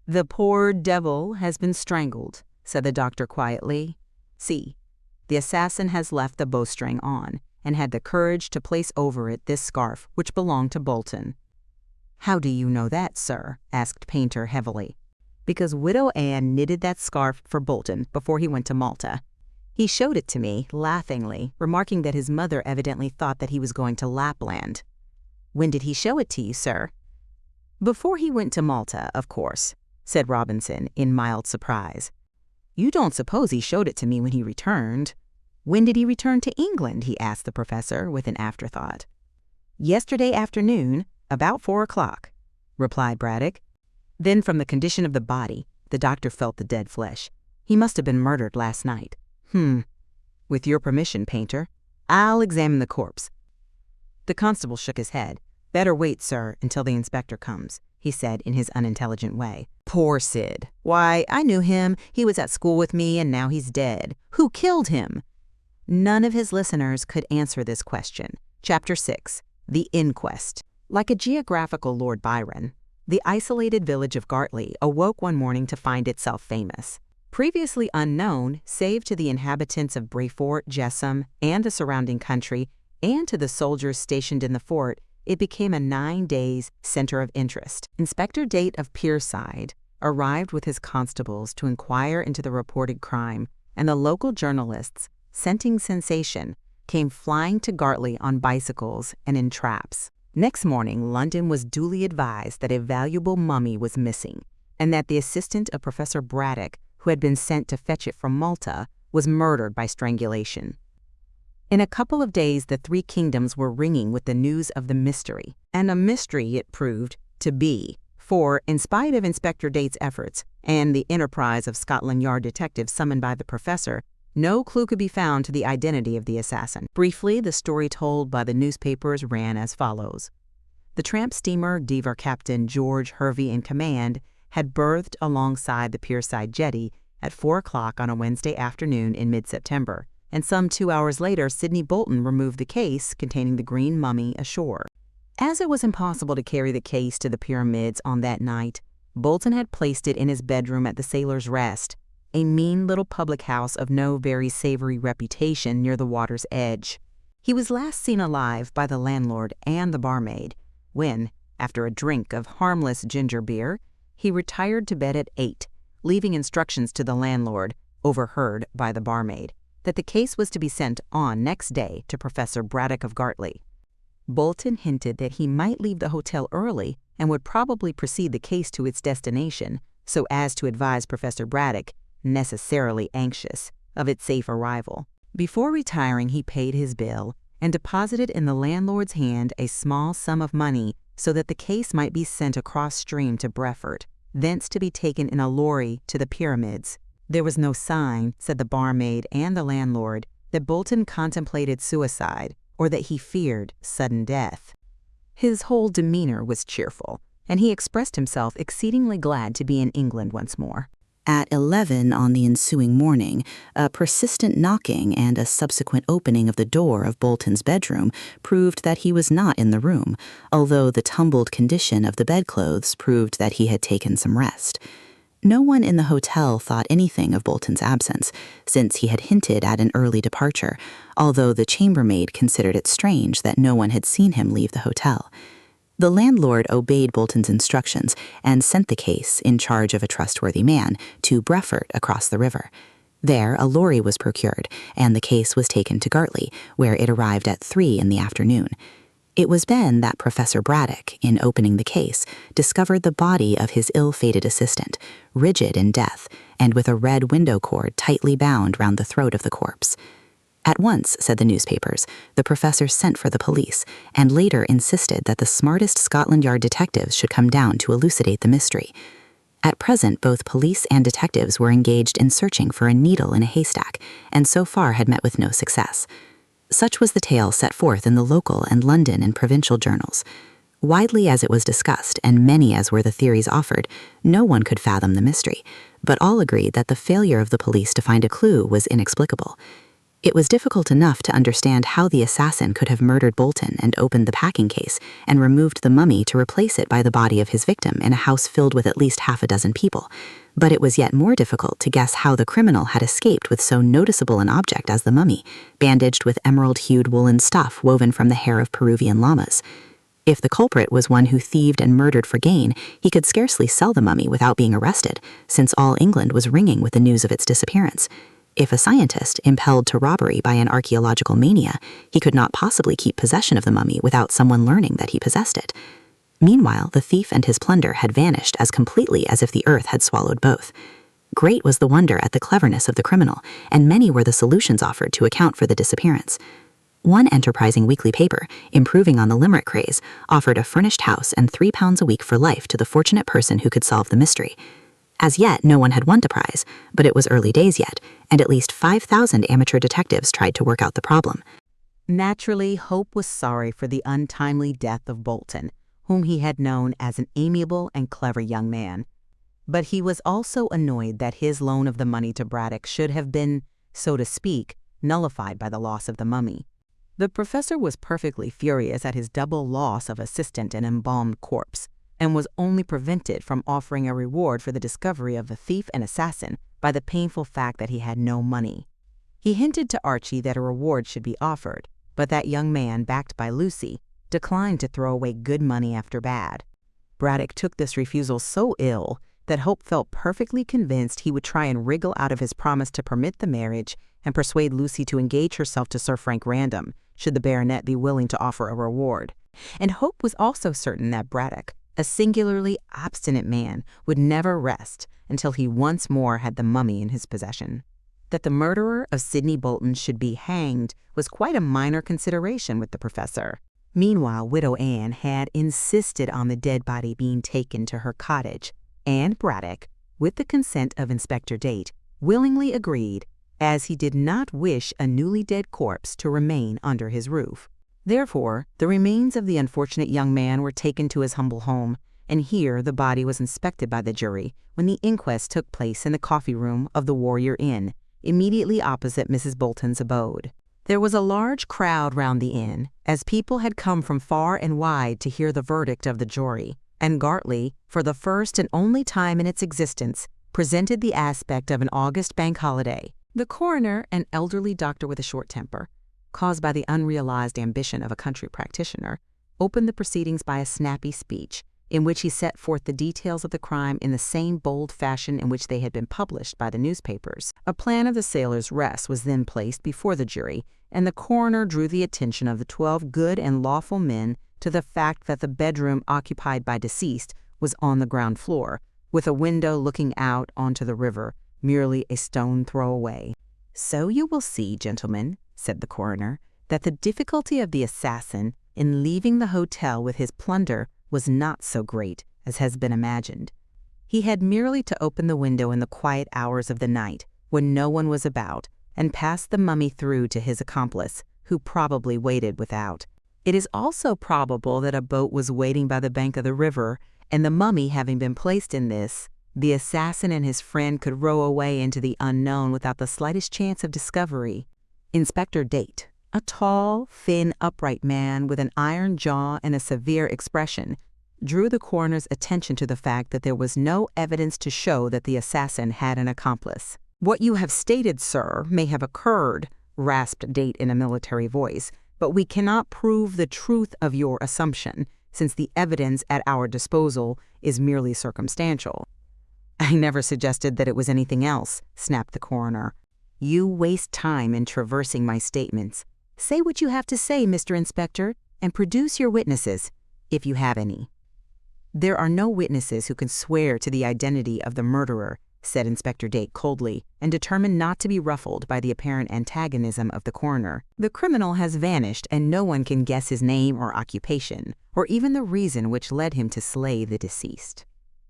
Speaker 2: "The poor devil has been strangled," said the doctor quietly. "See, the assassin has left the bowstring on, and had the courage to place over it this scarf which belonged to Bolton." "How do you know that, sir?" asked Painter heavily. "Because Widow Anne knitted that scarf for Bolton before he went to Malta. He showed it to me, laughingly, remarking that his mother evidently thought that he was going to Lapland." "When did he show it to you, sir?" "Before he went to Malta, of course.
Speaker 5: said Robinson in mild surprise. "You don't suppose he showed it to me when he returned?" "When did he return to England?" he asked the professor with an afterthought. "Yesterday afternoon, about 4 o'clock, replied Braddock. Then from the condition of the body, the doctor felt the dead flesh. He must have been murdered last night. With your permission, Painter, I'll examine the corpse." The constable shook his head. "Better wait, sir, until the inspector comes," he said in his unintelligent way. "Poor Sid. Why, I knew him. He was at school with me, and now he's dead. Who killed him?" None of his listeners could answer this question. Chapter 6. The Inquest. Like a geographical Lord Byron, the isolated village of Gartley awoke one morning to find itself famous. Previously unknown, save to the inhabitants of Brayfort, Jessam, and the surrounding country, and to the soldiers stationed in the fort, it became a 9 days center of interest. Inspector Date of Pierside arrived with his constables to inquire into the reported crime, and the local journalists, scenting sensation, came flying to Gartley on bicycles and in traps. Next morning, London was duly advised that a valuable mummy was missing, and that the assistant of Professor Braddock, who had been sent to fetch it from Malta, was murdered by strangulation. In a couple of days, the 3 kingdoms were ringing with the news of the mystery, and a mystery it proved to be, for, in spite of Inspector Date's efforts and the enterprise of Scotland Yard detectives summoned by the professor, no clue could be found to the identity of the assassin. Briefly, the story told by the newspapers ran as follows. The tramp steamer Diver Captain George Hervey in command had berthed alongside the Pierside jetty at 4 o'clock on a Wednesday afternoon in mid-September, and some 2 hours later Sidney Bolton removed the case containing the green mummy ashore. As it was impossible to carry the case to the pyramids on that night, Bolton had placed it in his bedroom at the Sailor's Rest, a mean little public house of no very savory reputation near the water's edge. He was last seen alive by the landlord and the barmaid, when, after a drink of harmless ginger beer, he retired to bed at 8, leaving instructions to the landlord, overheard by the barmaid, that the case was to be sent on next day to Professor Braddock of Gartley. Bolton hinted that he might leave the hotel early and would probably proceed the case to its destination so as to advise Professor Braddock, necessarily anxious, of its safe arrival. Before retiring, he paid his bill and deposited in the landlord's hand a small sum of money so that the case might be sent across stream to Breford, thence to be taken in a lorry to the pyramids. There was no sign, said the barmaid and the landlord, that Bolton contemplated suicide or that he feared sudden death. His whole demeanor was cheerful, and he expressed himself exceedingly glad to be in England once more.
Speaker 6: At 11 on the ensuing morning, a persistent knocking and a subsequent opening of the door of Bolton's bedroom proved that he was not in the room, although the tumbled condition of the bedclothes proved that he had taken some rest. No one in the hotel thought anything of Bolton's absence, since he had hinted at an early departure, although the chambermaid considered it strange that no one had seen him leave the hotel. The landlord obeyed Bolton's instructions and sent the case, in charge of a trustworthy man, to Breford across the river. There, a lorry was procured, and the case was taken to Gartley, where it arrived at 3 in the afternoon. It was then that Professor Braddock, in opening the case, discovered the body of his ill-fated assistant, rigid in death, and with a red window cord tightly bound round the throat of the corpse. At once, said the newspapers, the professor sent for the police, and later insisted that the smartest Scotland Yard detectives should come down to elucidate the mystery. At present, both police and detectives were engaged in searching for a needle in a haystack, and so far had met with no success. Such was the tale set forth in the local and London and provincial journals. Widely as it was discussed, and many as were the theories offered, no one could fathom the mystery, but all agreed that the failure of the police to find a clue was inexplicable. It was difficult enough to understand how the assassin could have murdered Bolton and opened the packing case and removed the mummy to replace it by the body of his victim in a house filled with at least half a dozen people. But it was yet more difficult to guess how the criminal had escaped with so noticeable an object as the mummy, bandaged with emerald-hued woolen stuff woven from the hair of Peruvian llamas. If the culprit was one who thieved and murdered for gain, he could scarcely sell the mummy without being arrested, since all England was ringing with the news of its disappearance. If a scientist, impelled to robbery by an archaeological mania, he could not possibly keep possession of the mummy without someone learning that he possessed it. Meanwhile, the thief and his plunder had vanished as completely as if the earth had swallowed both. Great was the wonder at the cleverness of the criminal, and many were the solutions offered to account for the disappearance. One enterprising weekly paper, improving on the limerick craze, offered a furnished house and £3 a week for life to the fortunate person who could solve the mystery. As yet, no one had won the prize, but it was early days yet, and at least 5,000 amateur detectives tried to work out the problem.
Speaker 5: Naturally, Hope was sorry for the untimely death of Bolton, whom he had known as an amiable and clever young man. But he was also annoyed that his loan of the money to Braddock should have been, so to speak, nullified by the loss of the mummy. The professor was perfectly furious at his double loss of assistant and embalmed corpse, and was only prevented from offering a reward for the discovery of the thief and assassin by the painful fact that he had no money. He hinted to Archie that a reward should be offered, but that young man, backed by Lucy, declined to throw away good money after bad. Braddock took this refusal so ill that Hope felt perfectly convinced he would try and wriggle out of his promise to permit the marriage and persuade Lucy to engage herself to Sir Frank Random, should the baronet be willing to offer a reward. And Hope was also certain that Braddock, a singularly obstinate man, would never rest until he once more had the mummy in his possession. That the murderer of Sidney Bolton should be hanged was quite a minor consideration with the professor. Meanwhile, Widow Anne had insisted on the dead body being taken to her cottage, and Braddock, with the consent of Inspector Date, willingly agreed, as he did not wish a newly dead corpse to remain under his roof. Therefore, the remains of the unfortunate young man were taken to his humble home, and here the body was inspected by the jury when the inquest took place in the coffee room of the Warrior Inn, immediately opposite Mrs. Bolton's abode. There was a large crowd round the inn, as people had come from far and wide to hear the verdict of the jury, and Gartley, for the first and only time in its existence, presented the aspect of an August bank holiday. The coroner, an elderly doctor with a short temper, caused by the unrealized ambition of a country practitioner, opened the proceedings by a snappy speech, in which he set forth the details of the crime in the same bold fashion in which they had been published by the newspapers. A plan of the sailor's rest was then placed before the jury, and the coroner drew the attention of the 12 good and lawful men to the fact that the bedroom occupied by deceased was on the ground floor, with a window looking out onto the river, merely a stone throw away. "So you will see, gentlemen," said the coroner, "that the difficulty of the assassin in leaving the hotel with his plunder was not so great as has been imagined. He had merely to open the window in the quiet hours of the night, when no one was about, and pass the mummy through to his accomplice, who probably waited without. It is also probable that a boat was waiting by the bank of the river, and the mummy having been placed in this, the assassin and his friend could row away into the unknown without the slightest chance of discovery." Inspector Date, a tall, thin, upright man with an iron jaw and a severe expression, drew the coroner's attention to the fact that there was no evidence to show that the assassin had an accomplice. "What you have stated, sir, may have occurred," rasped Date in a military voice, "but we cannot prove the truth of your assumption, since the evidence at our disposal is merely circumstantial." "I never suggested that it was anything else," snapped the coroner. "You waste time in traversing my statements. Say what you have to say, Mr. Inspector, and produce your witnesses, if you have any." "There are no witnesses who can swear to the identity of the murderer," said Inspector Date coldly, and determined not to be ruffled by the apparent antagonism of the coroner. "The criminal has vanished, and no one can guess his name or occupation, or even the reason which led him to slay the deceased."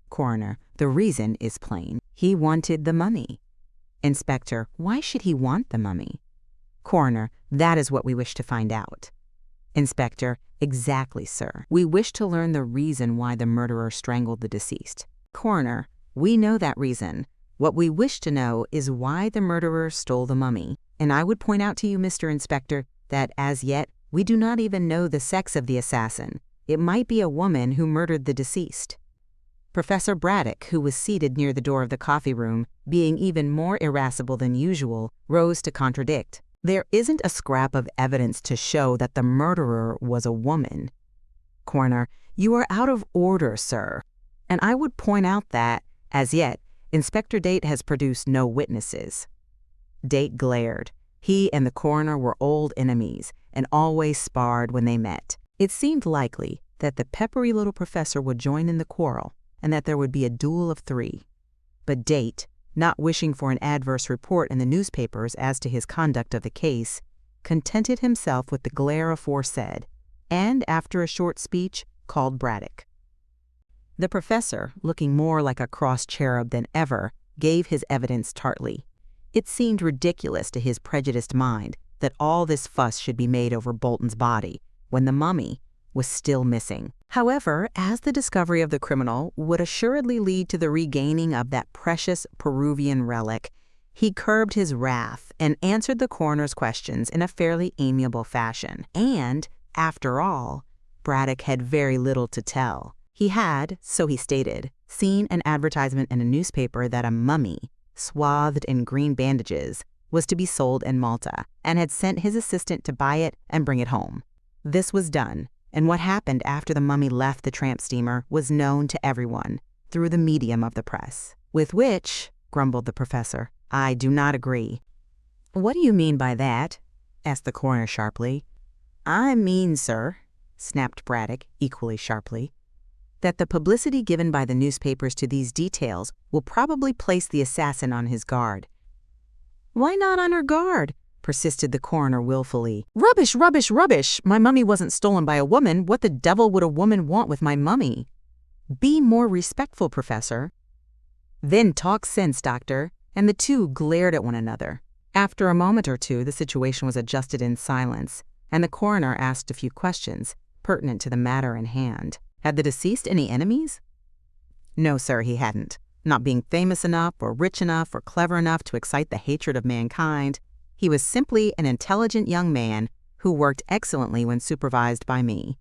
Speaker 5: Coroner: "The reason is plain. He wanted the mummy." Inspector: "Why should he want the mummy?" Coroner: "That is what we wish to find out." Inspector: "Exactly, sir. We wish to learn the reason why the murderer strangled the deceased." Coroner: "We know that reason. What we wish to know is why the murderer stole the mummy. And I would point out to you, Mr. Inspector, that as yet we do not even know the sex of the assassin. It might be a woman who murdered the deceased." Professor Braddock, who was seated near the door of the coffee room, being even more irascible than usual, rose to contradict. "There isn't a scrap of evidence to show that the murderer was a woman." Coroner: "You are out of order, sir. And I would point out that, as yet, Inspector Date has produced no witnesses." Date glared. He and the coroner were old enemies, and always sparred when they met. It seemed likely that the peppery little professor would join in the quarrel and that there would be a duel of 3. But Date, not wishing for an adverse report in the newspapers as to his conduct of the case, contented himself with the glare aforesaid, and after a short speech, called Braddock. The professor, looking more like a cross cherub than ever, gave his evidence tartly. It seemed ridiculous to his prejudiced mind that all this fuss should be made over Bolton's body, when the mummy was still missing. However, as the discovery of the criminal would assuredly lead to the regaining of that precious Peruvian relic, he curbed his wrath and answered the coroner's questions in a fairly amiable fashion. And, after all, Braddock had very little to tell. He had, so he stated, seen an advertisement in a newspaper that a mummy, swathed in green bandages, was to be sold in Malta, and had sent his assistant to buy it and bring it home. This was done, and what happened after the mummy left the tramp steamer was known to everyone through the medium of the press. With which, grumbled the professor, I do not agree. What do you mean by that? Asked the coroner sharply. I mean, sir, snapped Braddock equally sharply, that the publicity given by the newspapers to these details will probably place the assassin on his guard. Why not on her guard? Persisted the coroner willfully. Rubbish, rubbish, rubbish! My mummy wasn't stolen by a woman. What the devil would a woman want with my mummy? Be more respectful, Professor. Then talk sense, Doctor. And the two glared at one another. After a moment or two, the situation was adjusted in silence, and the coroner asked a few questions pertinent to the matter in hand. Had the deceased any enemies? No, sir, he hadn't. Not being famous enough or rich enough or clever enough to excite the hatred of mankind, he was simply an intelligent young man who worked excellently when supervised by me.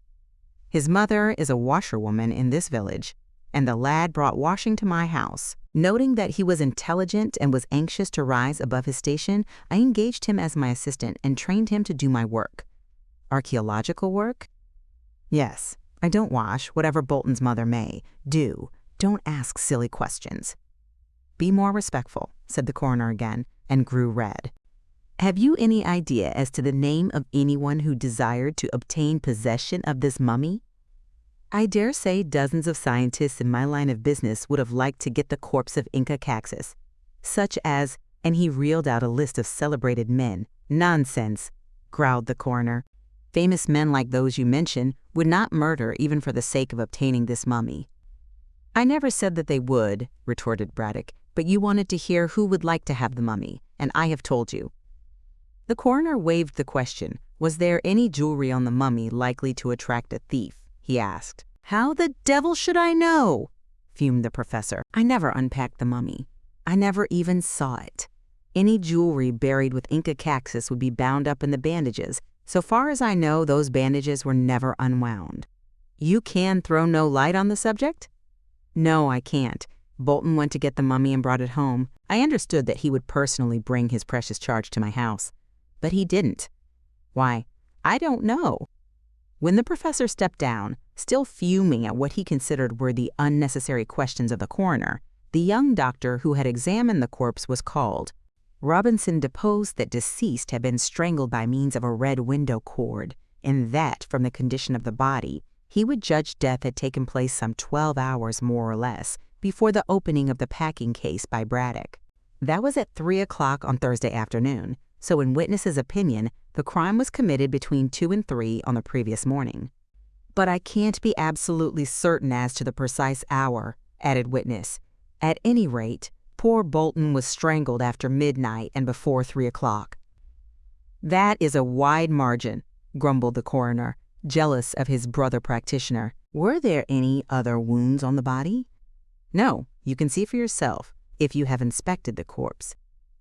Speaker 5: His mother is a washerwoman in this village, and the lad brought washing to my house. Noting that he was intelligent and was anxious to rise above his station, I engaged him as my assistant and trained him to do my work. Archaeological work? Yes, I don't wash, whatever Bolton's mother may. Do. Don't ask silly questions. Be more respectful, said the coroner again, and grew red. Have you any idea as to the name of anyone who desired to obtain possession of this mummy? I dare say dozens of scientists in my line of business would have liked to get the corpse of Inca Caxus, such as, and he reeled out a list of celebrated men. Nonsense, growled the coroner. Famous men like those you mention would not murder even for the sake of obtaining this mummy. I never said that they would, retorted Braddock, but you wanted to hear who would like to have the mummy, and I have told you. The coroner waived the question. Was there any jewelry on the mummy likely to attract a thief? He asked. How the devil should I know? Fumed the professor. I never unpacked the mummy. I never even saw it. Any jewelry buried with Inca Caxus would be bound up in the bandages. So far as I know, those bandages were never unwound. You can throw no light on the subject? No, I can't. Bolton went to get the mummy and brought it home. I understood that he would personally bring his precious charge to my house. But he didn't. Why, I don't know. When the professor stepped down, still fuming at what he considered were the unnecessary questions of the coroner, the young doctor who had examined the corpse was called. Robinson deposed that deceased had been strangled by means of a red window cord, and that, from the condition of the body, he would judge death had taken place some 12 hours more or less before the opening of the packing case by Braddock. That was at 3 o'clock on Thursday afternoon, so in witness's opinion, the crime was committed between 2 and 3 on the previous morning. But I can't be absolutely certain as to the precise hour, added witness. At any rate, poor Bolton was strangled after midnight and before 3 o'clock. That is a wide margin, grumbled the coroner, jealous of his brother practitioner. Were there any other wounds on the body? No, you can see for yourself, if you have inspected the corpse.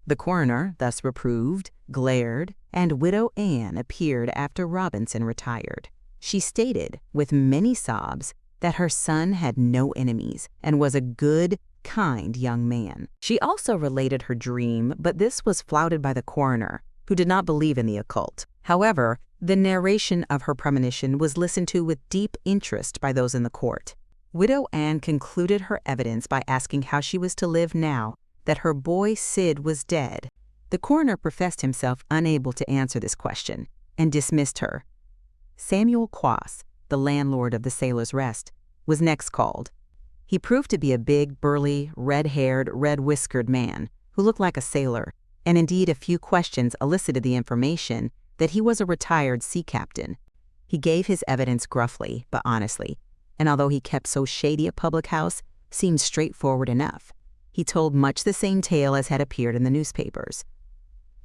Speaker 5: The coroner, thus reproved, glared, and Widow Anne appeared after Robinson retired. She stated, with many sobs, that her son had no enemies and was a good, kind young man. She also related her dream, but this was flouted by the coroner, who did not believe in the occult. However, the narration of her premonition was listened to with deep interest by those in the court. Widow Anne concluded her evidence by asking how she was to live now that her boy Sid was dead. The coroner professed himself unable to answer this question and dismissed her. Samuel Quass, the landlord of the Sailor's Rest, was next called. He proved to be a big, burly, red-haired, red-whiskered man who looked like a sailor, and indeed a few questions elicited the information that he was a retired sea captain. He gave his evidence gruffly but honestly, and although he kept so shady a public house, seemed straightforward enough. He told much the same tale as had appeared in the newspapers.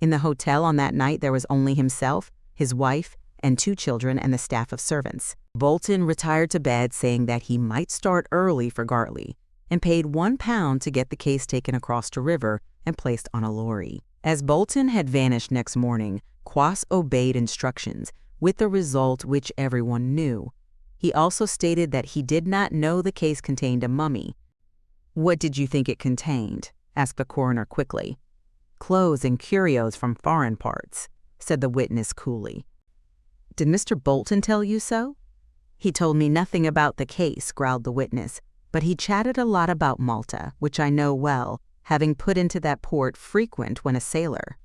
Speaker 5: In the hotel on that night there was only himself, his wife, and 2 children and the staff of servants. Bolton retired to bed saying that he might start early for Gartley, and paid £1 to get the case taken across the river and placed on a lorry. As Bolton had vanished next morning, Quoss obeyed instructions, with the result which everyone knew. He also stated that he did not know the case contained a mummy. "What did you think it contained?" asked the coroner quickly. "Clothes and curios from foreign parts," said the witness coolly. "Did Mr. Bolton tell you so?" "He told me nothing about the case," growled the witness, "but he chatted a lot about Malta, which I know well, having put into that port frequent when a sailor."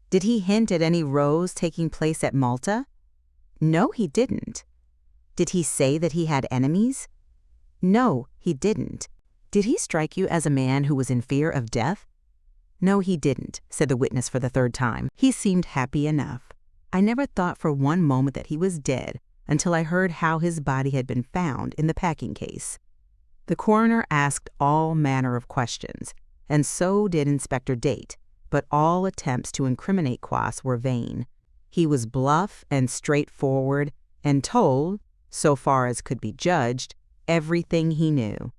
Speaker 5: "Did he hint at any rows taking place at Malta?" "No, he didn't." "Did he say that he had enemies?" "No, he didn't." "Did he strike you as a man who was in fear of death?" "No, he didn't," said the witness for the 3rd time. "He seemed happy enough. I never thought for one moment that he was dead until I heard how his body had been found in the packing case." The coroner asked all manner of questions, and so did Inspector Date, but all attempts to incriminate Quoss were vain. He was bluff and straightforward and told, so far as could be judged, everything he knew.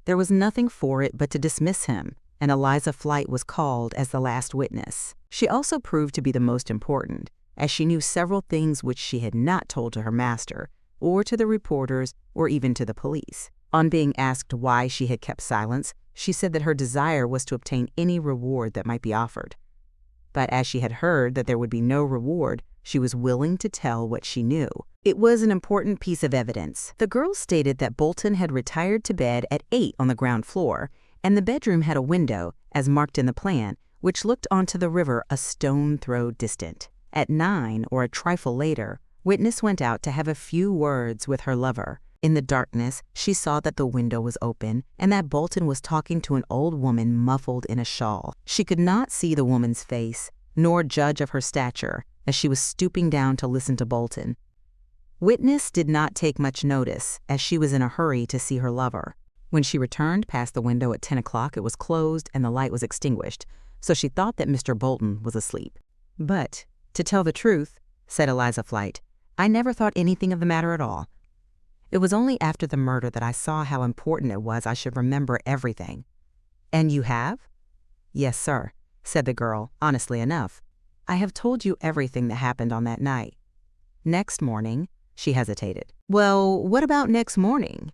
Speaker 5: There was nothing for it but to dismiss him, and Eliza Flight was called as the last witness. She also proved to be the most important, as she knew several things which she had not told to her master, or to the reporters, or even to the police. On being asked why she had kept silence, she said that her desire was to obtain any reward that might be offered. But as she had heard that there would be no reward, she was willing to tell what she knew. It was an important piece of evidence. The girl stated that Bolton had retired to bed at 8 on the ground floor, and the bedroom had a window, as marked in the plan, which looked onto the river a stone throw distant. At 9, or a trifle later, witness went out to have a few words with her lover. In the darkness, she saw that the window was open and that Bolton was talking to an old woman muffled in a shawl. She could not see the woman's face, nor judge of her stature, as she was stooping down to listen to Bolton. Witness did not take much notice, as she was in a hurry to see her lover. When she returned past the window at 10 o'clock, it was closed and the light was extinguished, so she thought that Mr. Bolton was asleep. "But, to tell the truth," said Eliza Flight, "I never thought anything of the matter at all. It was only after the murder that I saw how important it was I should remember everything." "And you have?" "Yes, sir," said the girl, honestly enough. "I have told you everything that happened on that night. Next morning," she hesitated. "Well, what about next morning?"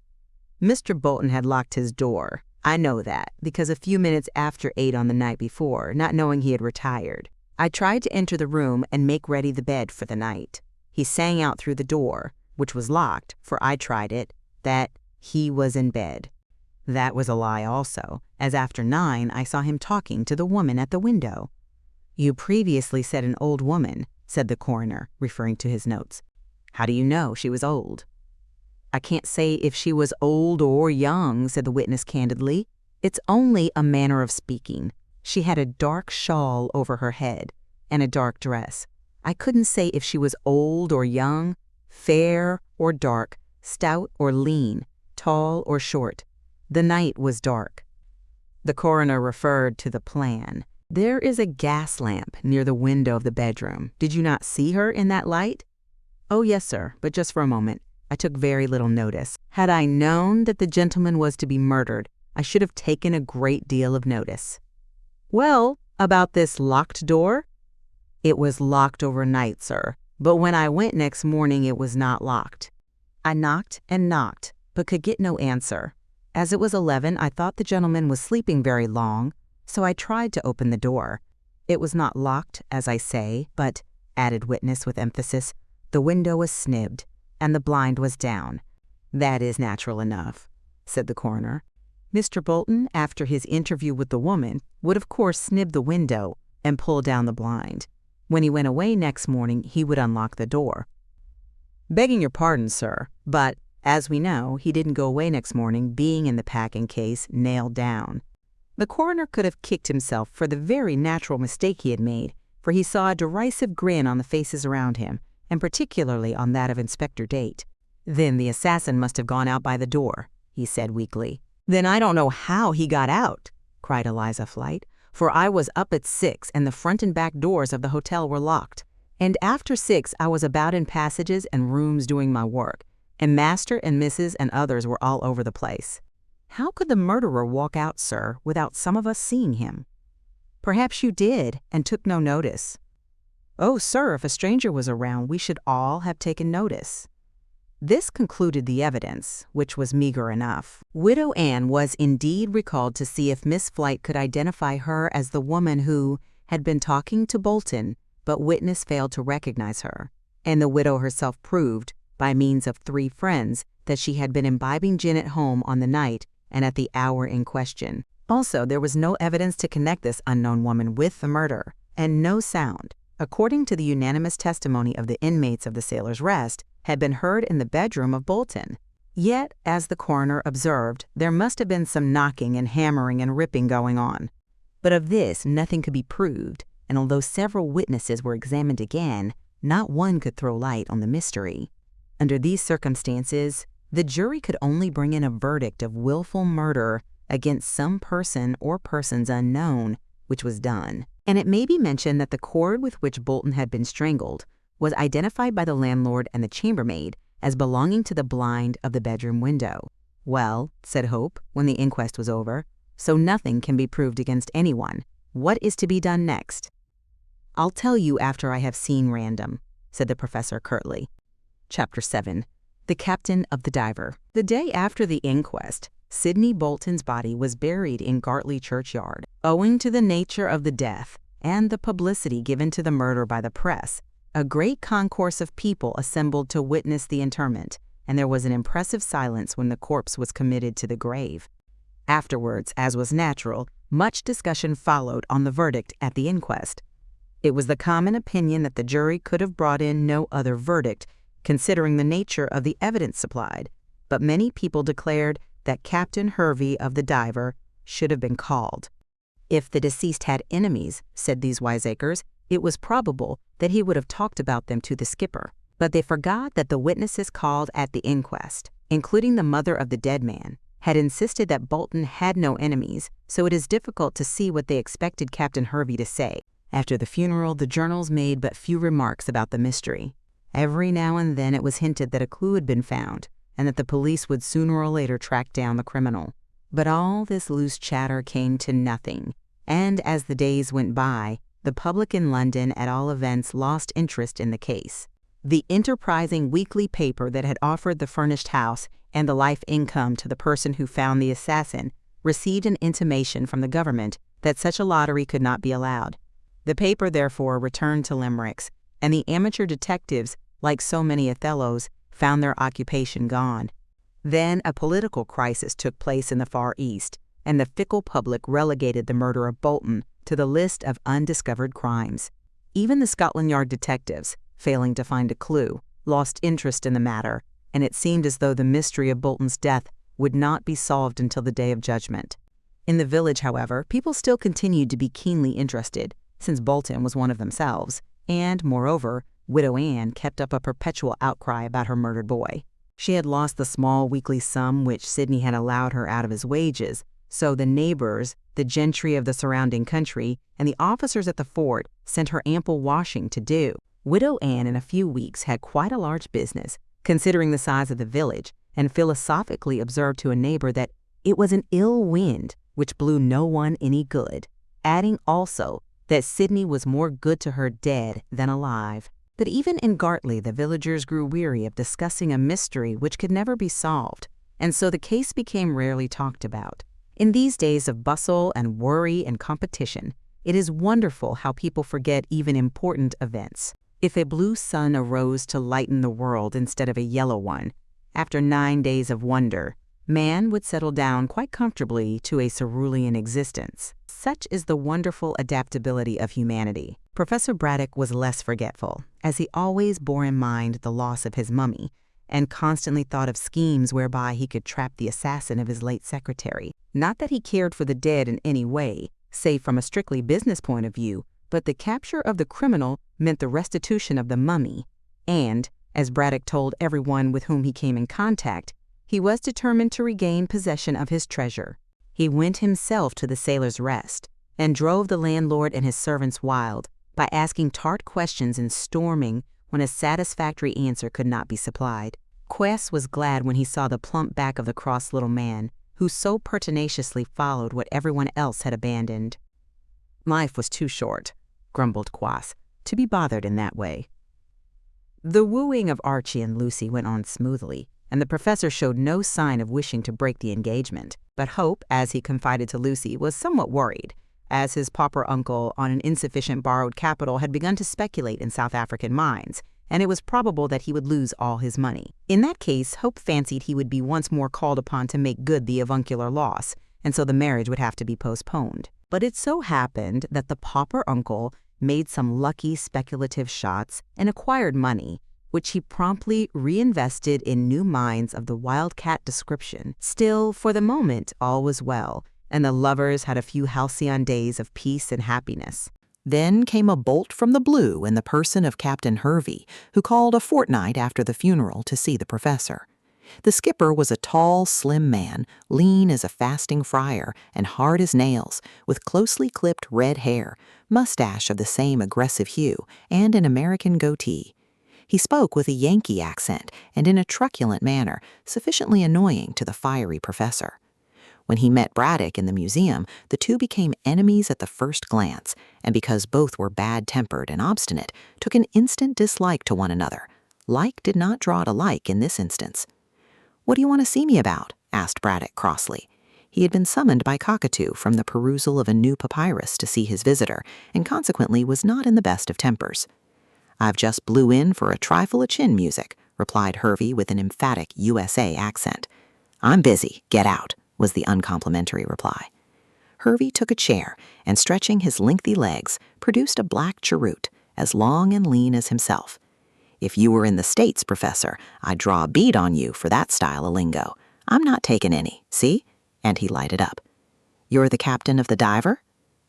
Speaker 5: "Mr. Bolton had locked his door. I know that, because a few minutes after 8 on the night before, not knowing he had retired, I tried to enter the room and make ready the bed for the night. He sang out through the door, which was locked, for I tried it, that he was in bed. That was a lie also, as after 9 I saw him talking to the woman at the window." "You previously said an old woman," said the coroner, referring to his notes. "How do you know she was old?" "I can't say if she was old or young," said the witness candidly. "It's only a manner of speaking. She had a dark shawl over her head and a dark dress. I couldn't say if she was old or young, fair or dark, stout or lean, tall or short. The night was dark." The coroner referred to the plan. "There is a gas lamp near the window of the bedroom. Did you not see her in that light?" "Oh, yes, sir, but just for a moment. I took very little notice. Had I known that the gentleman was to be murdered, I should have taken a great deal of notice." "Well, about this locked door?" "It was locked overnight, sir, but when I went next morning it was not locked. I knocked and knocked, but could get no answer. As it was 11, I thought the gentleman was sleeping very long, so I tried to open the door. It was not locked, as I say, but," added witness with emphasis, "the window was snibbed, and the blind was down." "That is natural enough," said the coroner. "Mr. Bolton, after his interview with the woman, would of course snib the window and pull down the blind. When he went away next morning, he would unlock the door." Begging your pardon, sir, but, as we know, he didn't go away next morning being in the packing case nailed down. The coroner could have kicked himself for the very natural mistake he had made, for he saw a derisive grin on the faces around him, and particularly on that of Inspector Date. "Then the assassin must have gone out by the door," he said weakly. "Then I don't know how he got out," cried Eliza Flight, "for I was up at 6 and the front and back doors of the hotel were locked. And after 6 I was about in passages and rooms doing my work, and Master and Mrs. and others were all over the place. How could the murderer walk out, sir, without some of us seeing him?" "Perhaps you did, and took no notice." "Oh, sir, if a stranger was around, we should all have taken notice." This concluded the evidence, which was meager enough. Widow Anne was indeed recalled to see if Miss Flight could identify her as the woman who had been talking to Bolton, but witness failed to recognize her, and the widow herself proved, by means of 3 friends, that she had been imbibing gin at home on the night and at the hour in question. Also, there was no evidence to connect this unknown woman with the murder, and no sound, according to the unanimous testimony of the inmates of the Sailor's Rest, had been heard in the bedroom of Bolton. Yet, as the coroner observed, there must have been some knocking and hammering and ripping going on. But of this nothing could be proved, and although several witnesses were examined again, not one could throw light on the mystery. Under these circumstances, the jury could only bring in a verdict of willful murder against some person or persons unknown, which was done. And it may be mentioned that the cord with which Bolton had been strangled was identified by the landlord and the chambermaid as belonging to the blind of the bedroom window. "Well," said Hope, when the inquest was over, "so nothing can be proved against anyone. What is to be done next?" "I'll tell you after I have seen Random," said the professor curtly. Chapter 7. The Captain of the Diver. The day after the inquest, Sidney Bolton's body was buried in Gartley churchyard. Owing to the nature of the death and the publicity given to the murder by the press, a great concourse of people assembled to witness the interment, and there was an impressive silence when the corpse was committed to the grave. Afterwards, as was natural, much discussion followed on the verdict at the inquest. It was the common opinion that the jury could have brought in no other verdict, considering the nature of the evidence supplied, but many people declared that Captain Hervey of the Diver should have been called. If the deceased had enemies, said these wiseacres, it was probable that he would have talked about them to the skipper. But they forgot that the witnesses called at the inquest, including the mother of the dead man, had insisted that Bolton had no enemies, so it is difficult to see what they expected Captain Hervey to say. After the funeral, the journals made but few remarks about the mystery. Every now and then it was hinted that a clue had been found, and that the police would sooner or later track down the criminal. But all this loose chatter came to nothing, and as the days went by, the public in London at all events lost interest in the case. The enterprising weekly paper that had offered the furnished house and the life income to the person who found the assassin received an intimation from the government that such a lottery could not be allowed. The paper therefore returned to limericks, and the amateur detectives, like so many Othellos, found their occupation gone. Then a political crisis took place in the Far East, and the fickle public relegated the murder of Bolton to the list of undiscovered crimes. Even the Scotland Yard detectives, failing to find a clue, lost interest in the matter, and it seemed as though the mystery of Bolton's death would not be solved until the day of judgment. In the village, however, people still continued to be keenly interested, since Bolton was one of themselves, and, moreover, Widow Anne kept up a perpetual outcry about her murdered boy. She had lost the small weekly sum which Sidney had allowed her out of his wages, so the neighbors, the gentry of the surrounding country, and the officers at the fort sent her ample washing to do. Widow Anne in a few weeks had quite a large business, considering the size of the village, and philosophically observed to a neighbor that it was an ill wind which blew no one any good, adding also that Sidney was more good to her dead than alive. But even in Gartley the villagers grew weary of discussing a mystery which could never be solved, and so the case became rarely talked about. In these days of bustle and worry and competition, it is wonderful how people forget even important events. If a blue sun arose to lighten the world instead of a yellow one, after 9 days of wonder, man would settle down quite comfortably to a cerulean existence. Such is the wonderful adaptability of humanity. Professor Braddock was less forgetful, as he always bore in mind the loss of his mummy, and constantly thought of schemes whereby he could trap the assassin of his late secretary. Not that he cared for the dead in any way, save from a strictly business point of view, but the capture of the criminal meant the restitution of the mummy, and, as Braddock told everyone with whom he came in contact, he was determined to regain possession of his treasure. He went himself to the Sailor's Rest, and drove the landlord and his servants wild by asking tart questions and storming when a satisfactory answer could not be supplied. Quest was glad when he saw the plump back of the cross little man, who so pertinaciously followed what everyone else had abandoned. Life was too short, grumbled Quas, to be bothered in that way. The wooing of Archie and Lucy went on smoothly, and the professor showed no sign of wishing to break the engagement. But Hope, as he confided to Lucy, was somewhat worried, as his pauper uncle on an insufficient borrowed capital had begun to speculate in South African mines, and it was probable that he would lose all his money. In that case, Hope fancied he would be once more called upon to make good the avuncular loss, and so the marriage would have to be postponed. But it so happened that the pauper uncle made some lucky speculative shots and acquired money, which he promptly reinvested in new mines of the wildcat description. Still, for the moment, all was well, and the lovers had a few halcyon days of peace and happiness.
Speaker 3: Then came a bolt from the blue in the person of Captain Hervey, who called a fortnight after the funeral to see the professor. The skipper was a tall, slim man, lean as a fasting friar and hard as nails, with closely clipped red hair, mustache of the same aggressive hue, and an American goatee. He spoke with a Yankee accent and in a truculent manner, sufficiently annoying to the fiery professor. When he met Braddock in the museum, the two became enemies at the first glance, and because both were bad-tempered and obstinate, took an instant dislike to one another. Like did not draw to like in this instance. "What do you want to see me about?" asked Braddock crossly. He had been summoned by Cockatoo from the perusal of a new papyrus to see his visitor, and consequently was not in the best of tempers. "I've just blew in for a trifle of chin music," replied Hervey with an emphatic USA accent. "I'm busy, get out," was the uncomplimentary reply. Hervey took a chair and, stretching his lengthy legs, produced a black cheroot, as long and lean as himself. "If you were in the States, Professor, I'd draw a bead on you for that style of lingo. I'm not taking any, see?" And he lighted up. "You're the captain of the Diver?"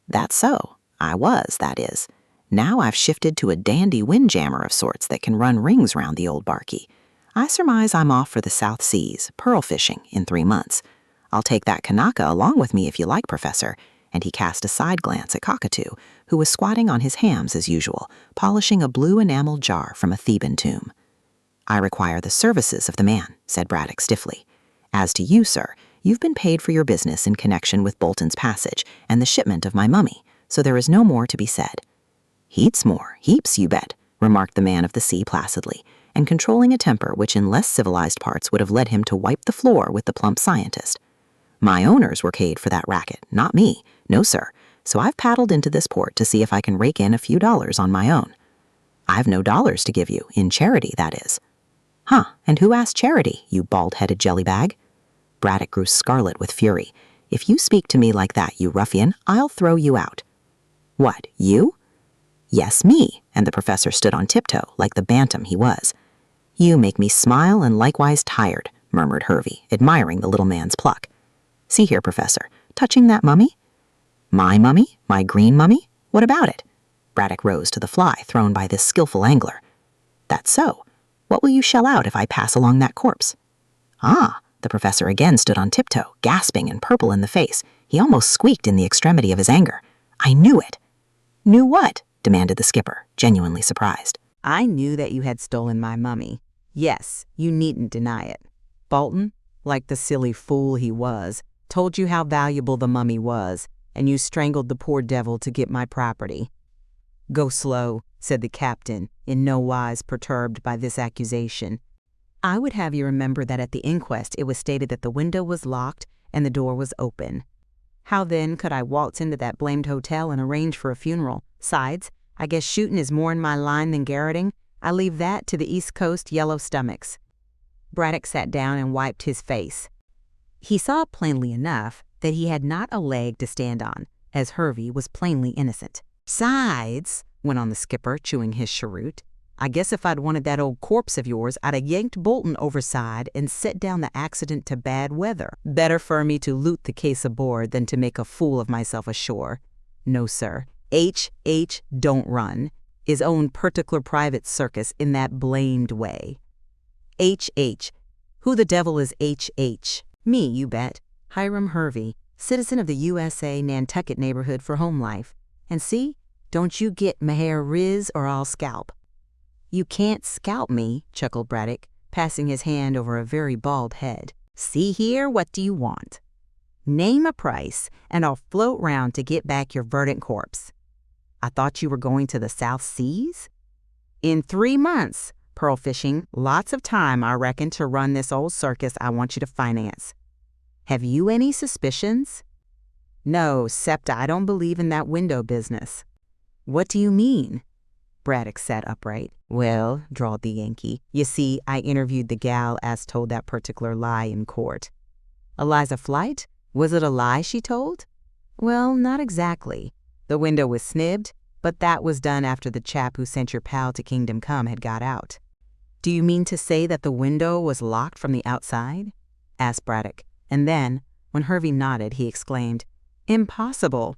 Speaker 3: "That's so. I was, that is. Now I've shifted to a dandy windjammer of sorts that can run rings round the old barkie. I surmise I'm off for the South Seas, pearl fishing, in 3 months. I'll take that Kanaka along with me if you like, Professor," and he cast a side glance at Cockatoo, who was squatting on his hams as usual, polishing a blue enameled jar from a Theban tomb. "I require the services of the man," said Braddock stiffly. "As to you, sir, you've been paid for your business in connection with Bolton's Passage and the shipment of my mummy, so there is no more to be said." "Heaps more, heaps, you bet," remarked the man of the sea placidly, and controlling a temper which in less civilized parts would have led him to wipe the floor with the plump scientist. "My owners were paid for that racket, not me. No, sir. So I've paddled into this port to see if I can rake in a few dollars on my own." "I've no dollars to give you, in charity, that is." "Huh, and who asked charity, you bald-headed jellybag?" Braddock grew scarlet with fury. "If you speak to me like that, you ruffian, I'll throw you out." "What, you?" "Yes, me," and the professor stood on tiptoe, like the bantam he was. "You make me smile and likewise tired," murmured Hervey, admiring the little man's pluck. "See here, Professor, touching that mummy?" "My mummy? My green mummy? What about it?" Braddock rose to the fly thrown by this skillful angler. "That's so. What will you shell out if I pass along that corpse?" "Ah!" The professor again stood on tiptoe, gasping and purple in the face. He almost squeaked in the extremity of his anger. "I knew it." "Knew what?" demanded the skipper, genuinely surprised.
Speaker 5: "I knew that you had stolen my mummy. Yes, you needn't deny it. Bolton, like the silly fool he was, told you how valuable the mummy was, and you strangled the poor devil to get my property." "Go slow," said the captain, in no wise perturbed by this accusation. "I would have you remember that at the inquest it was stated that the window was locked and the door was open. How then could I waltz into that blamed hotel and arrange for a funeral? Sides, I guess shooting is more in my line than garroting. I leave that to the East Coast yellow stomachs." Braddock sat down and wiped his face. He saw plainly enough that he had not a leg to stand on, as Hervey was plainly innocent. "Sides," went on the skipper, chewing his cheroot. I guess if I'd wanted that old corpse of yours, I'd have yanked Bolton overside and set down the accident to bad weather. Better for me to loot the case aboard than to make a fool of myself ashore. No, sir. H. don't run. His own particular private circus in that blamed way. H. Who the devil is H? Me, you bet. Hiram Hervey, citizen of the USA Nantucket neighborhood for home life. And see, don't you get my hair riz or I'll scalp. You can't scalp me, chuckled Braddock, passing his hand over a very bald head. See here, what do you want? Name a price, and I'll float round to get back your verdant corpse. I thought you were going to the South Seas? In 3 months, pearl fishing, lots of time, I reckon, to run this old circus I want you to finance. Have you any suspicions? No, 'cept I don't believe in that window business. What do you mean? Braddock sat upright. Well, drawled the Yankee, you see, I interviewed the gal as told that particular lie in court. Eliza Flight? Was it a lie she told? Well, not exactly. The window was snibbed, but that was done after the chap who sent your pal to Kingdom Come had got out. Do you mean to say that the window was locked from the outside? Asked Braddock, and then, when Hervey nodded, he exclaimed, Impossible.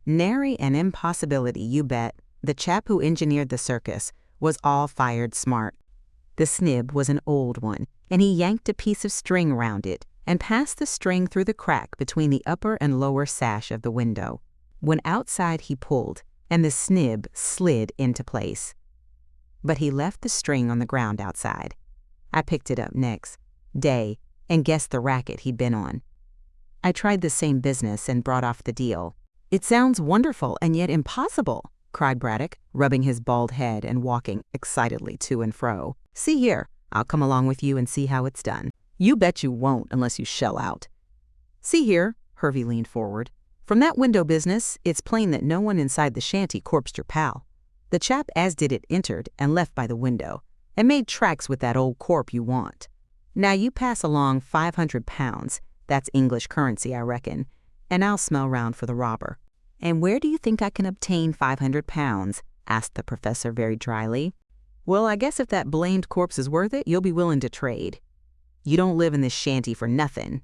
Speaker 5: Nary an impossibility, you bet. The chap who engineered the circus was all fired smart. The snib was an old one, and he yanked a piece of string round it and passed the string through the crack between the upper and lower sash of the window. When outside he pulled, and the snib slid into place. But he left the string on the ground outside. I picked it up next day and guessed the racket he'd been on. I tried the same business and brought off the deal. It sounds wonderful and yet impossible, cried Braddock, rubbing his bald head and walking excitedly to and fro. See here, I'll come along with you and see how it's done. You bet you won't unless you shell out. See here, Hervey leaned forward. From that window business, it's plain that no one inside the shanty corpsed your pal. The chap as did it entered and left by the window, and made tracks with that old corp you want. Now you pass along £500, that's English currency, I reckon, and I'll smell round for the robber. And where do you think I can obtain £500? Asked the professor very dryly. Well, I guess if that blamed corpse is worth it, you'll be willing to trade. You don't live in this shanty for nothing.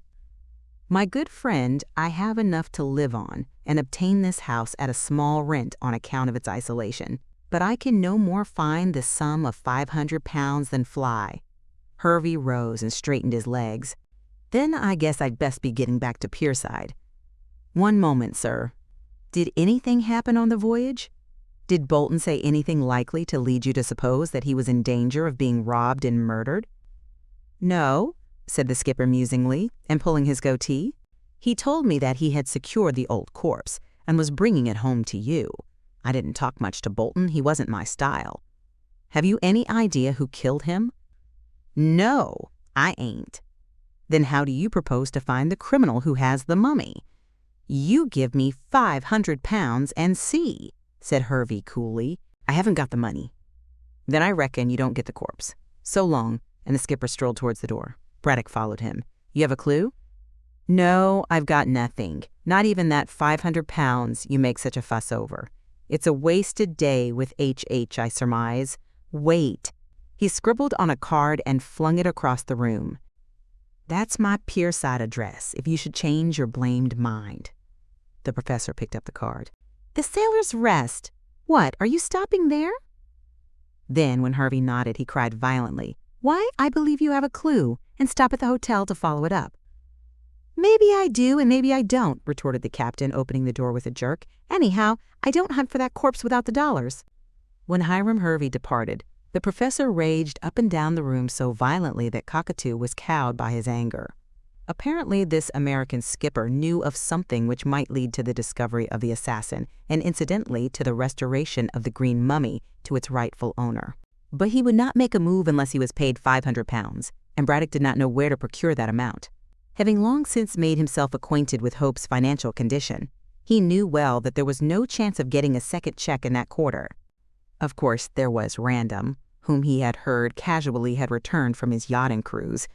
Speaker 5: My good friend, I have enough to live on and obtain this house at a small rent on account of its isolation. But I can no more find the sum of £500 than fly. Hervey rose and straightened his legs. Then I guess I'd best be getting back to Pierside. One moment, sir. Did anything happen on the voyage? Did Bolton say anything likely to lead you to suppose that he was in danger of being robbed and murdered? No, said the skipper musingly, and pulling his goatee. He told me that he had secured the old corpse and was bringing it home to you. I didn't talk much to Bolton. He wasn't my style. Have you any idea who killed him? No, I ain't. Then how do you propose to find the criminal who has the mummy? You give me £500 and see, said Hervey coolly. I haven't got the money. Then I reckon you don't get the corpse. So long, and the skipper strolled towards the door. Braddock followed him. You have a clue? No, I've got nothing. Not even that £500 you make such a fuss over. It's a wasted day with H, I surmise. Wait. He scribbled on a card and flung it across the room. That's my Pierside address, if you should change your blamed mind. The professor picked up the card. The Sailor's Rest. What, are you stopping there? Then, when Hervey nodded, he cried violently, Why, I believe you have a clue, and stop at the hotel to follow it up. Maybe I do, and maybe I don't, retorted the captain, opening the door with a jerk. Anyhow, I don't hunt for that corpse without the dollars. When Hiram Hervey departed, the professor raged up and down the room so violently that Cockatoo was cowed by his anger. Apparently, this American skipper knew of something which might lead to the discovery of the assassin, and incidentally to the restoration of the green mummy to its rightful owner. But he would not make a move unless he was paid £500, and Braddock did not know where to procure that amount. Having long since made himself acquainted with Hope's financial condition, he knew well that there was no chance of getting a second check in that quarter. Of course, there was Random, whom he had heard casually had returned from his yachting cruise,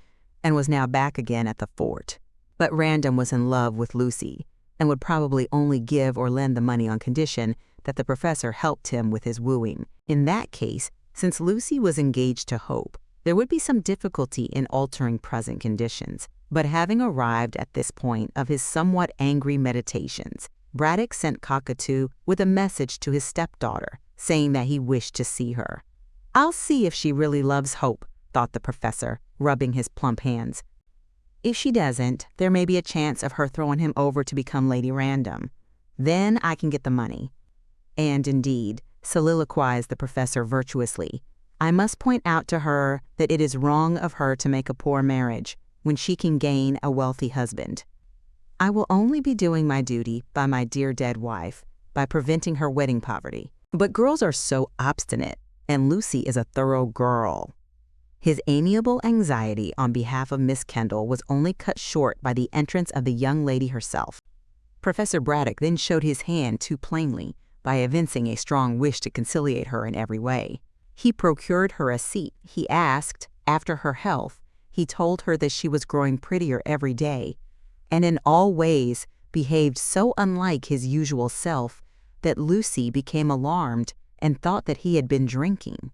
Speaker 5: and was now back again at the fort. But Random was in love with Lucy, and would probably only give or lend the money on condition that the professor helped him with his wooing. In that case, since Lucy was engaged to Hope, there would be some difficulty in altering present conditions. But having arrived at this point of his somewhat angry meditations, Braddock sent Cockatoo with a message to his stepdaughter, saying that he wished to see her. "I'll see if she really loves Hope," thought the professor, rubbing his plump hands. "If she doesn't, there may be a chance of her throwing him over to become Lady Random. Then I can get the money." And indeed, soliloquized the professor virtuously, "I must point out to her that it is wrong of her to make a poor marriage when she can gain a wealthy husband. I will only be doing my duty by my dear dead wife by preventing her wedding poverty. But girls are so obstinate, and Lucy is a thorough girl." His amiable anxiety on behalf of Miss Kendall was only cut short by the entrance of the young lady herself. Professor Braddock then showed his hand too plainly by evincing a strong wish to conciliate her in every way. He procured her a seat. He asked after her health. He told her that she was growing prettier every day, and in all ways behaved so unlike his usual self that Lucy became alarmed and thought that he had been drinking.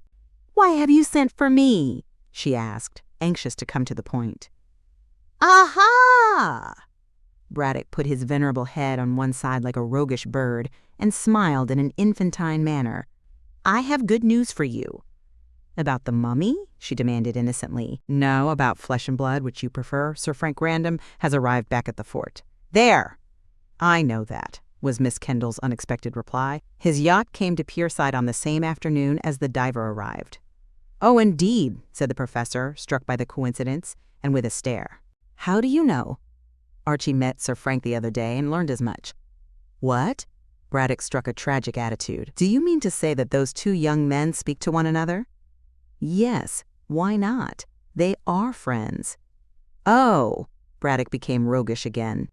Speaker 5: "Why have you sent for me?" she asked, anxious to come to the point. "Aha!" Braddock put his venerable head on one side like a roguish bird and smiled in an infantine manner. "I have good news for you." "About the mummy?" she demanded innocently. "No, about Flesh and Blood, which you prefer. Sir Frank Random has arrived back at the fort." "There!" "I know that," was Miss Kendall's unexpected reply. "His yacht came to Pierside on the same afternoon as the diver arrived." "Oh, indeed," said the professor, struck by the coincidence, and with a stare. "How do you know?" "Archie met Sir Frank the other day and learned as much." "What?" Braddock struck a tragic attitude. "Do you mean to say that those two young men speak to one another?" "Yes, why not? They are friends." "Oh," Braddock became roguish again.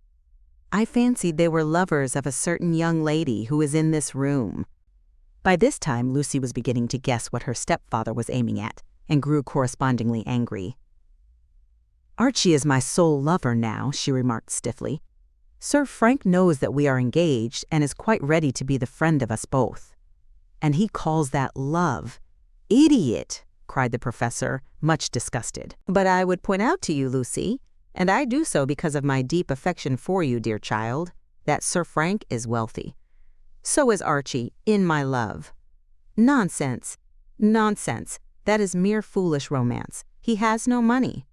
Speaker 5: "I fancied they were lovers of a certain young lady who is in this room." By this time, Lucy was beginning to guess what her stepfather was aiming at, and grew correspondingly angry. "Archie is my sole lover now," she remarked stiffly. "Sir Frank knows that we are engaged and is quite ready to be the friend of us both. And he calls that love. Idiot!" cried the professor, much disgusted. "But I would point out to you, Lucy, and I do so because of my deep affection for you, dear child, that Sir Frank is wealthy. So is Archie, in my love." "Nonsense! Nonsense! That is mere foolish romance. He has no money."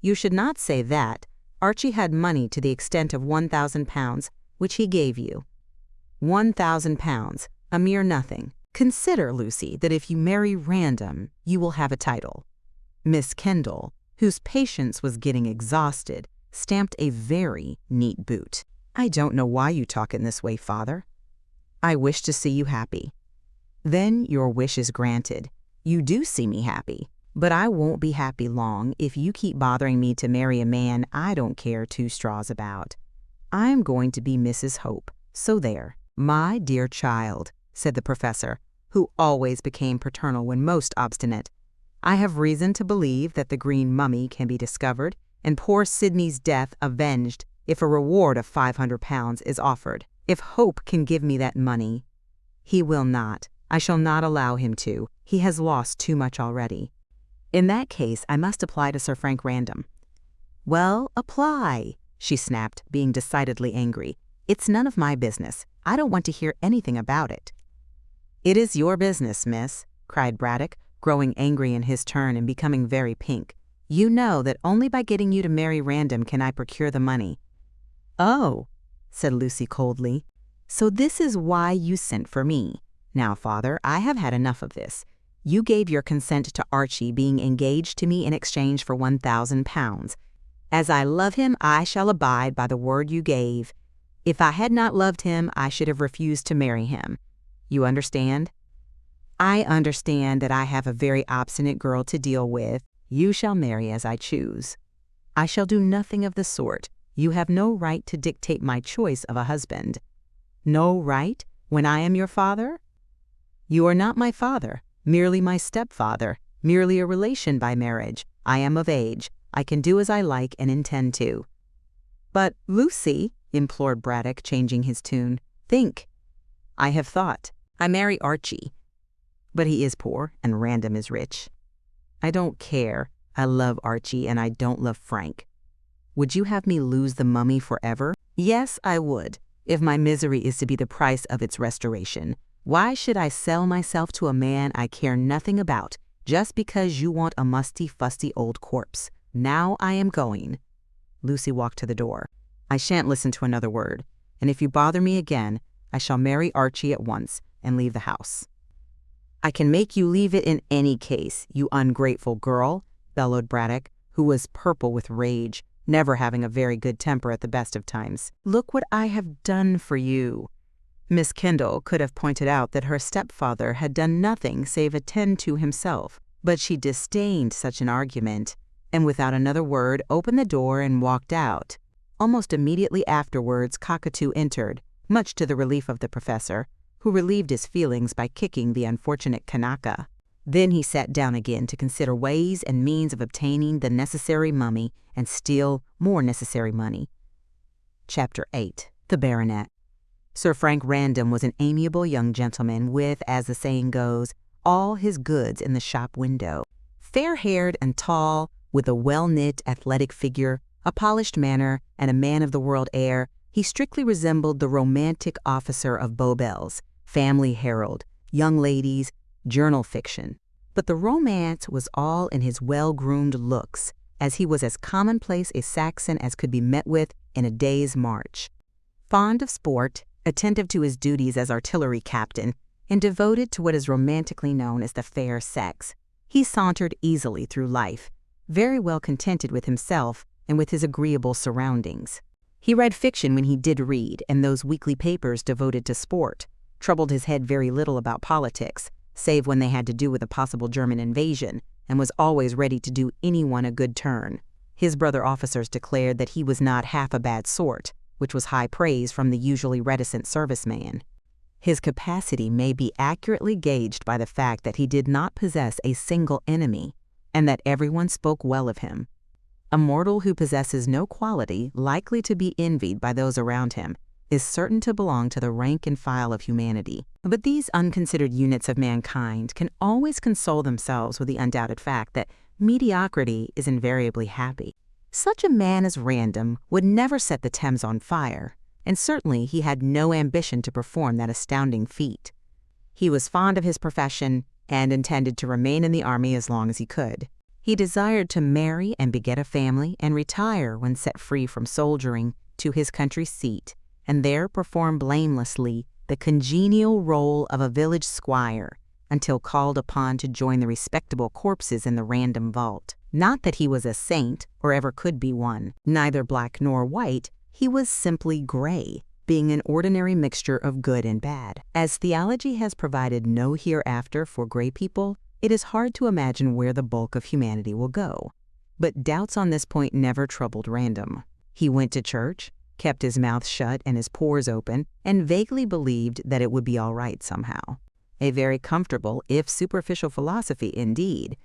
Speaker 5: "You should not say that. Archie had money to the extent of £1,000, which he gave you." £1,000, a mere nothing. Consider, Lucy, that if you marry Random, you will have a title." Miss Kendall, whose patience was getting exhausted, stamped a very neat boot. "I don't know why you talk in this way, Father. I wish to see you happy." "Then your wish is granted. You do see me happy. But I won't be happy long if you keep bothering me to marry a man I don't care two straws about. I'm going to be Mrs. Hope, so there." "My dear child," said the professor, who always became paternal when most obstinate, "I have reason to believe that the green mummy can be discovered and poor Sidney's death avenged if a reward of £500 is offered. If Hope can give me that money—" "He will not. I shall not allow him to. He has lost too much already." "In that case, I must apply to Sir Frank Random." "Well, apply," she snapped, being decidedly angry. "It's none of my business. I don't want to hear anything about it." "It is your business, miss," cried Braddock, growing angry in his turn and becoming very pink. "You know that only by getting you to marry Random can I procure the money." "Oh," said Lucy coldly, "so this is why you sent for me. Now, Father, I have had enough of this. You gave your consent to Archie being engaged to me in exchange for £1,000. As I love him, I shall abide by the word you gave. If I had not loved him, I should have refused to marry him. You understand?" "I understand that I have a very obstinate girl to deal with. You shall marry as I choose." "I shall do nothing of the sort. You have no right to dictate my choice of a husband." "No right, when I am your father?" "You are not my father, merely my stepfather, merely a relation by marriage. I am of age. I can do as I like and intend to." "But, Lucy," implored Braddock, changing his tune, "think." "I have thought. I marry Archie. But he is poor, and Random is rich. I don't care. I love Archie, and I don't love Frank. Would you have me lose the mummy forever? Yes, I would, if my misery is to be the price of its restoration. Why should I sell myself to a man I care nothing about, just because you want a musty, fusty old corpse? Now I am going. Lucy walked to the door. I shan't listen to another word, and if you bother me again, I shall marry Archie at once and leave the house. I can make you leave it in any case, you ungrateful girl, bellowed Braddock, who was purple with rage, never having a very good temper at the best of times. Look what I have done for you. Miss Kendall could have pointed out that her stepfather had done nothing save attend to himself, but she disdained such an argument, and without another word opened the door and walked out. Almost immediately afterwards Cockatoo entered, much to the relief of the professor, who relieved his feelings by kicking the unfortunate Kanaka. Then he sat down again to consider ways and means of obtaining the necessary mummy and still more necessary money. Chapter 8. The Baronet. Sir Frank Random was an amiable young gentleman with, as the saying goes, all his goods in the shop window. Fair-haired and tall, with a well-knit, athletic figure, a polished manner, and a man-of-the-world air, he strictly resembled the romantic officer of Bow Bells, Family Herald, Young Ladies, journal fiction. But the romance was all in his well-groomed looks, as he was as commonplace a Saxon as could be met with in a day's march. Fond of sport, attentive to his duties as artillery captain, and devoted to what is romantically known as the fair sex, he sauntered easily through life, very well contented with himself and with his agreeable surroundings. He read fiction when he did read, and those weekly papers devoted to sport, troubled his head very little about politics, save when they had to do with a possible German invasion, and was always ready to do anyone a good turn. His brother officers declared that he was not half a bad sort, which was high praise from the usually reticent serviceman. His capacity may be accurately gauged by the fact that he did not possess a single enemy, and that everyone spoke well of him. A mortal who possesses no quality likely to be envied by those around him is certain to belong to the rank and file of humanity. But these unconsidered units of mankind can always console themselves with the undoubted fact that mediocrity is invariably happy. Such a man as Random would never set the Thames on fire, and certainly he had no ambition to perform that astounding feat. He was fond of his profession and intended to remain in the army as long as he could. He desired to marry and beget a family and retire when set free from soldiering to his country seat, and there perform blamelessly the congenial role of a village squire until called upon to join the respectable corpses in the Random vault. Not that he was a saint or ever could be one. Neither black nor white, he was simply gray, being an ordinary mixture of good and bad. As theology has provided no hereafter for gray people, it is hard to imagine where the bulk of humanity will go. But doubts on this point never troubled Random. He went to church, kept his mouth shut and his pores open, and vaguely believed that it would be all right somehow. A very comfortable, if superficial philosophy indeed.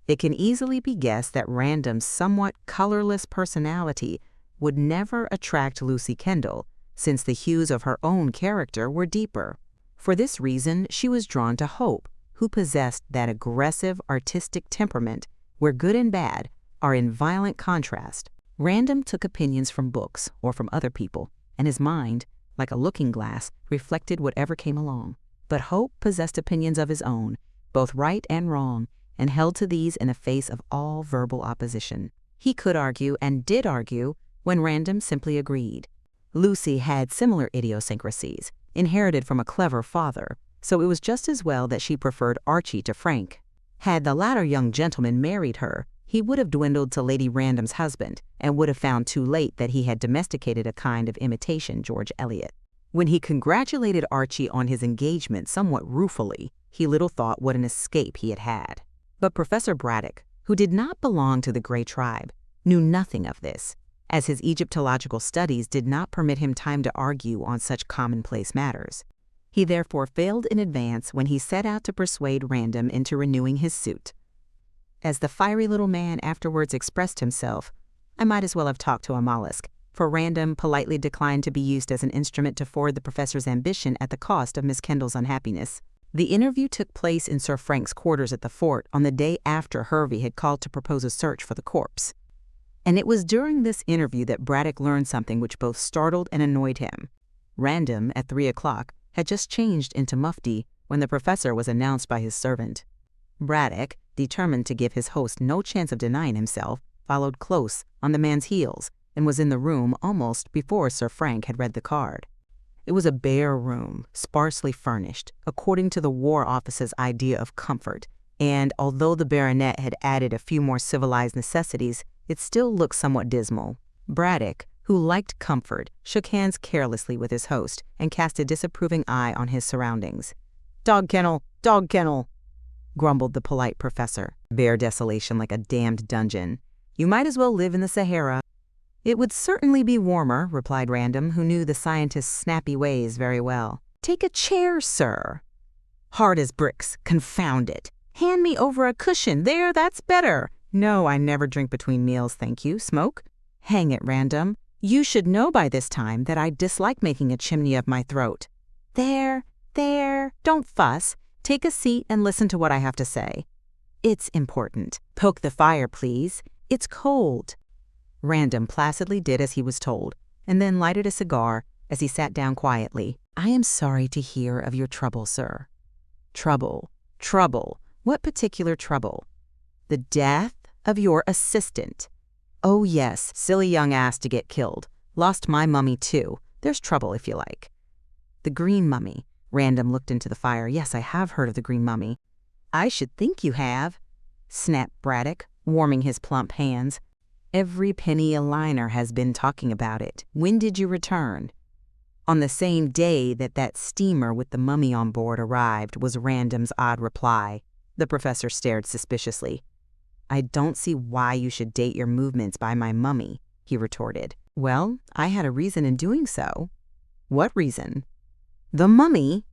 Speaker 5: It can easily be guessed that Random's somewhat colorless personality would never attract Lucy Kendall, since the hues of her own character were deeper. For this reason, she was drawn to Hope, who possessed that aggressive, artistic temperament where good and bad are in violent contrast. Random took opinions from books or from other people, and his mind, like a looking-glass, reflected whatever came along. But Hope possessed opinions of his own, both right and wrong, and held to these in the face of all verbal opposition. He could argue, and did argue, when Random simply agreed. Lucy had similar idiosyncrasies, inherited from a clever father, so it was just as well that she preferred Archie to Frank. Had the latter young gentleman married her, he would have dwindled to Lady Random's husband, and would have found too late that he had domesticated a kind of imitation George Eliot. When he congratulated Archie on his engagement somewhat ruefully, he little thought what an escape he had had. But Professor Braddock, who did not belong to the Grey tribe, knew nothing of this, as his Egyptological studies did not permit him time to argue on such commonplace matters. He therefore failed in advance when he set out to persuade Random into renewing his suit. As the fiery little man afterwards expressed himself, I might as well have talked to a mollusk. for Random politely declined to be used as an instrument to forward the professor's ambition at the cost of Miss Kendall's unhappiness. The interview took place in Sir Frank's quarters at the fort on the day after Hervey had called to propose a search for the corpse. And it was during this interview that Braddock learned something which both startled and annoyed him. Random, at 3 o'clock, had just changed into mufti when the professor was announced by his servant. Braddock, determined to give his host no chance of denying himself, followed close on the man's heels and was in the room almost before Sir Frank had read the card. It was a bare room, sparsely furnished, according to the War Office's idea of comfort, and although the baronet had added a few more civilized necessities, it still looked somewhat dismal. Braddock, who liked comfort, shook hands carelessly with his host and cast a disapproving eye on his surroundings. "Dog kennel, grumbled the polite professor. "Bare desolation like a damned dungeon. You might as well live in the Sahara." "It would certainly be warmer," replied Random, who knew the scientist's snappy ways very well. "Take a chair, sir." "Hard as bricks, confound it. Hand me over a cushion. There, that's better." "No, I never drink between meals, thank you. Smoke?" "Hang it, Random. You should know by this time that I dislike making a chimney of my throat." There, don't fuss. Take a seat and listen to what I have to say. It's important. Poke the fire, please. It's cold." Random placidly did as he was told, and then lighted a cigar as he sat down quietly. "I am sorry to hear of your trouble, sir." Trouble. What particular trouble?" "The death of your assistant." "Oh yes, silly young ass to get killed. Lost my mummy too. There's trouble if you like." "The green mummy." Random looked into the fire. "Yes, I have heard of the green mummy." "I should think you have," snapped Braddock, warming his plump hands. "Every penny a liner has been talking about it. When did you return?" "On the same day that steamer with the mummy on board arrived," was Random's odd reply. The professor stared suspiciously. "I don't see why you should date your movements by my mummy," he retorted. "Well, I had a reason in doing so." "What reason?" "The mummy."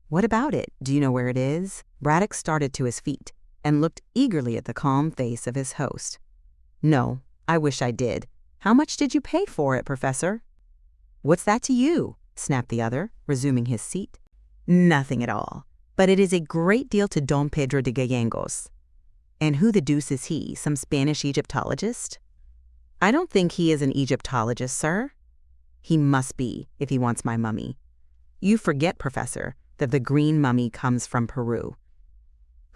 Speaker 5: "What about it? Do you know where it is?" Braddock started to his feet and looked eagerly at the calm face of his host. "No, I wish I did. How much did you pay for it, Professor?" "What's that to you?" snapped the other, resuming his seat. "Nothing at all. But it is a great deal to Don Pedro de Gallegos." "And who the deuce is he? Some Spanish Egyptologist?" "I don't think he is an Egyptologist, sir." "He must be, if he wants my mummy." "You forget, Professor, that the green mummy comes from Peru."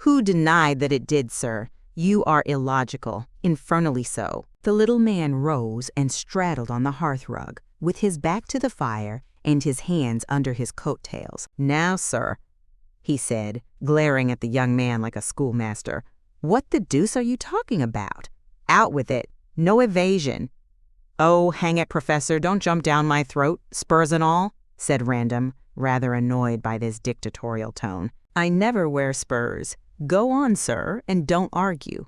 Speaker 5: "Who denied that it did, sir? You are illogical, infernally so." The little man rose and straddled on the hearth rug, with his back to the fire and his hands under his coat tails. "Now, sir," he said, glaring at the young man like a schoolmaster, "what the deuce are you talking about? Out with it. No evasion." "Oh, hang it, Professor, don't jump down my throat, spurs and all," said Random, rather annoyed by this dictatorial tone. "I never wear spurs. Go on, sir, and don't argue."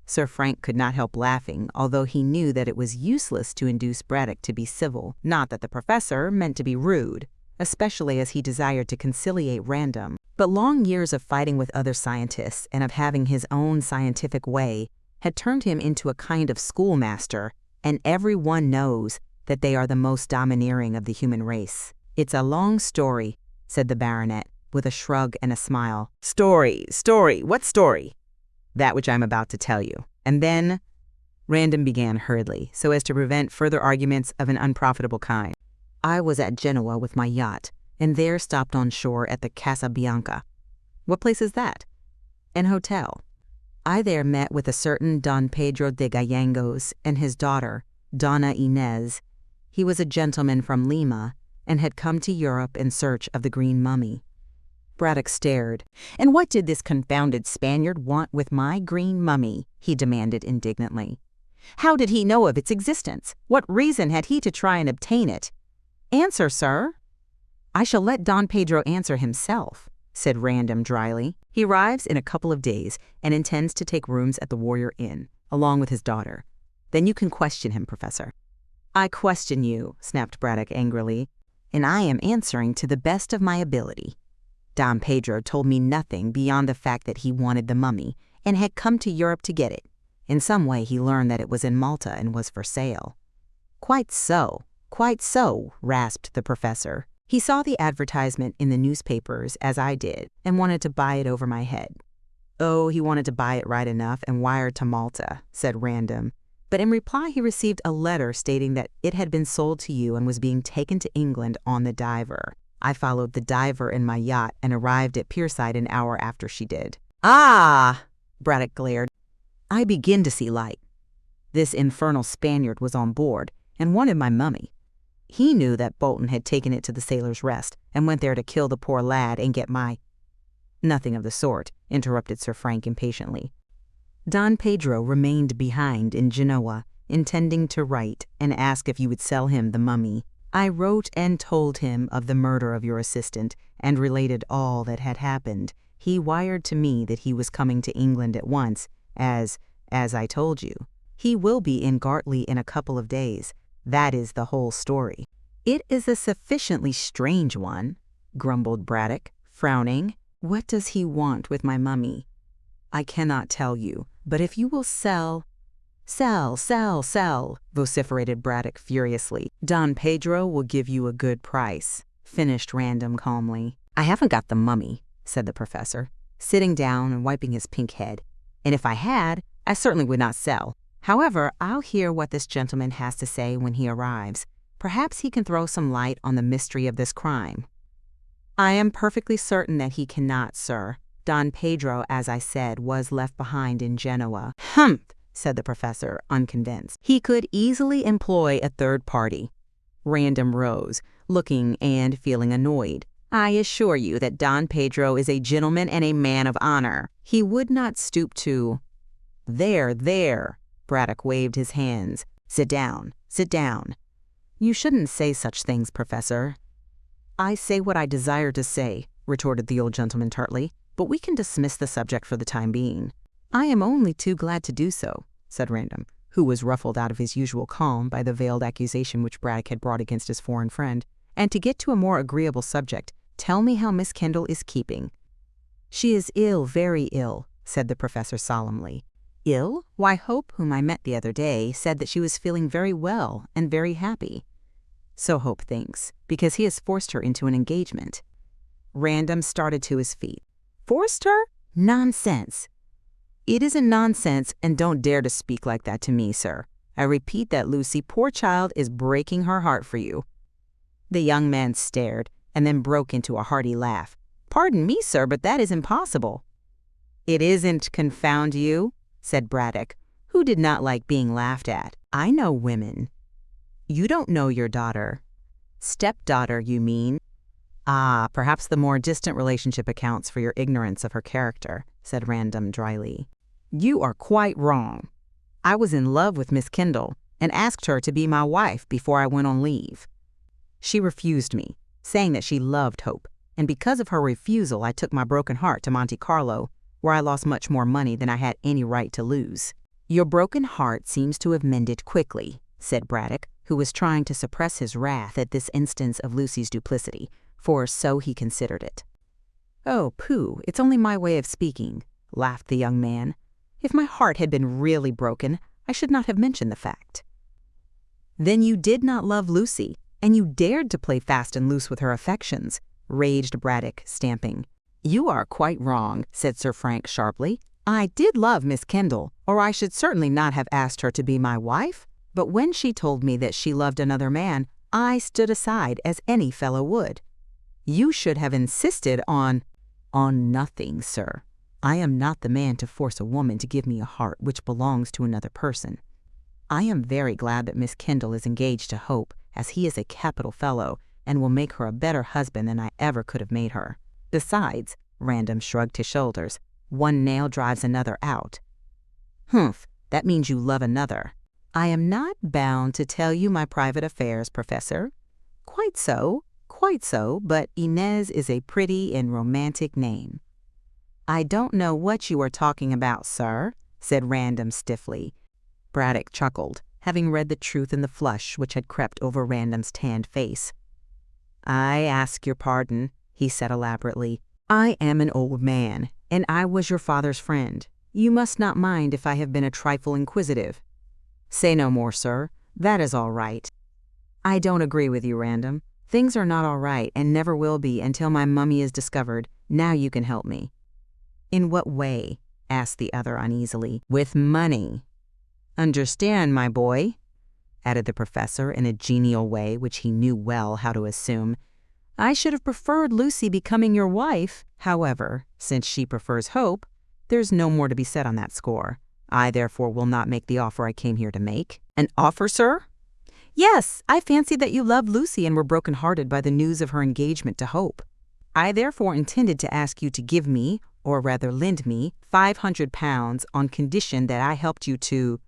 Speaker 5: Sir Frank could not help laughing, although he knew that it was useless to induce Braddock to be civil, not that the professor meant to be rude, especially as he desired to conciliate Random. But long years of fighting with other scientists and of having his own scientific way had turned him into a kind of schoolmaster, and everyone knows that they are the most domineering of the human race. "It's a long story," said the baronet, with a shrug and a smile. Story, what story?" "That which I'm about to tell you." And then Random began hurriedly, so as to prevent further arguments of an unprofitable kind. "I was at Genoa with my yacht, and there stopped on shore at the Casa Bianca." "What place is that?" "An hotel. I there met with a certain Don Pedro de Gallegos and his daughter, Donna Inez. He was a gentleman from Lima, and had come to Europe in search of the green mummy." Braddock stared. "And what did this confounded Spaniard want with my green mummy?" he demanded indignantly. "How did he know of its existence? What reason had he to try and obtain it? Answer, sir." "I shall let Don Pedro answer himself," said Random dryly. "He arrives in a couple of days and intends to take rooms at the Warrior Inn, along with his daughter. Then you can question him, Professor." "I question you," snapped Braddock angrily, "and I am answering to the best of my ability. Don Pedro told me nothing beyond the fact that he wanted the mummy and had come to Europe to get it. In some way he learned that it was in Malta and was for sale." Quite so, rasped the professor. He saw the advertisement in the newspapers, as I did, and wanted to buy it over my head. Oh, he wanted to buy it right enough and wired to Malta, said Random. But in reply he received a letter stating that it had been sold to you and was being taken to England on the Diver. I followed the Diver in my yacht and arrived at Pierside an hour after she did. Ah! Braddock glared. I begin to see light. This infernal Spaniard was on board and wanted my mummy. He knew that Bolton had taken it to the Sailor's Rest and went there to kill the poor lad and get my— Nothing of the sort, interrupted Sir Frank impatiently. Don Pedro remained behind in Genoa, intending to write and ask if you would sell him the mummy. I wrote and told him of the murder of your assistant and related all that had happened. He wired to me that he was coming to England at once, as I told you. He will be in Gartley in a couple of days. That is the whole story. It is a sufficiently strange one, grumbled Braddock, frowning. What does he want with my mummy? I cannot tell you, but if you will sell— Sell, vociferated Braddock furiously. Don Pedro will give you a good price, finished Random calmly. I haven't got the mummy, said the professor, sitting down and wiping his pink head. And if I had, I certainly would not sell. However, I'll hear what this gentleman has to say when he arrives. Perhaps he can throw some light on the mystery of this crime. I am perfectly certain that he cannot, sir. Don Pedro, as I said, was left behind in Genoa. Humph, said the professor, unconvinced. He could easily employ a third party. Random rose, looking and feeling annoyed. I assure you that Don Pedro is a gentleman and a man of honor. He would not stoop to— There, Braddock waved his hands. Sit down. You shouldn't say such things, Professor. I say what I desire to say, retorted the old gentleman tartly, but we can dismiss the subject for the time being. I am only too glad to do so, said Random, who was ruffled out of his usual calm by the veiled accusation which Braddock had brought against his foreign friend. And to get to a more agreeable subject, tell me how Miss Kendall is keeping. She is ill, very ill, said the professor solemnly. Ill? Why, Hope, whom I met the other day, said that she was feeling very well and very happy. So Hope thinks, because he has forced her into an engagement. Random started to his feet. Forced her? Nonsense. It isn't nonsense, and don't dare to speak like that to me, sir. I repeat that Lucy, poor child, is breaking her heart for you. The young man stared, and then broke into a hearty laugh. Pardon me, sir, but that is impossible. It isn't, confound you, said Braddock, who did not like being laughed at. I know women. You don't know your daughter. Stepdaughter, you mean? Ah, perhaps the more distant relationship accounts for your ignorance of her character, said Random dryly. You are quite wrong. I was in love with Miss Kendall and asked her to be my wife before I went on leave. She refused me, saying that she loved Hope, and because of her refusal I took my broken heart to Monte Carlo, where I lost much more money than I had any right to lose. Your broken heart seems to have mended quickly, said Braddock, who was trying to suppress his wrath at this instance of Lucy's duplicity, for so he considered it. Oh, pooh, it's only my way of speaking, laughed the young man. If my heart had been really broken, I should not have mentioned the fact. Then you did not love Lucy, and you dared to play fast and loose with her affections, raged Braddock, stamping. You are quite wrong, said Sir Frank sharply. I did love Miss Kendall, or I should certainly not have asked her to be my wife. But when she told me that she loved another man, I stood aside as any fellow would. You should have insisted on nothing, sir. I am not the man to force a woman to give me a heart which belongs to another person. I am very glad that Miss Kendall is engaged to Hope, as he is a capital fellow, and will make her a better husband than I ever could have made her. Besides, Random shrugged his shoulders, one nail drives another out. Humph, that means you love another. I am not bound to tell you my private affairs, Professor. Quite so, but Inez is a pretty and romantic name. I don't know what you are talking about, sir, said Random stiffly. Braddock chuckled, having read the truth in the flush which had crept over Random's tanned face. I ask your pardon, he said elaborately. I am an old man, and I was your father's friend. You must not mind if I have been a trifle inquisitive. Say no more, sir. That is all right. I don't agree with you, Random. Things are not all right and never will be until my mummy is discovered. Now you can help me." "In what way?" asked the other uneasily. "With money." "Understand, my boy," added the professor in a genial way which he knew well how to assume. "I should have preferred Lucy becoming your wife. However, since she prefers Hope, there's no more to be said on that score. I therefore will not make the offer I came here to make." "An offer, sir?" "Yes, I fancied that you loved Lucy and were broken-hearted by the news of her engagement to Hope. I therefore intended to ask you to give me, or rather lend me, £500 on condition that I helped you to—"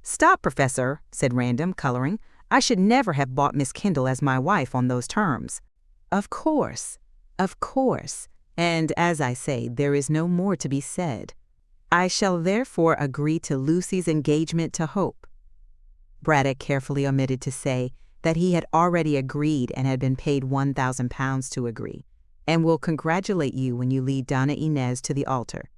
Speaker 5: "Stop, Professor," said Random, coloring. "I should never have bought Miss Kendall as my wife on those terms." Of course. And as I say, there is no more to be said. I shall therefore agree to Lucy's engagement to Hope." Braddock carefully omitted to say that he had already agreed and had been paid £1,000 to agree, and will congratulate you when you lead Donna Inez to the altar.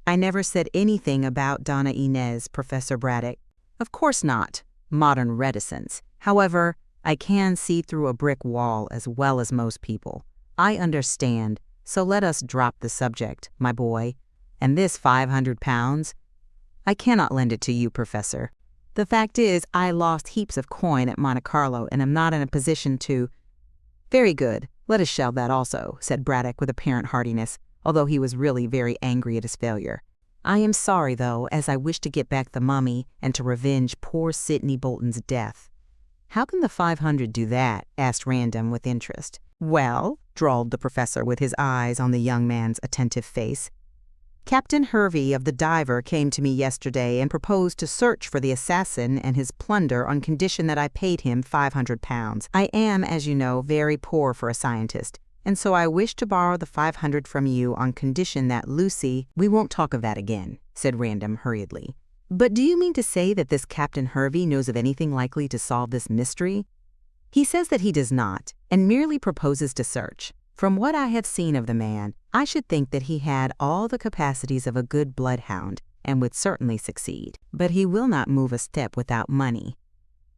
Speaker 5: "I never said anything about Donna Inez, Professor Braddock." "Of course not. Modern reticence. However, I can see through a brick wall as well as most people. I understand, so let us drop the subject, my boy. And this £500? I cannot lend it to you, Professor. The fact is, I lost heaps of coin at Monte Carlo and am not in a position to—" "Very good. Let us shelve that also," said Braddock with apparent heartiness, although he was really very angry at his failure. "I am sorry, though, as I wish to get back the mummy and to revenge poor Sidney Bolton's death." "How can the 500 do that?" asked Random with interest. "Well," drawled the professor with his eyes on the young man's attentive face, "Captain Hervey of the Diver came to me yesterday and proposed to search for the assassin and his plunder on condition that I paid him £500. I am, as you know, very poor for a scientist, and so I wish to borrow the 500 from you on condition that Lucy—" "We won't talk of that again," said Random hurriedly. "But do you mean to say that this Captain Hervey knows of anything likely to solve this mystery?" "He says that he does not, and merely proposes to search. From what I have seen of the man, I should think that he had all the capacities of a good bloodhound and would certainly succeed. But he will not move a step without money."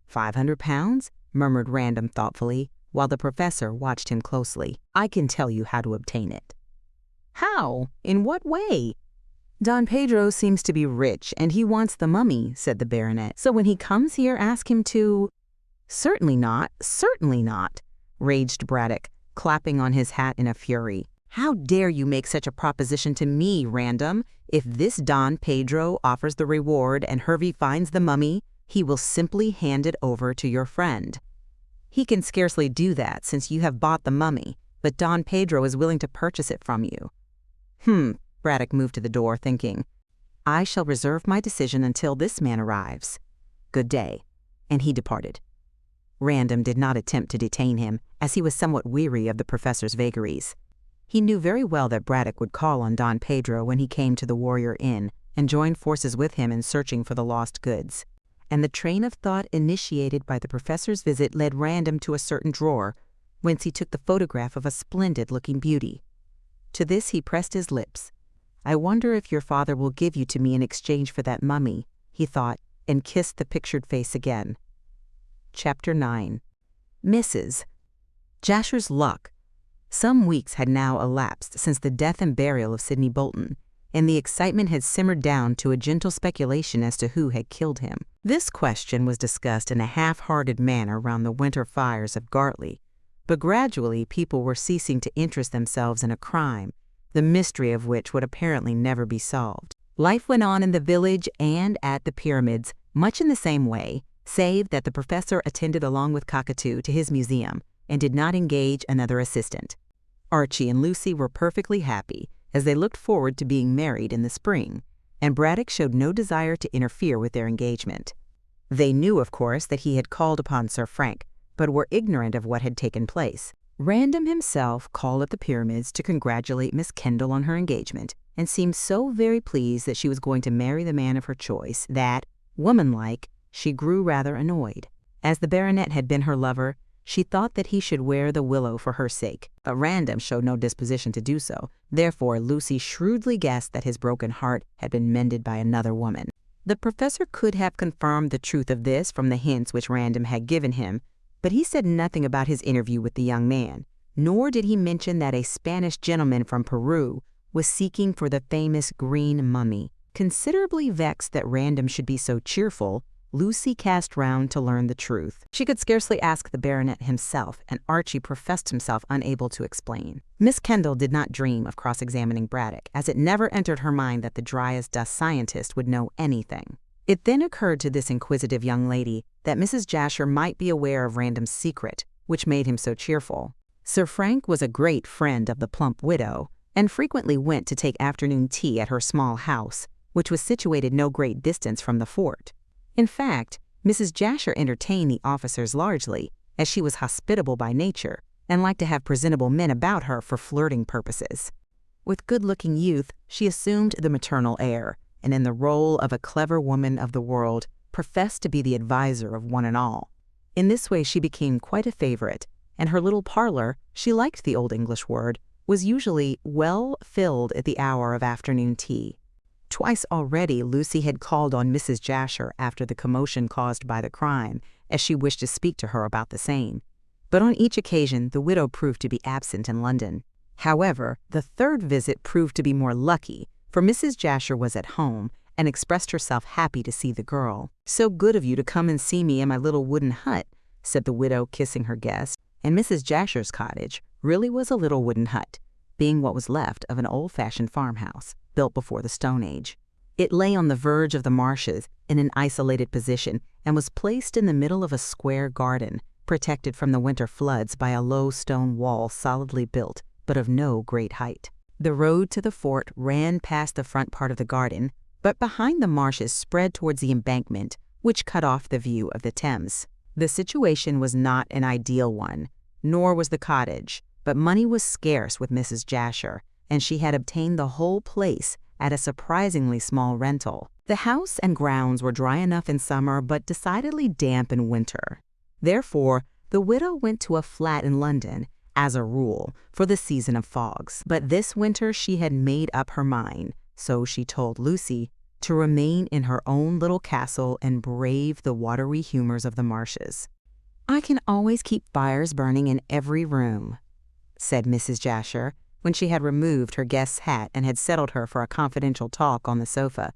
Speaker 5: £500? murmured Random thoughtfully, while the professor watched him closely. "I can tell you how to obtain it." "How? In what way?" "Don Pedro seems to be rich, and he wants the mummy," said the baronet. "So when he comes here, ask him to—" Certainly not, raged Braddock, clapping on his hat in a fury. "How dare you make such a proposition to me, Random? If this Don Pedro offers the reward and Hervey finds the mummy, he will simply hand it over to your friend." "He can scarcely do that, since you have bought the mummy, but Don Pedro is willing to purchase it from you." Braddock moved to the door, thinking, "I shall reserve my decision until this man arrives. Good day," and he departed. Random did not attempt to detain him, as he was somewhat weary of the professor's vagaries. He knew very well that Braddock would call on Don Pedro when he came to the Warrior Inn and join forces with him in searching for the lost goods. And the train of thought initiated by the professor's visit led Random to a certain drawer, whence he took the photograph of a splendid-looking beauty. To this he pressed his lips. "I wonder if your father will give you to me in exchange for that mummy," he thought, and kissed the pictured face again. Chapter 9. Mrs. Jasher's luck. Some weeks had now elapsed since the death and burial of Sidney Bolton, and the excitement had simmered down to a gentle speculation as to who had killed him. This question was discussed in a half-hearted manner round the winter fires of Gartley, but gradually people were ceasing to interest themselves in a crime, the mystery of which would apparently never be solved. Life went on in the village and at the pyramids much in the same way, save that the professor attended along with Cockatoo to his museum and did not engage another assistant. Archie and Lucy were perfectly happy, as they looked forward to being married in the spring, and Braddock showed no desire to interfere with their engagement. They knew, of course, that he had called upon Sir Frank, but were ignorant of what had taken place. Random himself called at the pyramids to congratulate Miss Kendall on her engagement, and seemed so very pleased that she was going to marry the man of her choice that, womanlike, she grew rather annoyed. As the baronet had been her lover, she thought that he should wear the willow for her sake, but Random showed no disposition to do so. Therefore, Lucy shrewdly guessed that his broken heart had been mended by another woman. The professor could have confirmed the truth of this from the hints which Random had given him, but he said nothing about his interview with the young man, nor did he mention that a Spanish gentleman from Peru was seeking for the famous green mummy. Considerably vexed that Random should be so cheerful, Lucy cast round to learn the truth. She could scarcely ask the baronet himself, and Archie professed himself unable to explain. Miss Kendall did not dream of cross-examining Braddock, as it never entered her mind that the dry-as-dust scientist would know anything. It then occurred to this inquisitive young lady that Mrs. Jasher might be aware of Random's secret, which made him so cheerful. Sir Frank was a great friend of the plump widow, and frequently went to take afternoon tea at her small house, which was situated no great distance from the fort. In fact, Mrs. Jasher entertained the officers largely, as she was hospitable by nature and liked to have presentable men about her for flirting purposes. With good-looking youth, she assumed the maternal air, and in the role of a clever woman of the world, professed to be the adviser of one and all. In this way she became quite a favorite, and her little parlor, she liked the old English word, was usually well filled at the hour of afternoon tea. Twice already Lucy had called on Mrs. Jasher after the commotion caused by the crime, as she wished to speak to her about the same. But on each occasion the widow proved to be absent in London. However, the third visit proved to be more lucky, for Mrs. Jasher was at home and expressed herself happy to see the girl. "So good of you to come and see me in my little wooden hut," said the widow, kissing her guest. And Mrs. Jasher's cottage really was a little wooden hut, being what was left of an old-fashioned farmhouse, built before the Stone Age. It lay on the verge of the marshes in an isolated position and was placed in the middle of a square garden, protected from the winter floods by a low stone wall solidly built, but of no great height. The road to the fort ran past the front part of the garden, but behind the marshes spread towards the embankment, which cut off the view of the Thames. The situation was not an ideal one, nor was the cottage, but money was scarce with Mrs. Jasher, and she had obtained the whole place at a surprisingly small rental. The house and grounds were dry enough in summer, but decidedly damp in winter. Therefore, the widow went to a flat in London, as a rule, for the season of fogs. But this winter she had made up her mind, so she told Lucy, to remain in her own little castle and brave the watery humors of the marshes. "I can always keep fires burning in every room," said Mrs. Jasher, when she had removed her guest's hat and had settled her for a confidential talk on the sofa.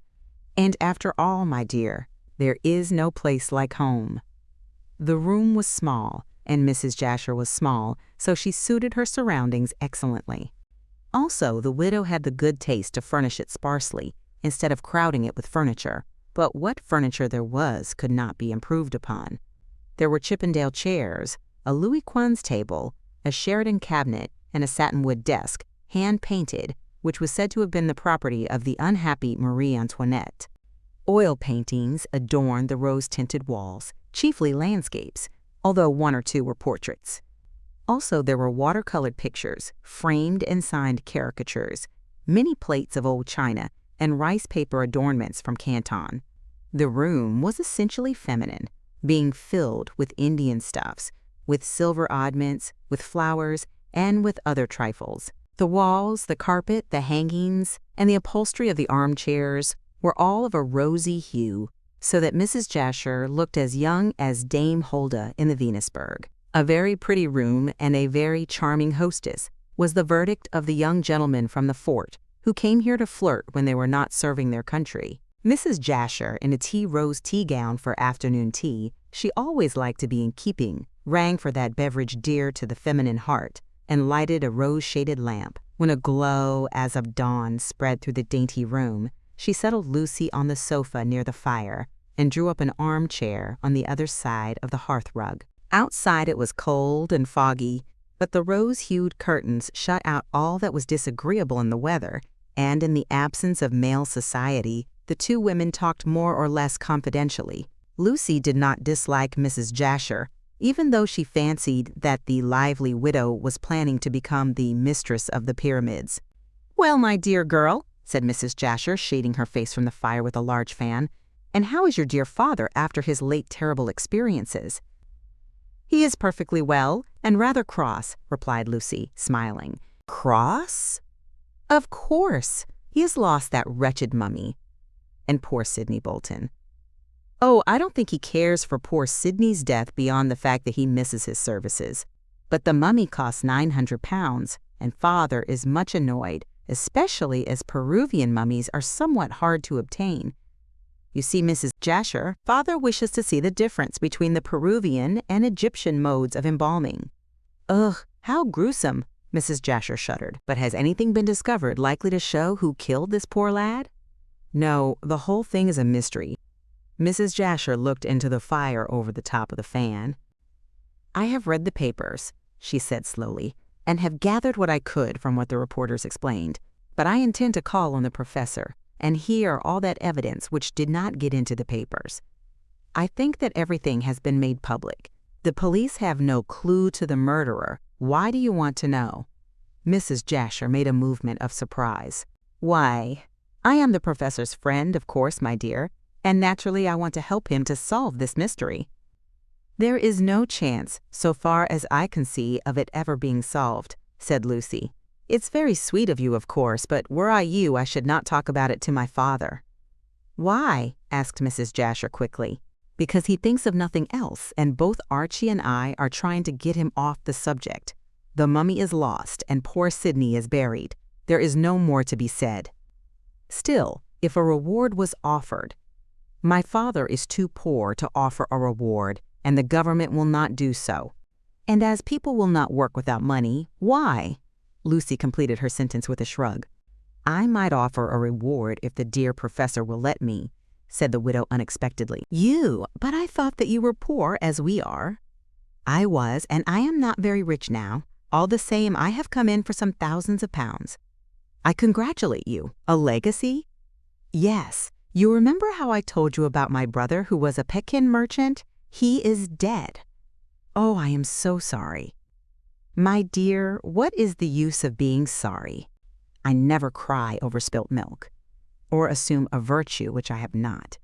Speaker 5: "And after all, my dear, there is no place like home." The room was small, and Mrs. Jasher was small, so she suited her surroundings excellently. Also, the widow had the good taste to furnish it sparsely, instead of crowding it with furniture, but what furniture there was could not be improved upon. There were Chippendale chairs, a Louis Quinze table, a Sheridan cabinet, and a satinwood desk, hand-painted, which was said to have been the property of the unhappy Marie Antoinette. Oil paintings adorned the rose-tinted walls, chiefly landscapes, although one or two were portraits. Also, there were watercolored pictures, framed and signed caricatures, many plates of old china, and rice paper adornments from Canton. The room was essentially feminine, being filled with Indian stuffs, with silver oddments, with flowers, and with other trifles. The walls, the carpet, the hangings, and the upholstery of the armchairs were all of a rosy hue, so that Mrs. Jasher looked as young as Dame Huldah in the Venusberg. "A very pretty room and a very charming hostess," was the verdict of the young gentlemen from the fort, who came here to flirt when they were not serving their country. Mrs. Jasher, in a tea-rose tea-gown for afternoon tea, she always liked to be in keeping, rang for that beverage dear to the feminine heart, and lighted a rose-shaded lamp. When a glow as of dawn spread through the dainty room, she settled Lucy on the sofa near the fire and drew up an armchair on the other side of the hearth-rug. Outside it was cold and foggy, but the rose-hued curtains shut out all that was disagreeable in the weather, and in the absence of male society, the two women talked more or less confidentially. Lucy did not dislike Mrs. Jasher, even though she fancied that the lively widow was planning to become the mistress of the pyramids. "Well, my dear girl," said Mrs. Jasher, shading her face from the fire with a large fan, "and how is your dear father after his late terrible experiences?" "He is perfectly well, and rather cross," replied Lucy, smiling. "Cross?" "Of course. He has lost that wretched mummy." And poor Sidney Bolton. Oh, I don't think he cares for poor Sidney's death beyond the fact that he misses his services. But the mummy costs £900, and Father is much annoyed, especially as Peruvian mummies are somewhat hard to obtain. You see, Mrs. Jasher, Father wishes to see the difference between the Peruvian and Egyptian modes of embalming. Ugh, how gruesome, Mrs. Jasher shuddered. But has anything been discovered likely to show who killed this poor lad? No, the whole thing is a mystery. Mrs. Jasher looked into the fire over the top of the fan. I have read the papers, she said slowly, and have gathered what I could from what the reporters explained. But I intend to call on the professor and hear all that evidence which did not get into the papers. I think that everything has been made public. The police have no clue to the murderer. Why do you want to know? Mrs. Jasher made a movement of surprise. Why, I am the professor's friend, of course, my dear, and naturally I want to help him to solve this mystery. There is no chance, so far as I can see, of it ever being solved, said Lucy. It's very sweet of you, of course, but were I you, I should not talk about it to my father. Why? Asked Mrs. Jasher quickly. Because he thinks of nothing else, and both Archie and I are trying to get him off the subject. The mummy is lost, and poor Sidney is buried. There is no more to be said. Still, if a reward was offered, my father is too poor to offer a reward, and the government will not do so. And as people will not work without money, why? Lucy completed her sentence with a shrug. I might offer a reward if the dear professor will let me, said the widow unexpectedly. You, but I thought that you were poor as we are. I was, and I am not very rich now. All the same, I have come in for some thousands of pounds. I congratulate you. A legacy? Yes. You remember how I told you about my brother who was a Pekin merchant? He is dead. Oh, I am so sorry. My dear, what is the use of being sorry? I never cry over spilt milk, or assume a virtue which I have not.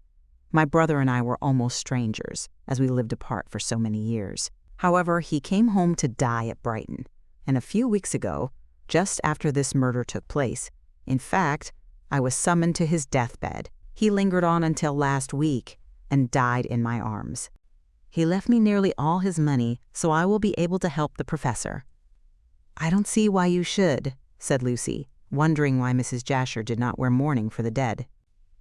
Speaker 5: My brother and I were almost strangers, as we lived apart for so many years. However, he came home to die at Brighton, and a few weeks ago, just after this murder took place, in fact, I was summoned to his deathbed. He lingered on until last week, and died in my arms. He left me nearly all his money, so I will be able to help the professor. I don't see why you should, said Lucy, wondering why Mrs. Jasher did not wear mourning for the dead.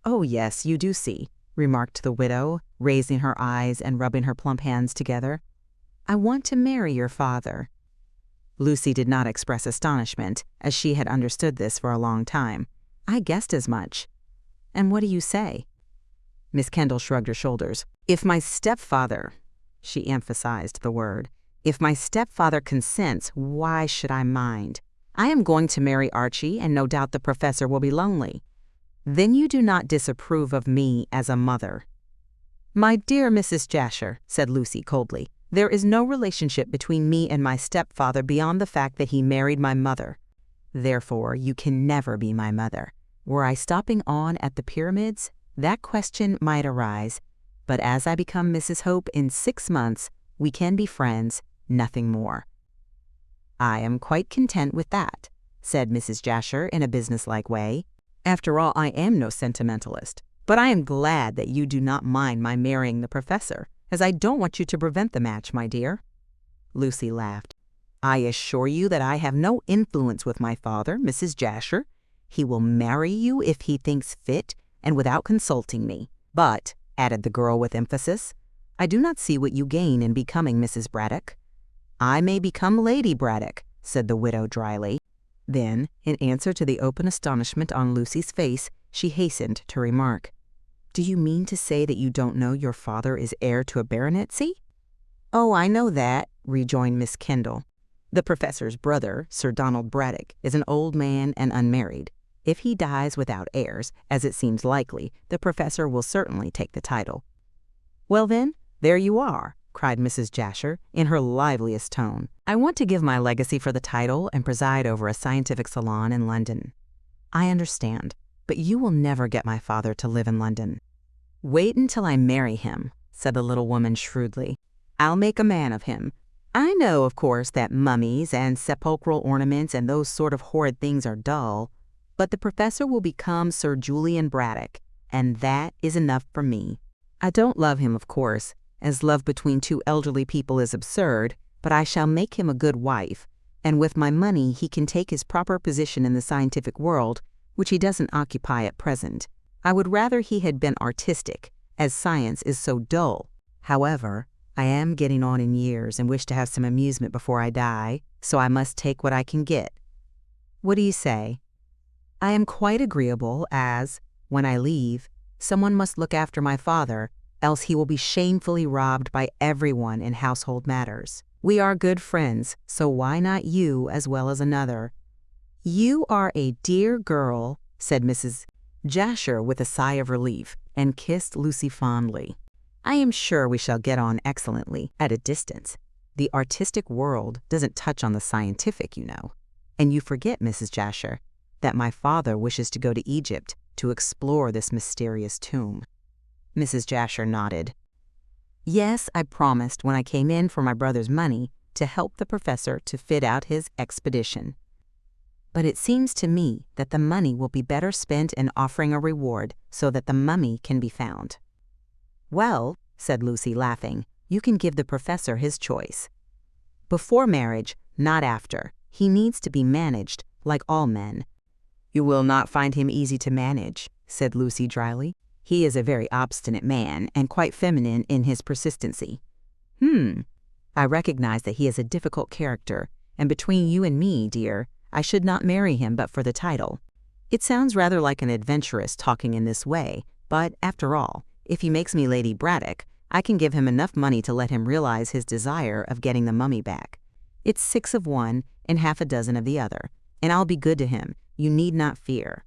Speaker 5: Oh yes, you do see, remarked the widow, raising her eyes and rubbing her plump hands together. I want to marry your father. Lucy did not express astonishment, as she had understood this for a long time. I guessed as much. And what do you say? Miss Kendall shrugged her shoulders. If my stepfather, she emphasized the word, if my stepfather consents, why should I mind? I am going to marry Archie, and no doubt the professor will be lonely. Then you do not disapprove of me as a mother. My dear Mrs. Jasher, said Lucy coldly, there is no relationship between me and my stepfather beyond the fact that he married my mother. Therefore, you can never be my mother. Were I stopping on at the pyramids, that question might arise, but as I become Mrs. Hope in 6 months, we can be friends, nothing more. I am quite content with that, said Mrs. Jasher in a businesslike way. After all, I am no sentimentalist, but I am glad that you do not mind my marrying the professor, as I don't want you to prevent the match, my dear. Lucy laughed. I assure you that I have no influence with my father, Mrs. Jasher. He will marry you if he thinks fit, and without consulting me. But, added the girl with emphasis, I do not see what you gain in becoming Mrs. Braddock. I may become Lady Braddock, said the widow dryly. Then, in answer to the open astonishment on Lucy's face, she hastened to remark, Do you mean to say that you don't know your father is heir to a baronetcy? Oh, I know that, rejoined Miss Kendall. The professor's brother, Sir Donald Braddock, is an old man and unmarried. If he dies without heirs, as it seems likely, the professor will certainly take the title. Well then, there you are, cried Mrs. Jasher in her liveliest tone. I want to give my legacy for the title and preside over a scientific salon in London. I understand, but you will never get my father to live in London. Wait until I marry him, said the little woman shrewdly. I'll make a man of him. I know, of course, that mummies and sepulchral ornaments and those sort of horrid things are dull, but the professor will become Sir Julian Braddock, and that is enough for me. I don't love him, of course, as love between two elderly people is absurd, but I shall make him a good wife, and with my money he can take his proper position in the scientific world, which he doesn't occupy at present. I would rather he had been artistic, as science is so dull. However, I am getting on in years and wish to have some amusement before I die, so I must take what I can get. What do you say? I am quite agreeable, as, when I leave, someone must look after my father, else he will be shamefully robbed by everyone in household matters. We are good friends, so why not you as well as another? You are a dear girl, said Mrs. Jasher with a sigh of relief, and kissed Lucy fondly. I am sure we shall get on excellently at a distance. The artistic world doesn't touch on the scientific, you know. And you forget, Mrs. Jasher, that my father wishes to go to Egypt to explore this mysterious tomb. Mrs. Jasher nodded. Yes, I promised when I came in for my brother's money to help the professor to fit out his expedition. But it seems to me that the money will be better spent in offering a reward so that the mummy can be found. Well, said Lucy, laughing, you can give the professor his choice. Before marriage, not after. He needs to be managed, like all men. You will not find him easy to manage, said Lucy dryly. He is a very obstinate man and quite feminine in his persistency. I recognize that he is a difficult character, and between you and me, dear, I should not marry him but for the title. It sounds rather like an adventuress talking in this way, but after all, if he makes me Lady Braddock, I can give him enough money to let him realize his desire of getting the mummy back. It's 6 of one and half a dozen of the other, and I'll be good to him, you need not fear.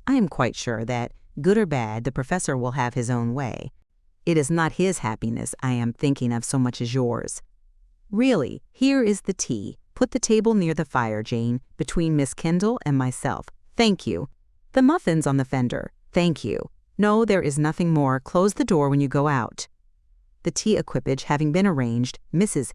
Speaker 5: I am quite sure that, good or bad, the professor will have his own way. It is not his happiness I am thinking of so much as yours. Really, here is the tea. Put the table near the fire, Jane, between Miss Kendall and myself. Thank you. The muffins on the fender. Thank you. No, there is nothing more. Close the door when you go out. The tea equipage having been arranged, Mrs.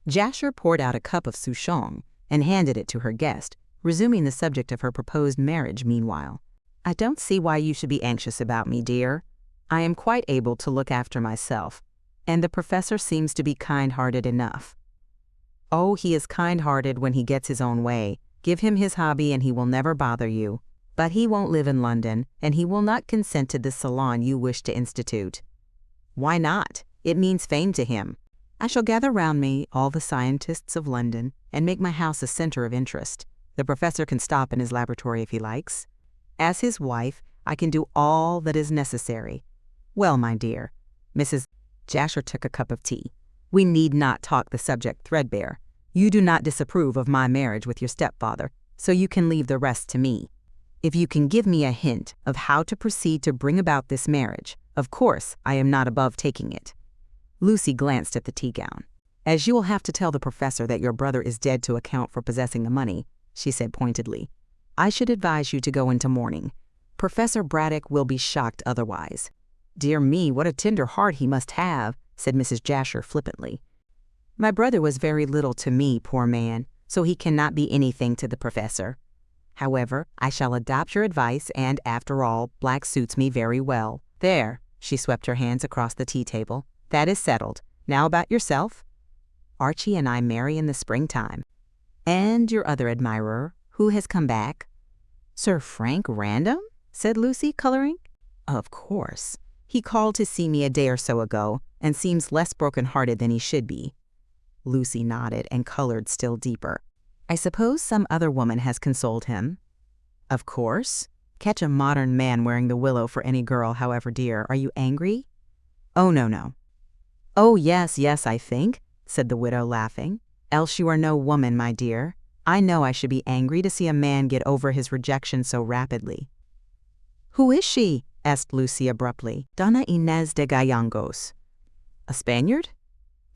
Speaker 5: Jasher poured out a cup of souchong and handed it to her guest, resuming the subject of her proposed marriage meanwhile. I don't see why you should be anxious about me, dear. I am quite able to look after myself, and the professor seems to be kind-hearted enough. Oh, he is kind-hearted when he gets his own way. Give him his hobby and he will never bother you. But he won't live in London, and he will not consent to this salon you wish to institute. Why not? It means fame to him. I shall gather round me all the scientists of London and make my house a center of interest. The professor can stop in his laboratory if he likes. As his wife, I can do all that is necessary. Well, my dear, Mrs. Jasher took a cup of tea. We need not talk the subject threadbare. You do not disapprove of my marriage with your stepfather, so you can leave the rest to me. If you can give me a hint of how to proceed to bring about this marriage, of course I am not above taking it. Lucy glanced at the tea gown. As you will have to tell the professor that your brother is dead to account for possessing the money, she said pointedly, I should advise you to go into mourning. Professor Braddock will be shocked otherwise. Dear me, what a tender heart he must have, said Mrs. Jasher flippantly. My brother was very little to me, poor man, so he cannot be anything to the professor. However, I shall adopt your advice, and after all, black suits me very well. There, she swept her hands across the tea table. That is settled. Now about yourself. Archie and I marry in the springtime. And your other admirer, who has come back? Sir Frank Random? Said Lucy, coloring. Of course. He called to see me a day or so ago, and seems less broken-hearted than he should be. Lucy nodded and colored still deeper. I suppose some other woman has consoled him. Of course. Catch a modern man wearing the willow for any girl, however dear. Are you angry? Oh, no. Oh, yes, I think, said the widow, laughing. Else you are no woman, my dear. I know I should be angry to see a man get over his rejection so rapidly. Who is she? Asked Lucy abruptly. Donna Inés de Gallangos. A Spaniard?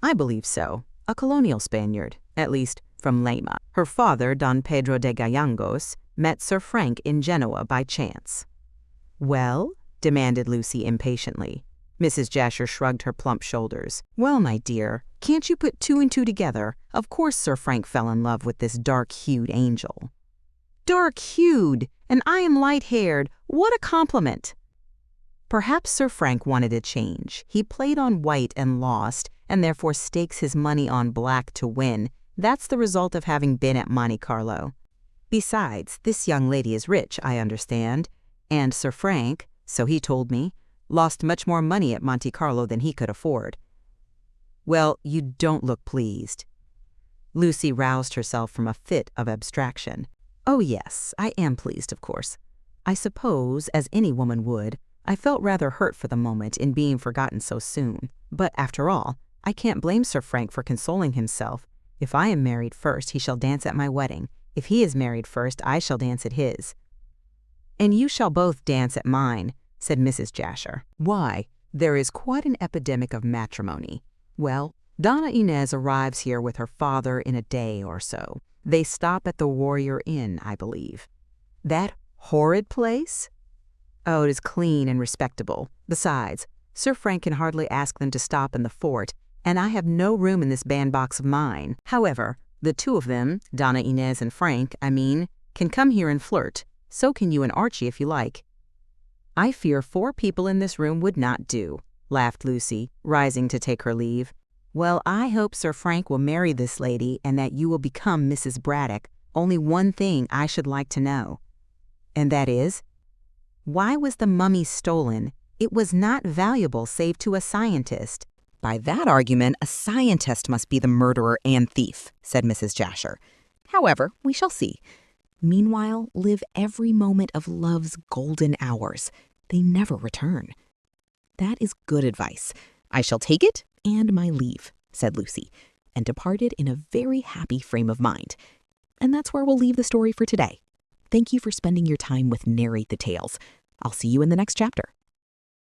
Speaker 5: I believe so. A colonial Spaniard, at least from Lima. Her father, Don Pedro de Gallangos, met Sir Frank in Genoa by chance. Well? Demanded Lucy impatiently. Mrs. Jasher shrugged her plump shoulders. Well, my dear, can't you put 2 and 2 together? Of course Sir Frank fell in love with this dark-hued angel. Dark-hued, and I am light-haired. What a compliment! Perhaps Sir Frank wanted a change. He played on white and lost, and therefore stakes his money on black to win. That's the result of having been at Monte Carlo. Besides, this young lady is rich, I understand, and Sir Frank, so he told me, lost much more money at Monte Carlo than he could afford. Well, you don't look pleased. Lucy roused herself from a fit of abstraction. Oh yes, I am pleased, of course. I suppose, as any woman would, I felt rather hurt for the moment in being forgotten so soon. But after all, I can't blame Sir Frank for consoling himself. If I am married first, he shall dance at my wedding. If he is married first, I shall dance at his. And you shall both dance at mine, said Mrs. Jasher. Why, there is quite an epidemic of matrimony. Well, Donna Inez arrives here with her father in a day or so. They stop at the Warrior Inn, I believe. That horrid place? Oh, it is clean and respectable. Besides, Sir Frank can hardly ask them to stop in the fort, and I have no room in this bandbox of mine. However, the two of them, Donna Inez and Frank, I mean, can come here and flirt. So can you and Archie if you like. I fear 4 people in this room would not do, laughed Lucy, rising to take her leave. Well, I hope Sir Frank will marry this lady and that you will become Mrs. Braddock. Only one thing I should like to know. And that is, why was the mummy stolen? It was not valuable save to a scientist.
Speaker 2: By that argument, a scientist must be the murderer and thief, said Mrs. Jasher. However, we shall see. Meanwhile, live every moment of love's golden hours. They never return. That is good advice. I shall take it and my leave, said Lucy, and departed in a very happy frame of mind. And that's where we'll leave the story for today. Thank you for spending your time with Narrate the Tales. I'll see you in the next chapter.